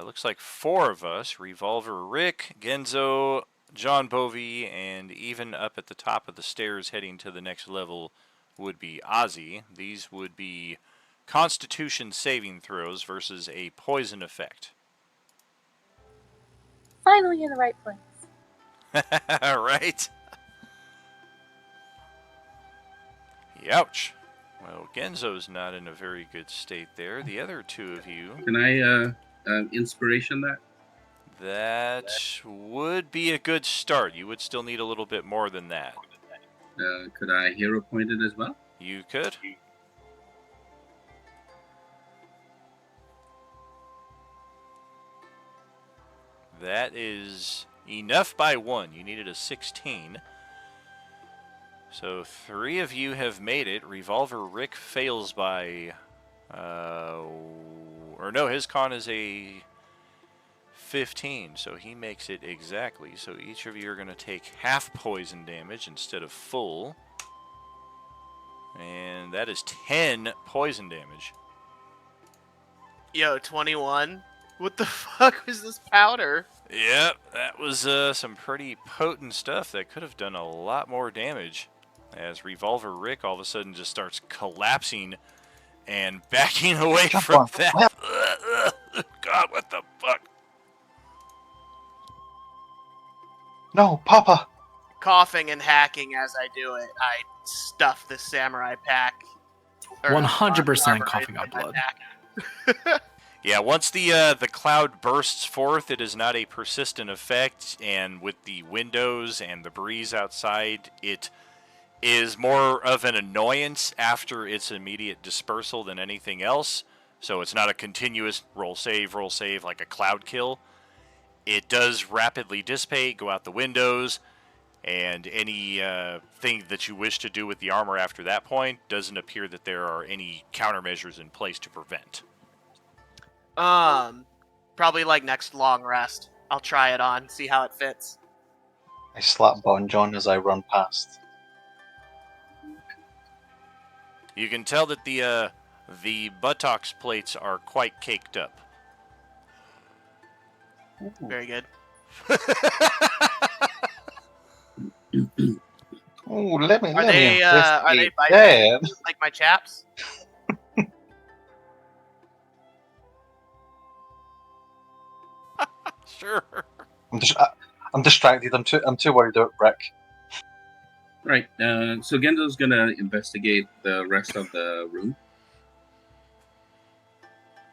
looks like 4 of us: Revolver Rick, Genzo, John Bovey, and even up at the top of the stairs heading to the next level would be Ozzy. These would be Constitution saving throws versus a poison effect. Finally in the right place. Right? Youch. Well, Genzo's not in a very good state there. The other 2 of you... Can I inspiration that? That would be a good start. You would still need a little bit more than that. Could I hero point it as well? You could. That is enough by 1. You needed a 16. So 3 of you have made it. Revolver Rick fails by... or no, his con is a 15, so he makes it exactly. So each of you are going to take half poison damage instead of full. And that is 10 poison damage. Yo, 21? What the fuck was this powder? Yep, that was some pretty potent stuff that could have done a lot more damage. As Revolver Rick all of a sudden just starts collapsing and backing away Jump from on. that. God, what the fuck? No, Papa! Coughing and hacking as I do it, I stuff the samurai pack. or 100% armor coughing in up my blood. pack. Yeah, once the cloud bursts forth, it is not a persistent effect, and with the windows and the breeze outside, it is more of an annoyance after its immediate dispersal than anything else. So it's not a continuous roll save like a cloud kill. It does rapidly dissipate, go out the windows, and any thing that you wish to do with the armor after that point doesn't appear that there are any countermeasures in place to prevent. Probably like next long rest. I'll try it on, see how it fits. I slap Bon John as I run past. You can tell that the buttocks plates are quite caked up. Very good. Oh, let me Are they investigate biting that. like my chaps? Sure. I'm distracted. I'm too worried about Rick. Right. So Gendo's gonna investigate the rest of the room.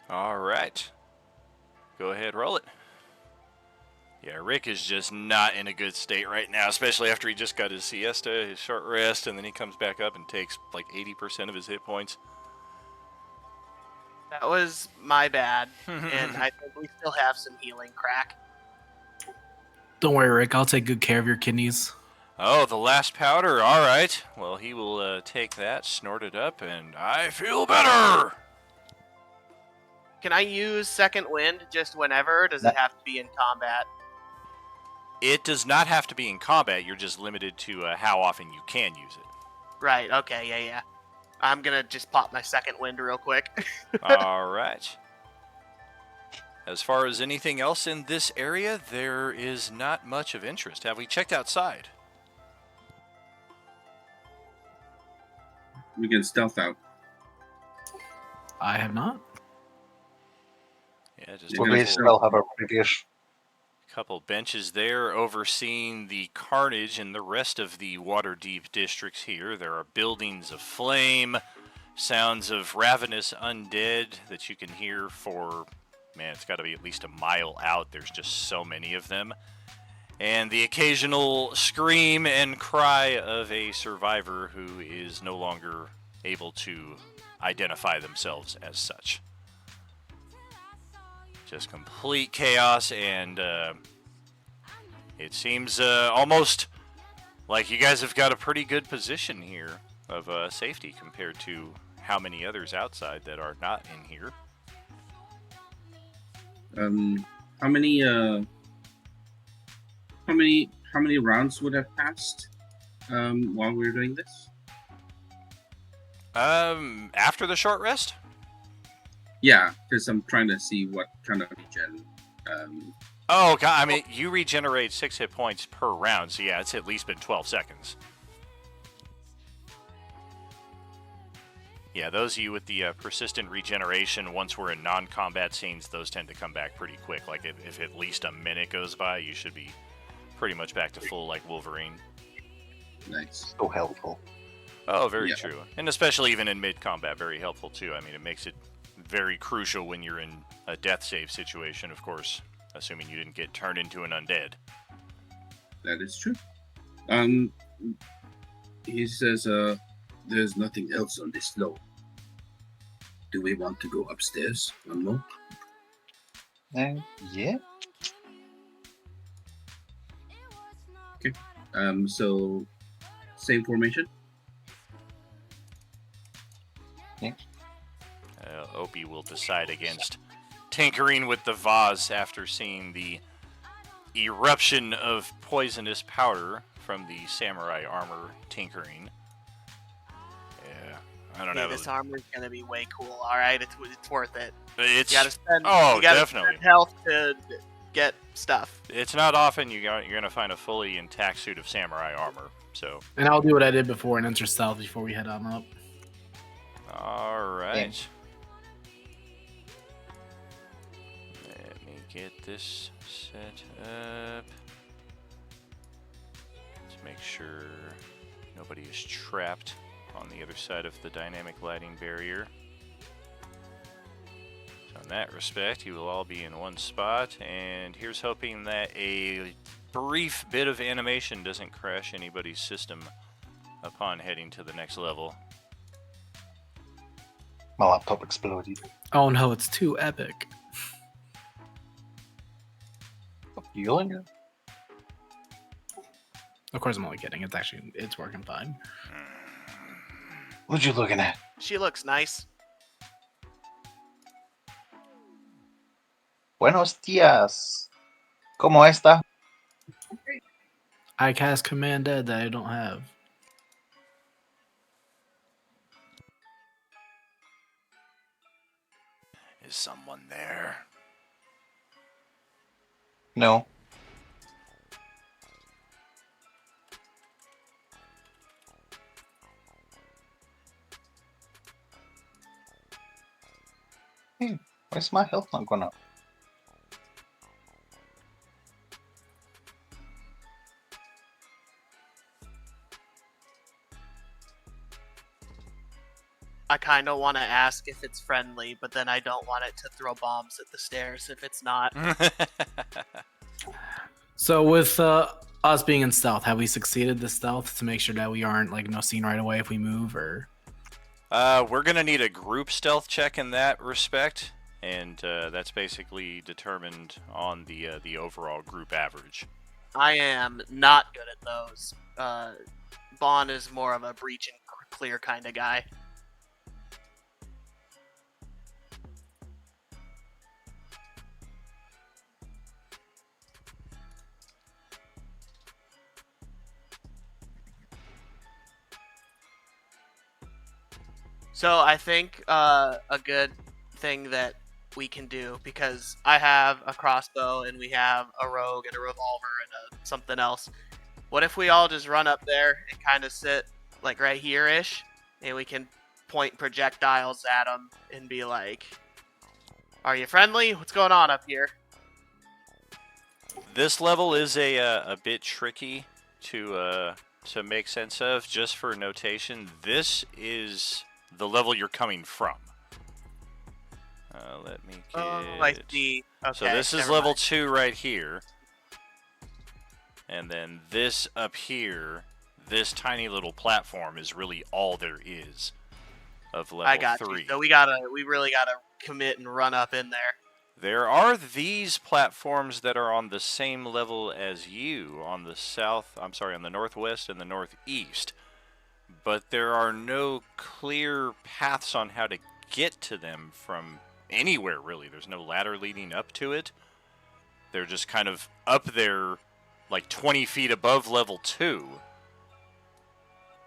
All right. Go ahead, roll it. Yeah, Rick is just not in a good state right now, especially after he just got his siesta, his short rest, and then he comes back up and takes like 80% of his hit points. That was my bad, and I think we still have some healing crack. Don't worry, Rick. I'll take good care of your kidneys. Oh, the last powder. All right. Well, he will take that, snort it up, and I feel better. Can I use Second Wind just whenever, or does it have to be in combat? It does not have to be in combat. You're just limited to how often you can use it. Right, okay, yeah. I'm gonna just pop my Second Wind real quick. All right. As far as anything else in this area, there is not much of interest. Have we checked outside? We can stealth out. I have not. Yeah, just Will we still have our previous? couple benches there overseeing the carnage in the rest of the Waterdeep districts here. There are buildings aflame, sounds of ravenous undead that you can hear for, man, it's got to be at least a mile out. There's just so many of them. And the occasional scream and cry of a survivor who is no longer able to identify themselves as such. Just complete chaos, and it seems almost like you guys have got a pretty good position here of safety compared to how many others outside that are not in here. How many rounds would have passed while we were doing this? After the short rest? Yeah, because I'm trying to see what kind of regen. Oh, God, I mean, you regenerate 6 hit points per round, so yeah, it's at least been 12 seconds. Yeah, those of you with the persistent regeneration, once we're in non-combat scenes, those tend to come back pretty quick. Like, if at least a minute goes by, you should be pretty much back to full, like Wolverine. Nice. So helpful. Oh, very Yeah. true. And especially even in mid-combat, very helpful, too. I mean, it makes it very crucial when you're in a death save situation, of course, assuming you didn't get turned into an undead. That is true. He says, there's nothing else on this floor. Do we want to go upstairs one more? Yeah. So same formation. Opie will decide against tinkering with the vase after seeing the eruption of poisonous powder from the samurai armor tinkering. Yeah, I don't know. This armor's gonna be way cool. All right, it's worth it. It's You gotta spend. oh, you gotta definitely. spend health to get stuff. It's not often you're gonna find a fully intact suit of samurai armor. So. And I'll do what I did before and enter stealth before we head on up. All right. Let me get this set up. Let's make sure nobody is trapped on the other side of the dynamic lighting barrier. So in that respect, you will all be in one spot, and here's hoping that a brief bit of animation doesn't crash anybody's system upon heading to the next level. My laptop exploded. Oh no, it's too epic. You on it? Of course, I'm only kidding. It's working fine. What you looking at? She looks nice. Buenos días. ¿Cómo está? I cast Command Ed that I don't have. Is someone there? No. Hey, why's my health not going up? I kind of want to ask if it's friendly, but then I don't want it to throw bombs at the stairs if it's not. So with us being in stealth, have we succeeded the stealth to make sure that we aren't seen right away if we move, or? We're gonna need a group stealth check in that respect, and that's basically determined on the overall group average. I am not good at those. Bond is more of a breach and clear kind of guy. So I think a good thing that we can do, because I have a crossbow and we have a rogue and a revolver and something else. What if we all just run up there and kind of sit like right here-ish, and we can point projectiles at them and be like, "Are you friendly? What's going on up here?" This level is a bit tricky to make sense of. Just for notation, this is the level you're coming from. Let me get... I see. Okay, so this is level 2 right here. And then this up here, this tiny little platform is really all there is of level 3. I got you. So we really gotta commit and run up in there. There are these platforms that are on the same level as you on the northwest and the northeast. But there are no clear paths on how to get to them from anywhere, really. There's no ladder leading up to it. They're just kind of up there, like 20 feet above level 2.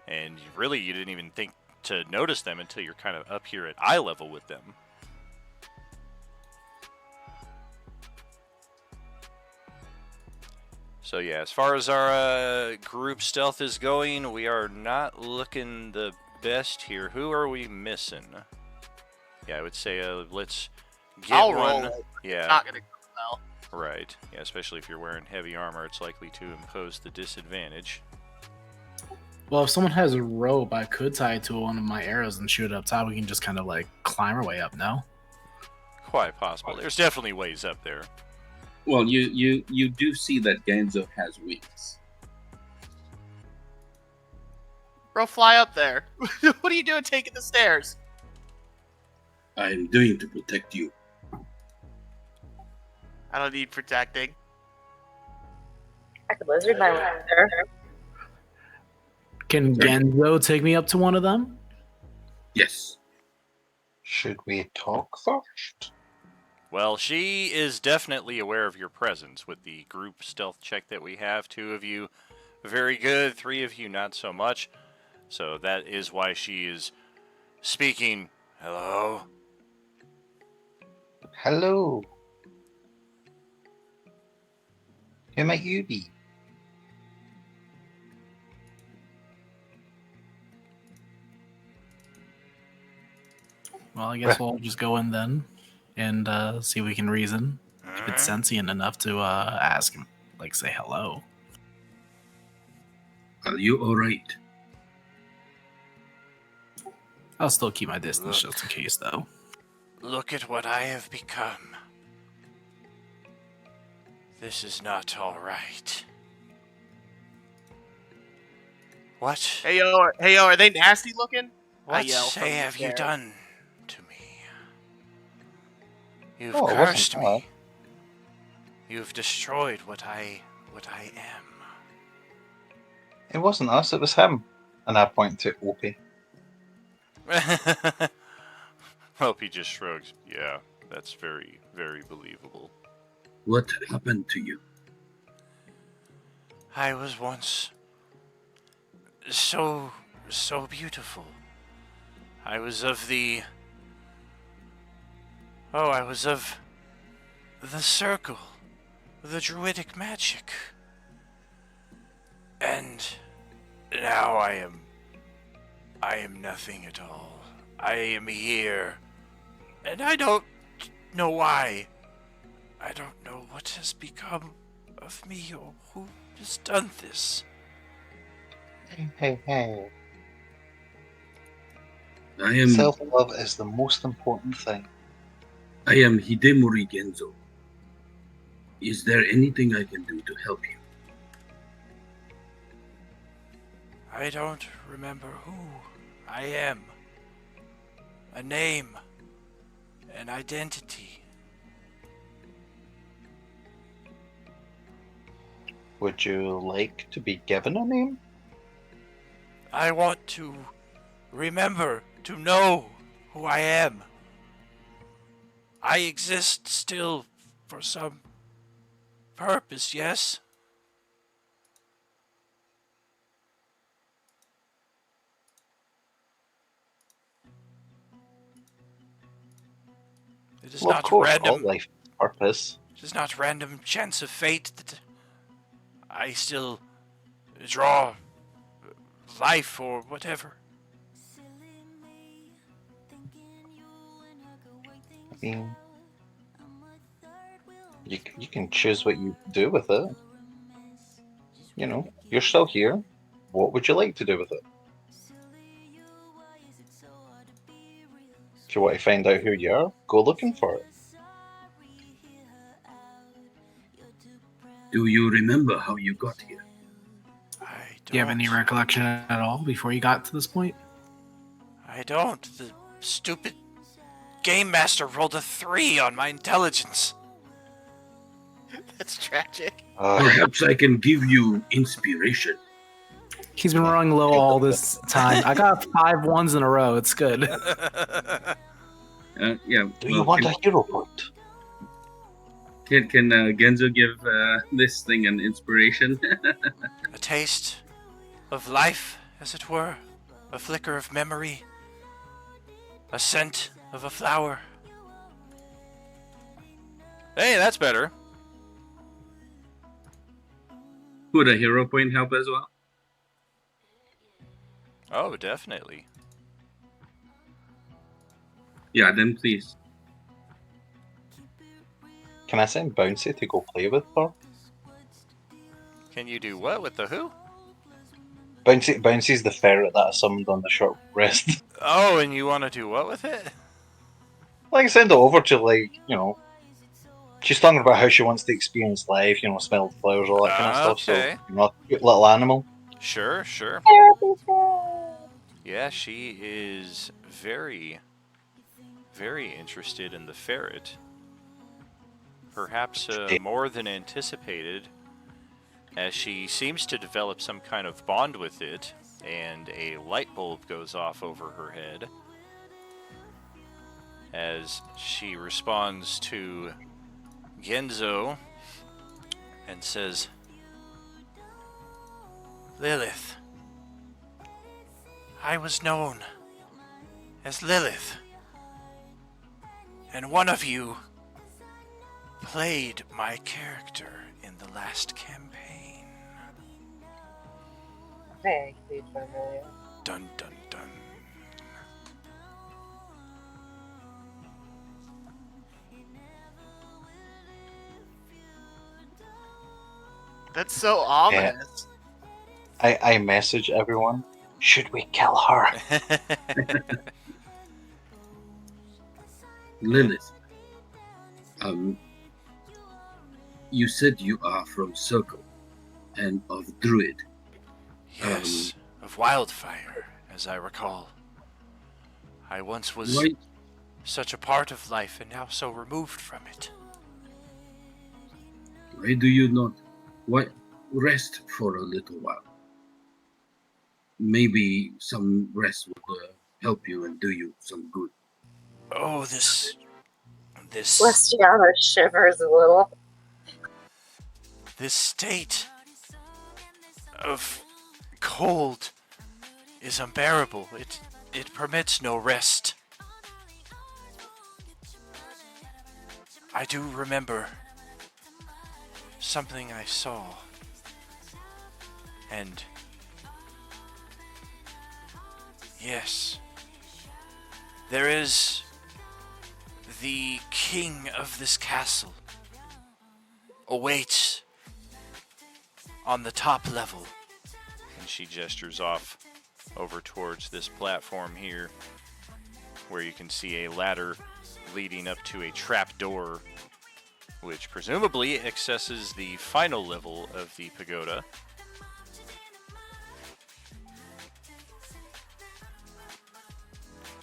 And really, you didn't even think to notice them until you're kind of up here at eye level with them. So yeah, as far as our group stealth is going, we are not looking the best here. Who are we missing? Yeah, I would say let's get I'll one. roll it. Yeah. It's not gonna go well. Right. Yeah, especially if you're wearing heavy armor, it's likely to impose the disadvantage. Well, if someone has a rope, I could tie it to one of my arrows and shoot it up top. We can just kind of climb our way up, no? Quite possible. There's definitely ways up there. Well, you do see that Genzo has wings. Bro, fly up there. What are you doing taking the stairs? I'm doing to protect you. I don't need protecting. I I could lizard my way there. Can Genzo take me up to one of them? Yes. Should we talk first? Well, she is definitely aware of your presence with the group stealth check that we have. 2 of you very good, 3 of you not so much. So that is why she is speaking. Hello? Hello. Who might you be? Well, I guess we'll just go in then and see if we can reason. If it's sentient enough to ask him, like, say hello. Are you alright? I'll still keep my distance just in case, though. Look at what I have become. This is not all right. What? Hey yo, are they nasty looking? I What yell say from have you there. done to me? You've Oh, it wasn't cursed bad. me. You've destroyed what I am. It wasn't us, it was him. And I point to Opie. Well, he just shrugs. Yeah, that's very, very believable. What happened to you? I was once so beautiful. I was of the circle, the druidic magic. And now I am nothing at all. I am here, and I don't know why. I don't know what has become of me or who has done this. Hey. I am Self-love is the most important thing. Hidemori Genzo. Is there anything I can do to help you? I don't remember who I am. A name. An identity. Would you like to be given a name? I want to remember, to know who I am. I exist still for some purpose, yes? It is Well, not of course, random. all life has purpose. It is not random chance of fate that I still draw life or whatever. I mean, you can choose what you do with it. You know, you're still here. What would you like to do with it? If you want to find out who you are, go looking for it. Do you remember how you got here? Do you have any recollection at all before you got to this point? I don't. The stupid game master rolled a 3 on my intelligence. That's tragic. Perhaps I can give you inspiration. He's been running low all this time. I got 5 ones in a row. It's good. Yeah. Do you want a hero point? Can Genzo give this thing an inspiration? A taste of life, as it were. A flicker of memory. A scent of a flower. Hey, that's better. Would a hero point help as well? Oh, definitely. Yeah, then please. Can I send Bouncy to go play with her? Can you do what with the who? Bouncy's the ferret that I summoned on the short rest. Oh, and you want to do what with it? Like, send it over to, like, you know, she's talking about how she wants to experience life, you know, smell the flowers, all that kind of stuff. Okay. So, you know, cute little animal. Sure. Yeah, she is very, very interested in the ferret. Perhaps more than anticipated. as she seems to develop some kind of bond with it, and a light bulb goes off over her head as she responds to Genzo and says, Lilith. I was known as Lilith, and one of you played my character in the last campaign. Vaguely familiar. Dun dun dun. That's so ominous. I message everyone. Should we kill her? Lilith, you said you are from Circle and of Druid. Yes, of Wildfire, as I recall. I once was Why, such a part of life and now so removed from it. why do you not rest for a little while? Maybe some rest will help you and do you some good. Oh, this Celestiana shivers a little. this state of cold is unbearable. It permits no rest. I do remember something I saw, and yes, there is the king of this castle awaits on the top level. And she gestures off over towards this platform here, where you can see a ladder leading up to a trap door, which presumably accesses the final level of the pagoda.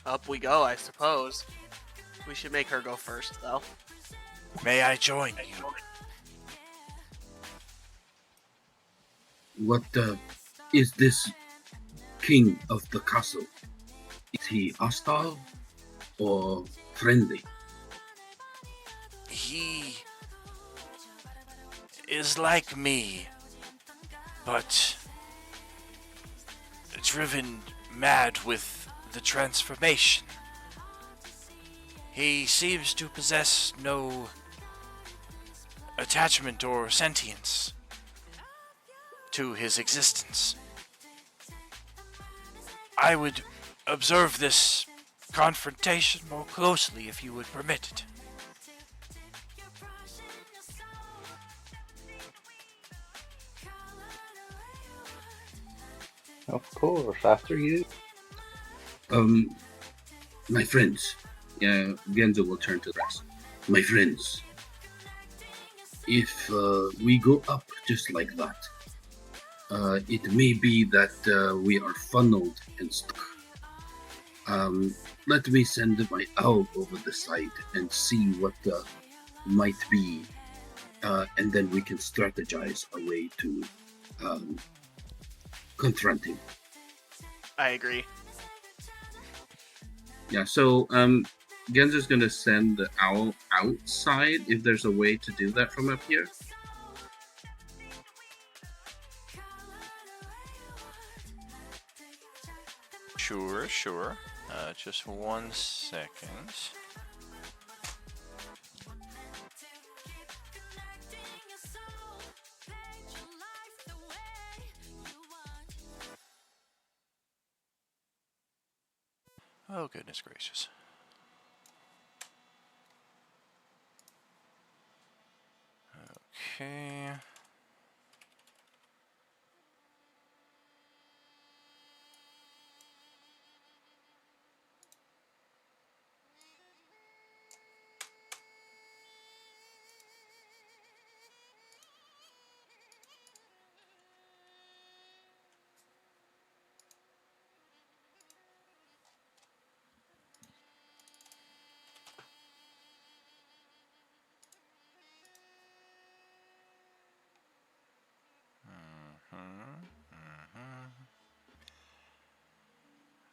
Up we go, I suppose. We should make her go first, though. May I join you? What is this king of the castle? Is he hostile or friendly? He is like me, but driven mad with the transformation. He seems to possess no attachment or sentience to his existence. I would observe this confrontation more closely if you would permit it. Of course, after you. My friends. Yeah, Genzo will turn to the rest. My friends, if we go up just like that, it may be that we are funneled and stuck. Let me send my owl over the side and see what might be, and then we can strategize a way to confront him. I agree. Yeah, so Genzo's gonna send the owl outside if there's a way to do that from up here. Sure. Just 1 second. Oh, goodness gracious. Okay.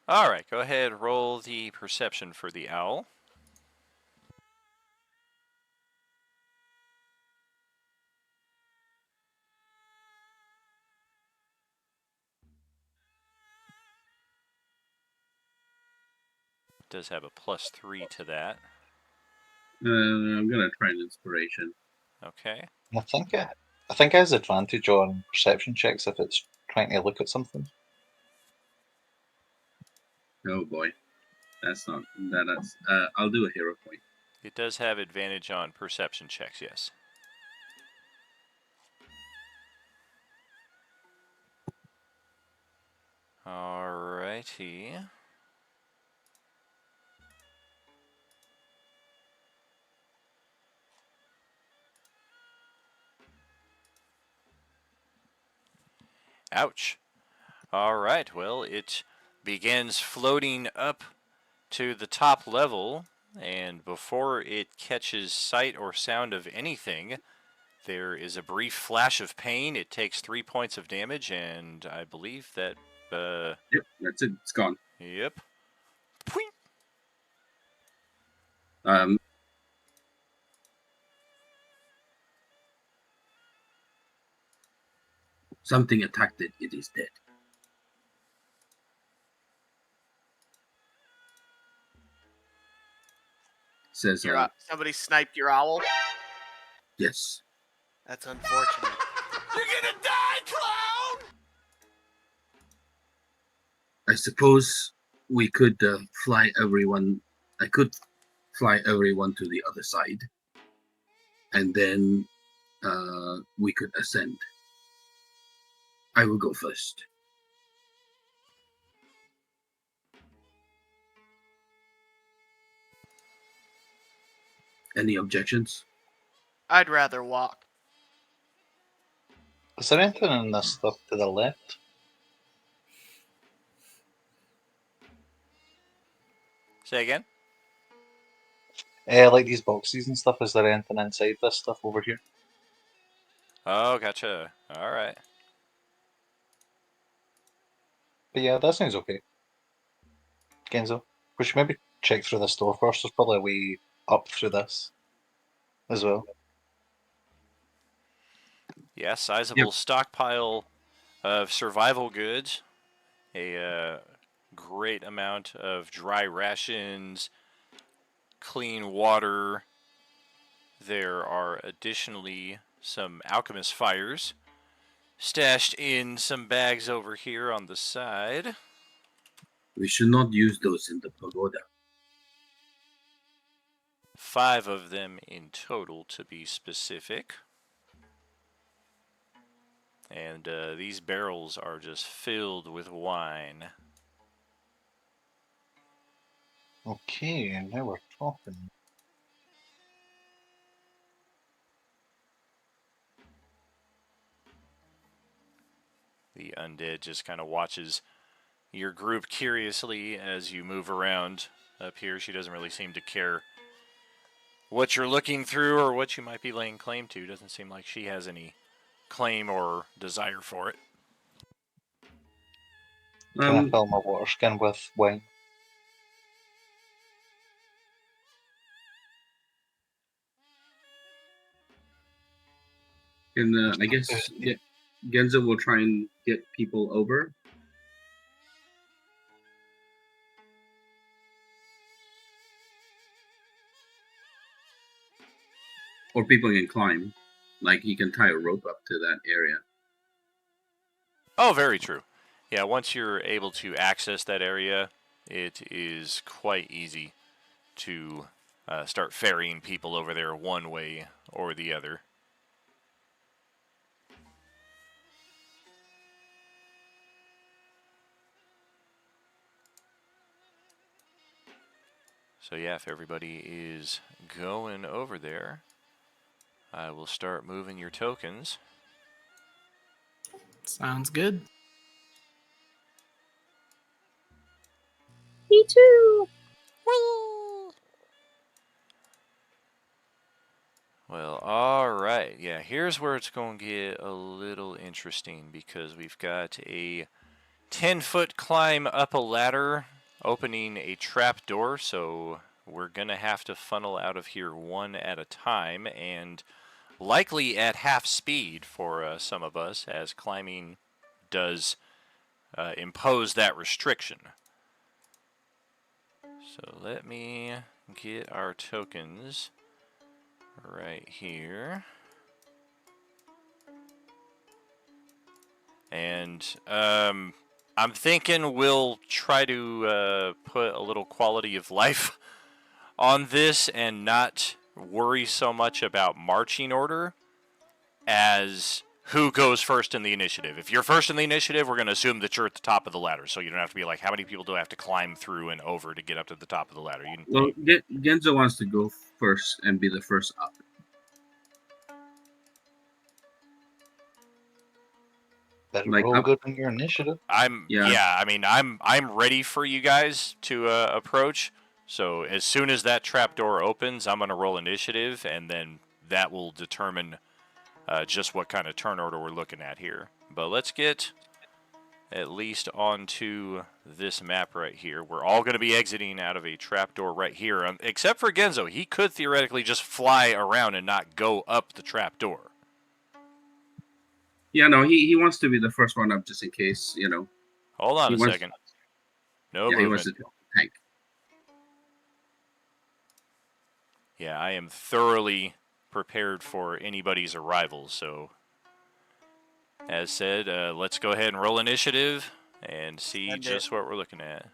All right, go ahead, roll the perception for the owl. Does have a +3 to that. I'm gonna try an inspiration. Okay. I think it has advantage on perception checks if it's trying to look at something. Oh boy, that's not that. That's. I'll do a hero point. It does have advantage on perception checks, yes. Alrighty. Ouch. Alright, well, it begins floating up to the top level, and before it catches sight or sound of anything, there is a brief flash of pain. It takes 3 points of damage, and I believe that, Yep, that's it. It's gone. Yep. Something attacked it. It is dead. Says Somebody sniped your owl? yes. That's unfortunate. You're gonna die, clown! I suppose we could fly everyone. I could fly everyone to the other side, and then we could ascend. I will go first. Any objections? I'd rather walk. Is there anything in this stuff to the left? Say again? Like these boxes and stuff, is there anything inside this stuff over here? Oh, gotcha. Alright. But yeah, that sounds okay. Genzo, we should maybe check through this door first. There's probably a way up through this as well. Yeah, sizable stockpile of survival goods. A great amount of dry rations, clean water. There are additionally some alchemist fires stashed in some bags over here on the side. We should not use those in the pagoda. 5 of them in total, to be specific. And these barrels are just filled with wine. Okay, now we're talking. The undead just kind of watches your group curiously as you move around up here. She doesn't really seem to care what you're looking through or what you might be laying claim to. Doesn't seem like she has any claim or desire for it. Can I fill my water skin with wine? And I guess Genzo will try and get people over. Or people can climb. Like, he can tie a rope up to that area. Oh, very true. Yeah, once you're able to access that area, it is quite easy to start ferrying people over there one way or the other. So yeah, if everybody is going over there, I will start moving your tokens. Sounds good. Me too. Well, alright. Yeah, here's where it's going to get a little interesting because we've got a 10-foot climb up a ladder opening a trap door, so we're gonna have to funnel out of here one at a time, and likely at half speed for some of us, as climbing does impose that restriction. So let me get our tokens right here. And I'm thinking we'll try to put a little quality of life on this and not worry so much about marching order as who goes first in the initiative. If you're first in the initiative, we're going to assume that you're at the top of the ladder, so you don't have to be like, how many people do I have to climb through and over to get up to the top of the ladder? Well, Genzo wants to go first and be the first up. Better Like, roll up- good on your initiative. I'm ready for you guys to approach. So as soon as that trap door opens, I'm going to roll initiative, and then that will determine just what kind of turn order we're looking at here. But let's get at least onto this map right here. We're all going to be exiting out of a trapdoor right here, except for Genzo. He could theoretically just fly around and not go up the trapdoor. Yeah, no, he wants to be the first one up just in case, Hold on He a wants- second. No he wants movement. to tank. Yeah, I am thoroughly prepared for anybody's arrival, so as said, let's go ahead and roll initiative and see Send just what we're looking at.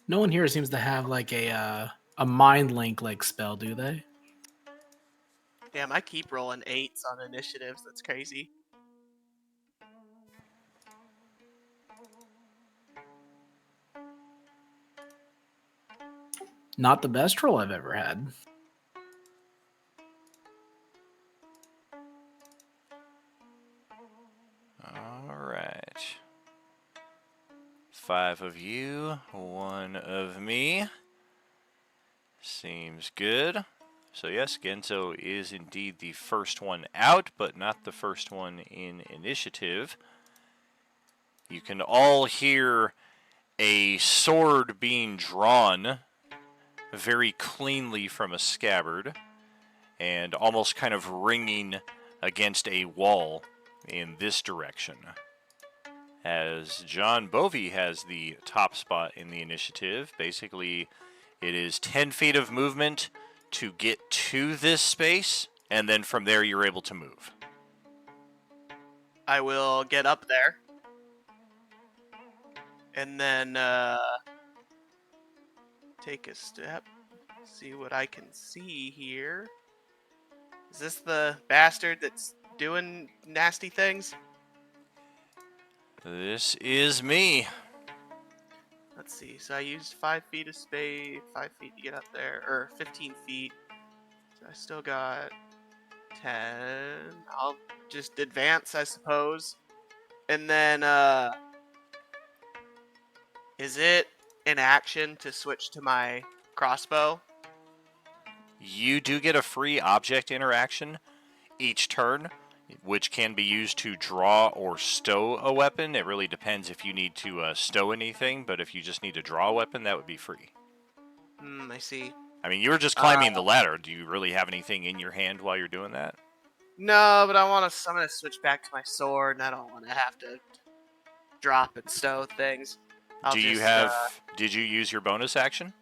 No one here seems to have like a mind link like spell, do they? Damn, I keep rolling 8s on initiatives. That's crazy. Not the best roll I've ever had. All right. 5 of you, 1 of me. Seems good. So yes, Genzo is indeed the first one out, but not the first one in initiative. You can all hear a sword being drawn very cleanly from a scabbard and almost kind of ringing against a wall in this direction. As John Bovey has the top spot in the initiative, basically it is 10 feet of movement to get to this space, and then from there you're able to move. I will get up there. And then take a step. See what I can see here. Is this the bastard that's doing nasty things? This is me. Let's see. So I used 5 feet of space, 5 feet to get up there, or 15 feet. So I still got 10. I'll just advance, I suppose. And then, is it an action to switch to my crossbow? You do get a free object interaction each turn, which can be used to draw or stow a weapon. It really depends if you need to stow anything, but if you just need to draw a weapon, that would be free. I see. I mean, you were just climbing the ladder. Do you really have anything in your hand while you're doing that? No, but I'm gonna switch back to my sword, and I don't want to have to drop and stow things. Did you use your bonus action?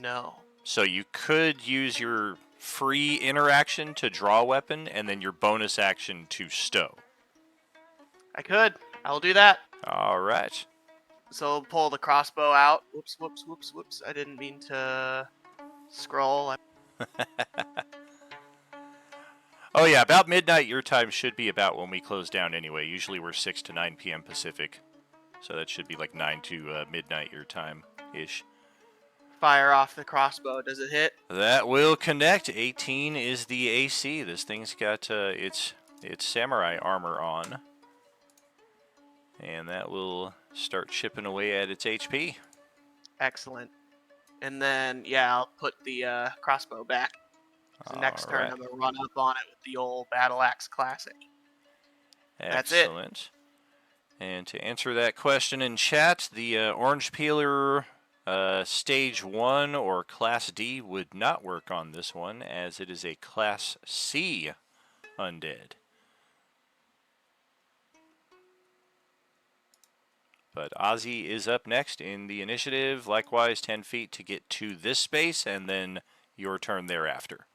No. So you could use your free interaction to draw a weapon, and then your bonus action to stow. I could. I will do that. All right. So I'll pull the crossbow out. Whoops, whoops, whoops, whoops. I didn't mean to scroll. Oh yeah, about midnight your time should be about when we close down anyway. Usually we're 6 to 9 p.m. Pacific. So that should be like 9 to midnight your time-ish. Fire off the crossbow. Does it hit? That will connect. 18 is the AC. This thing's got its samurai armor on. And that will start chipping away at its HP. Excellent. And then, yeah, I'll put the crossbow back. So next turn, Alright. I'm going to run up on it with the old Battle Axe Classic. That's it. Excellent. And to answer that question in chat, the orange peeler stage 1 or class D would not work on this one, as it is a class C undead. But Ozzy is up next in the initiative, likewise 10 feet to get to this space, and then your turn thereafter.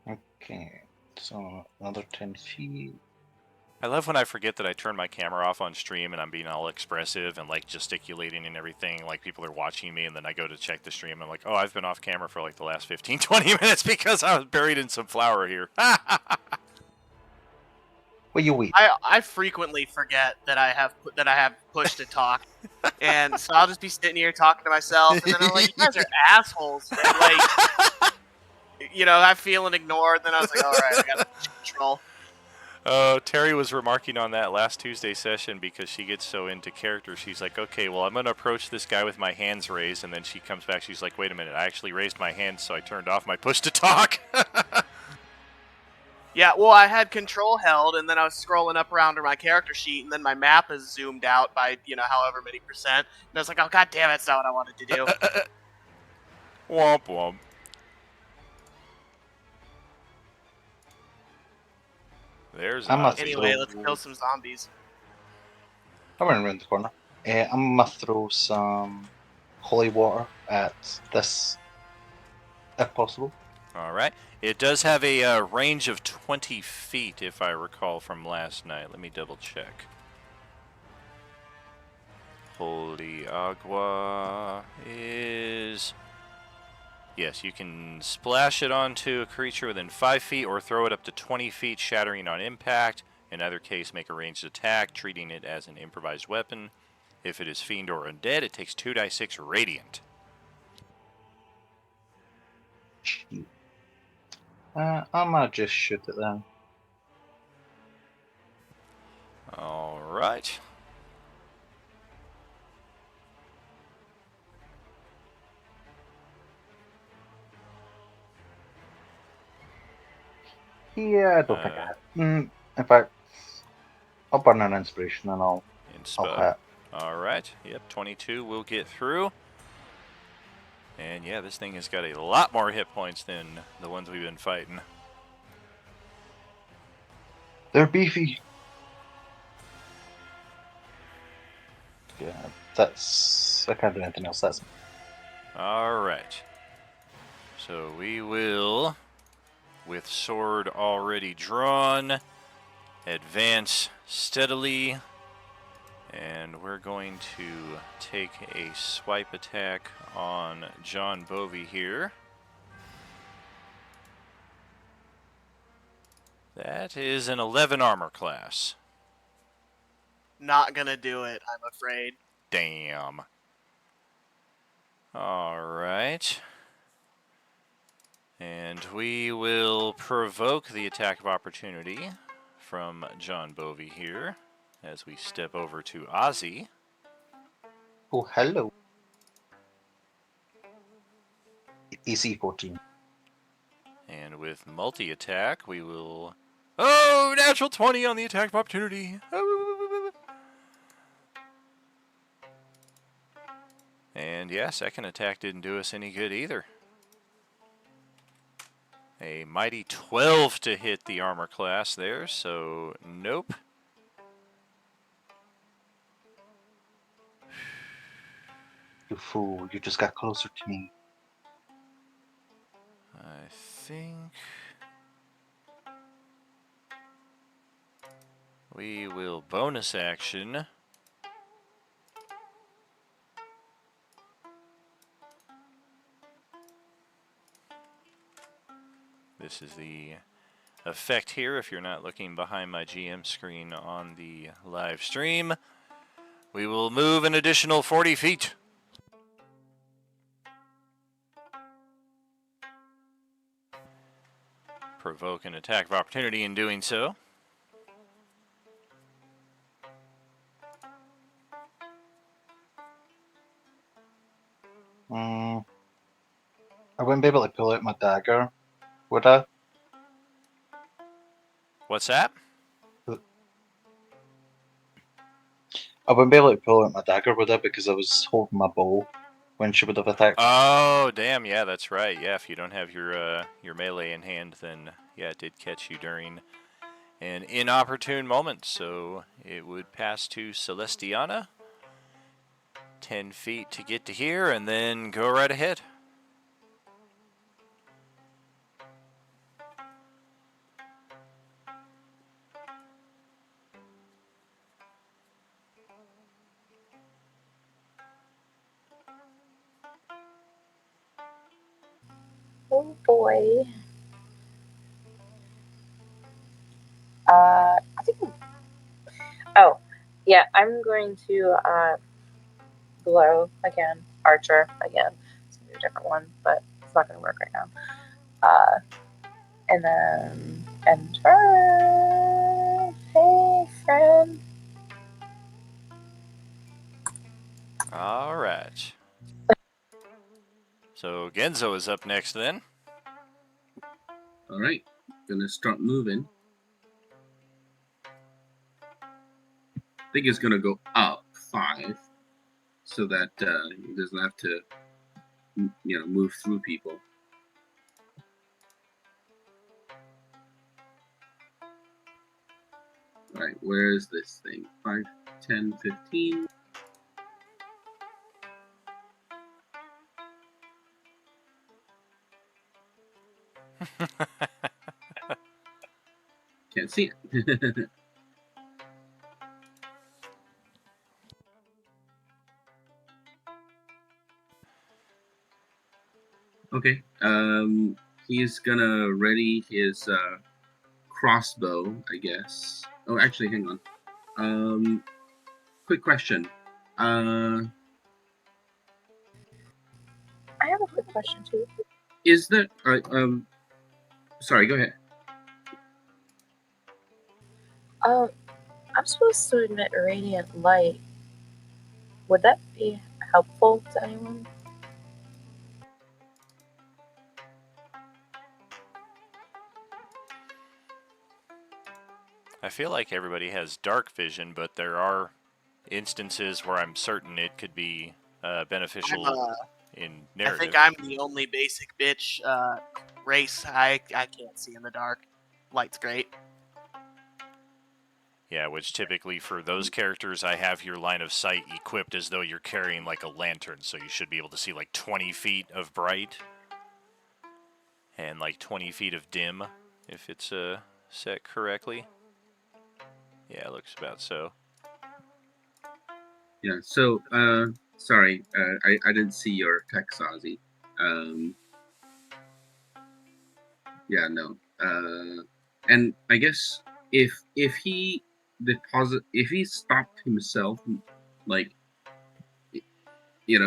Okay, so another 10 feet. I love when I forget that I turn my camera off on stream and I'm being all expressive and like gesticulating and everything, like people are watching me, and then I go to check the stream and I'm like, oh, I've been off camera for like the last 15, 20 minutes because I was buried in some flour here. Well, you wait. I frequently forget that I have push to talk, and so I'll just be sitting here talking to myself, and then I'm like, you guys are assholes. And, like, you know, I'm feeling ignored. Then I was like, all right, I got to control. Terry was remarking on that last Tuesday session because she gets so into character. She's like, okay, well, I'm going to approach this guy with my hands raised, and then she comes back. She's like, wait a minute, I actually raised my hands, so I turned off my push to talk. Yeah, well, I had control held, and then I was scrolling up around to my character sheet, and then my map is zoomed out by, you know, however many percent. And I was like, oh, god damn it, that's not what I wanted to do. Womp womp. There's Ozzy. Anyway, let's kill some zombies. I'm running around the corner. I'm gonna throw some holy water at this, if possible. All right. It does have a range of 20 feet, if I recall from last night. Let me double check. Holy Agua is... Yes, you can splash it onto a creature within 5 feet or throw it up to 20 feet, shattering on impact. In either case, make a ranged attack, treating it as an improvised weapon. If it is fiend or undead, it takes 2d6 radiant. I'm gonna just shoot it then. Alright. Yeah, I don't think I hit. In fact, I'll burn an inspiration and I'll hit. Alright, yep, 22 will get through. And yeah, this thing has got a lot more hit points than the ones we've been fighting. They're beefy. Yeah, I can't do anything else. That's Alright. So we will, with sword already drawn, advance steadily. And we're going to take a swipe attack on John Bovey here. That is an 11 armor class. Not gonna do it, I'm afraid. Damn. Alright. And we will provoke the attack of opportunity from John Bovey here as we step over to Ozzy. Oh, hello. AC 14. And with multi-attack, we will... Oh, natural 20 on the attack of opportunity. And yeah, second attack didn't do us any good either. A mighty 12 to hit the armor class there, so nope. You fool, you just got closer to me. I think we will bonus action. This is the effect here if you're not looking behind my GM screen on the live stream. We will move an additional 40 feet. Provoke an attack of opportunity in doing so. I wouldn't be able to pull out my dagger, would I? What's that? I wouldn't be able to pull out my dagger, would I? Because I was holding my bow when she would have attacked. Oh, damn! Yeah, that's right. Yeah, if you don't have your melee in hand, then yeah, it did catch you during an inopportune moment. So it would pass to Celestiana. 10 feet to get to here, and then go right ahead. Oh boy. I think. Oh, yeah. I'm going to glow again. Archer again. It's gonna be a different one, but it's not gonna work right now. And then enter. Hey, friend. All right. So Genzo is up next then. All right, gonna start moving. I think it's gonna go up 5, so that he doesn't have to, move through people. All right, where is this thing? 5, 10, 15. Can't see it. Okay. He's gonna ready his crossbow, I guess. Oh, actually, hang on. Quick question. I have a quick question too. Is there? Sorry. Go ahead. I'm supposed to emit radiant light. Would that be helpful to anyone? I feel like everybody has dark vision, but there are instances where I'm certain it could be beneficial in I narrative. think I'm the only basic bitch race. I can't see in the dark. Light's great. Yeah, which typically for those characters, I have your line of sight equipped as though you're carrying like a lantern, so you should be able to see like 20 feet of bright and like 20 feet of dim if it's set correctly. Yeah, it looks about so. Yeah. So, sorry, I didn't see your text, Ozzy. Yeah, no. And I guess if he stopped himself, like,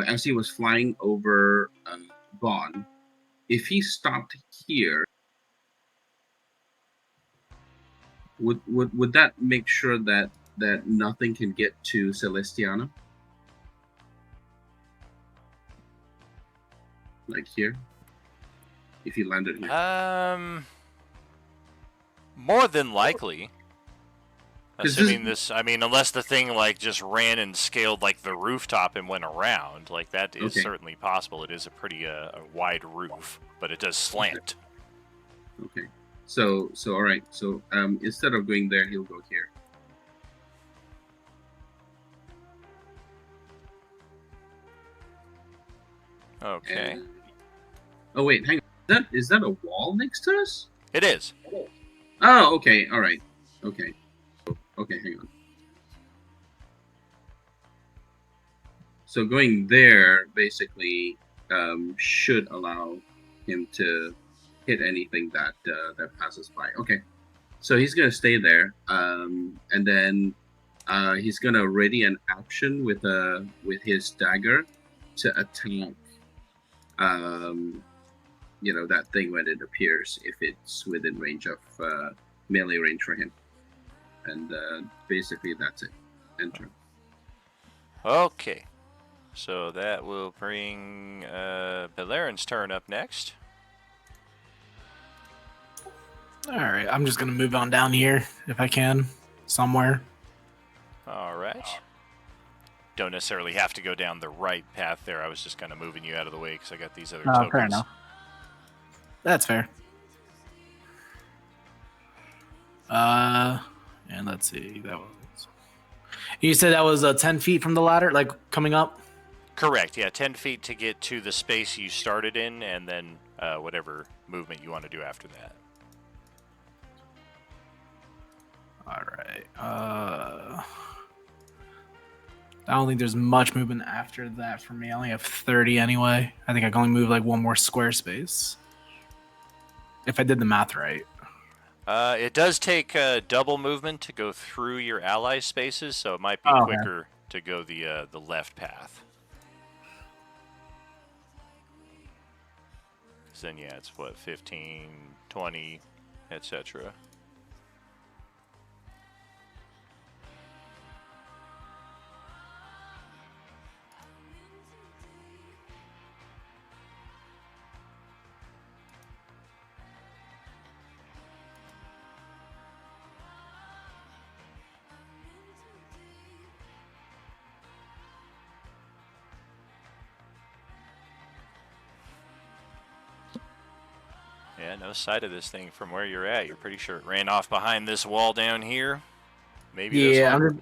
as he was flying over Vaughn, if he stopped here, would that make sure that nothing can get to Celestiana? Like here? If he landed here? More than likely. 'Cause Assuming this, I mean, unless the thing like just ran and scaled like the rooftop and went around, like that is Okay. certainly possible. It is a pretty a wide roof, but it does slant. Okay. So all right. So instead of going there, he'll go here. Okay. And- oh wait, hang on. Is that a wall next to us? It is. Oh, okay. All right. Okay. Okay, hang on. So going there basically should allow him to hit anything that that passes by. Okay. So he's gonna stay there, and then he's gonna ready an action with his dagger to attack. That thing when it appears, if it's within range of melee range for him. And basically that's it. Enter. Okay. So that will bring Belarin's turn up next. Alright, I'm just gonna move on down here if I can. Somewhere. All right. don't necessarily have to go down the right path there. I was just kind of moving you out of the way because I got these other Oh, tokens. fair enough. That's fair. And let's see. That was. You said that was 10 feet from the ladder, like coming up. Correct. Yeah, 10 feet to get to the space you started in, and then whatever movement you want to do after that. All right. I don't think there's much movement after that for me. I only have 30 anyway. I think I can only move like one more square space. If I did the math right. It does take double movement to go through your ally spaces, so it might be Okay. quicker to go the left path. 'Cause then, yeah, it's what, 15, 20, etc. Yeah, no sight of this thing from where you're at. You're pretty sure it ran off behind this wall down here. Maybe this one.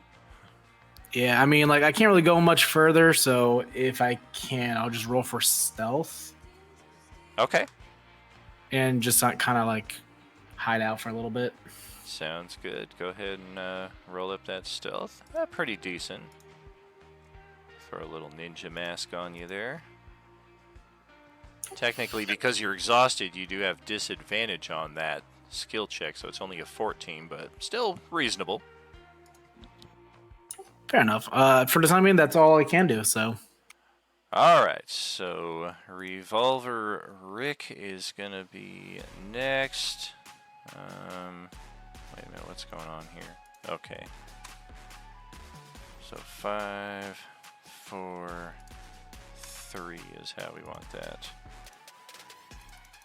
Yeah, I mean, like I can't really go much further, so if I can, I'll just roll for stealth Okay. and just kind of like hide out for a little bit. Sounds good. Go ahead and roll up that stealth. Pretty decent. Throw a little ninja mask on you there. Technically, because you're exhausted, you do have disadvantage on that skill check, so it's only a 14, but still reasonable. Fair enough. For the time being, that's all I can do. So. All right, so Revolver Rick is gonna be next. Wait a minute, what's going on here? Okay. So 5, 4, 3 is how we want that.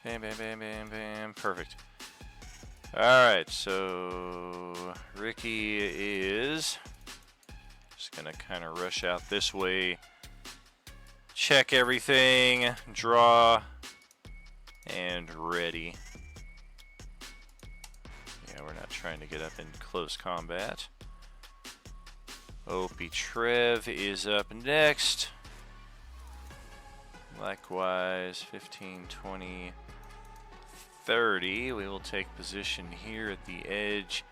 Bam, bam, bam, bam, bam. Perfect. Alright, so Ricky is just gonna kind of rush out this way, check everything, draw, and ready. Yeah, we're not trying to get up in close combat. Opie Trev is up next. Likewise, 15, 20, 30. We will take position here at the edge.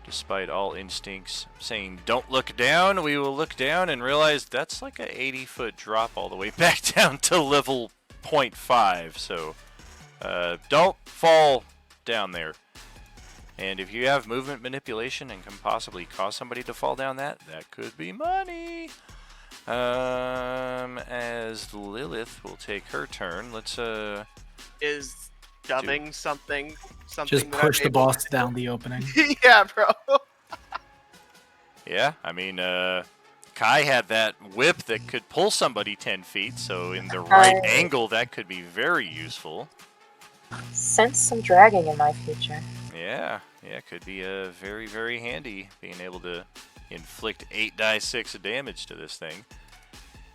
Despite all instincts saying don't look down, we will look down and realize that's like a 80-foot drop all the way back down to level 0.5. So don't fall down there. And if you have movement manipulation and can possibly cause somebody to fall down that could be money. As Lilith will take her turn, let's Is dumbing something Just that push I'm the able boss to down do? the opening. Yeah, bro. Yeah, I mean, Kai had that whip that could pull somebody 10 feet, so in the right angle, that could be very useful. Sense some dragging in my future. Yeah, could be very, very handy being able to inflict 8 die 6 of damage to this thing.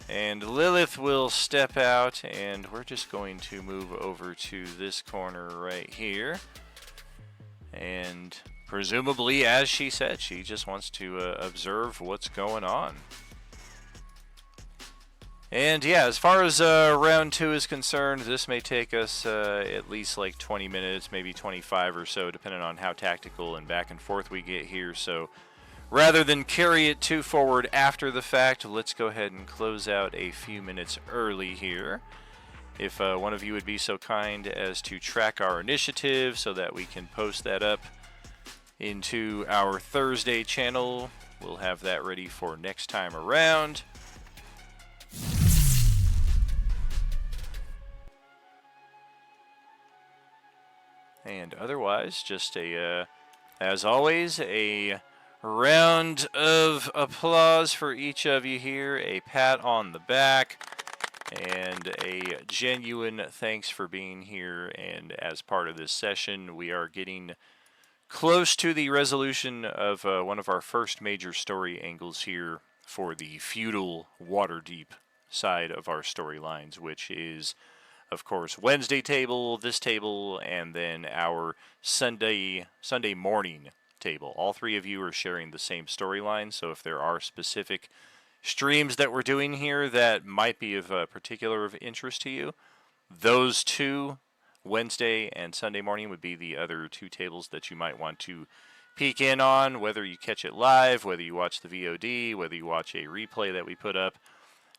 And Lilith will step out, and we're just going to move over to this corner right here. And presumably, as she said, she just wants to observe what's going on. And yeah, as far as round 2 is concerned, this may take us at least like 20 minutes, maybe 25 or so, depending on how tactical and back and forth we get here. So rather than carry it too forward after the fact, let's go ahead and close out a few minutes early here. If one of you would be so kind as to track our initiative so that we can post that up into our Thursday channel, we'll have that ready for next time around. And otherwise, just as always, a round of applause for each of you here, a pat on the back, and a genuine thanks for being here. And as part of this session, we are getting close to the resolution of one of our first major story angles here for the feudal Waterdeep side of our storylines, which is, of course, Wednesday table, this table, and then our Sunday morning table. All three of you are sharing the same storyline, so if there are specific streams that we're doing here that might be of particular interest to you, those two, Wednesday and Sunday morning, would be the other two tables that you might want to peek in on, whether you catch it live, whether you watch the VOD, whether you watch a replay that we put up.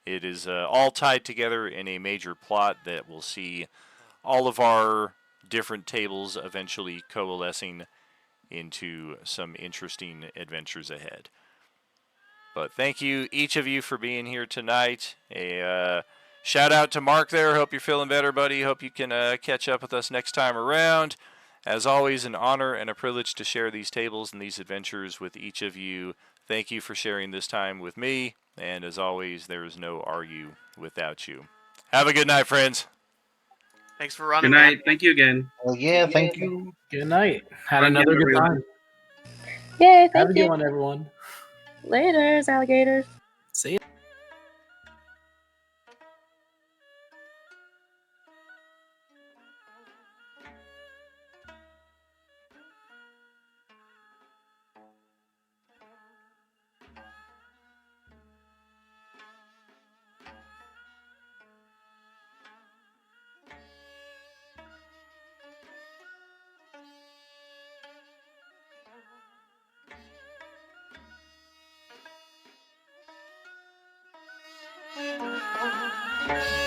It is all tied together in a major plot that will see all of our different tables eventually coalescing into some interesting adventures ahead. But thank you, each of you, for being here tonight. A shout out to Mark there. Hope you're feeling better, buddy. Hope you can catch up with us next time around. As always, an honor and a privilege to share these tables and these adventures with each of you. Thank you for sharing this time with me. And as always, there is no RU without you. Have a good night, friends. Thanks for running. Good night. Man. Thank you again. Well, yeah, thank you. Good night. Had Run another in, good everyone. time. Yay, Have thank a good you. one, everyone. Laters, alligators. See ya. Thank you.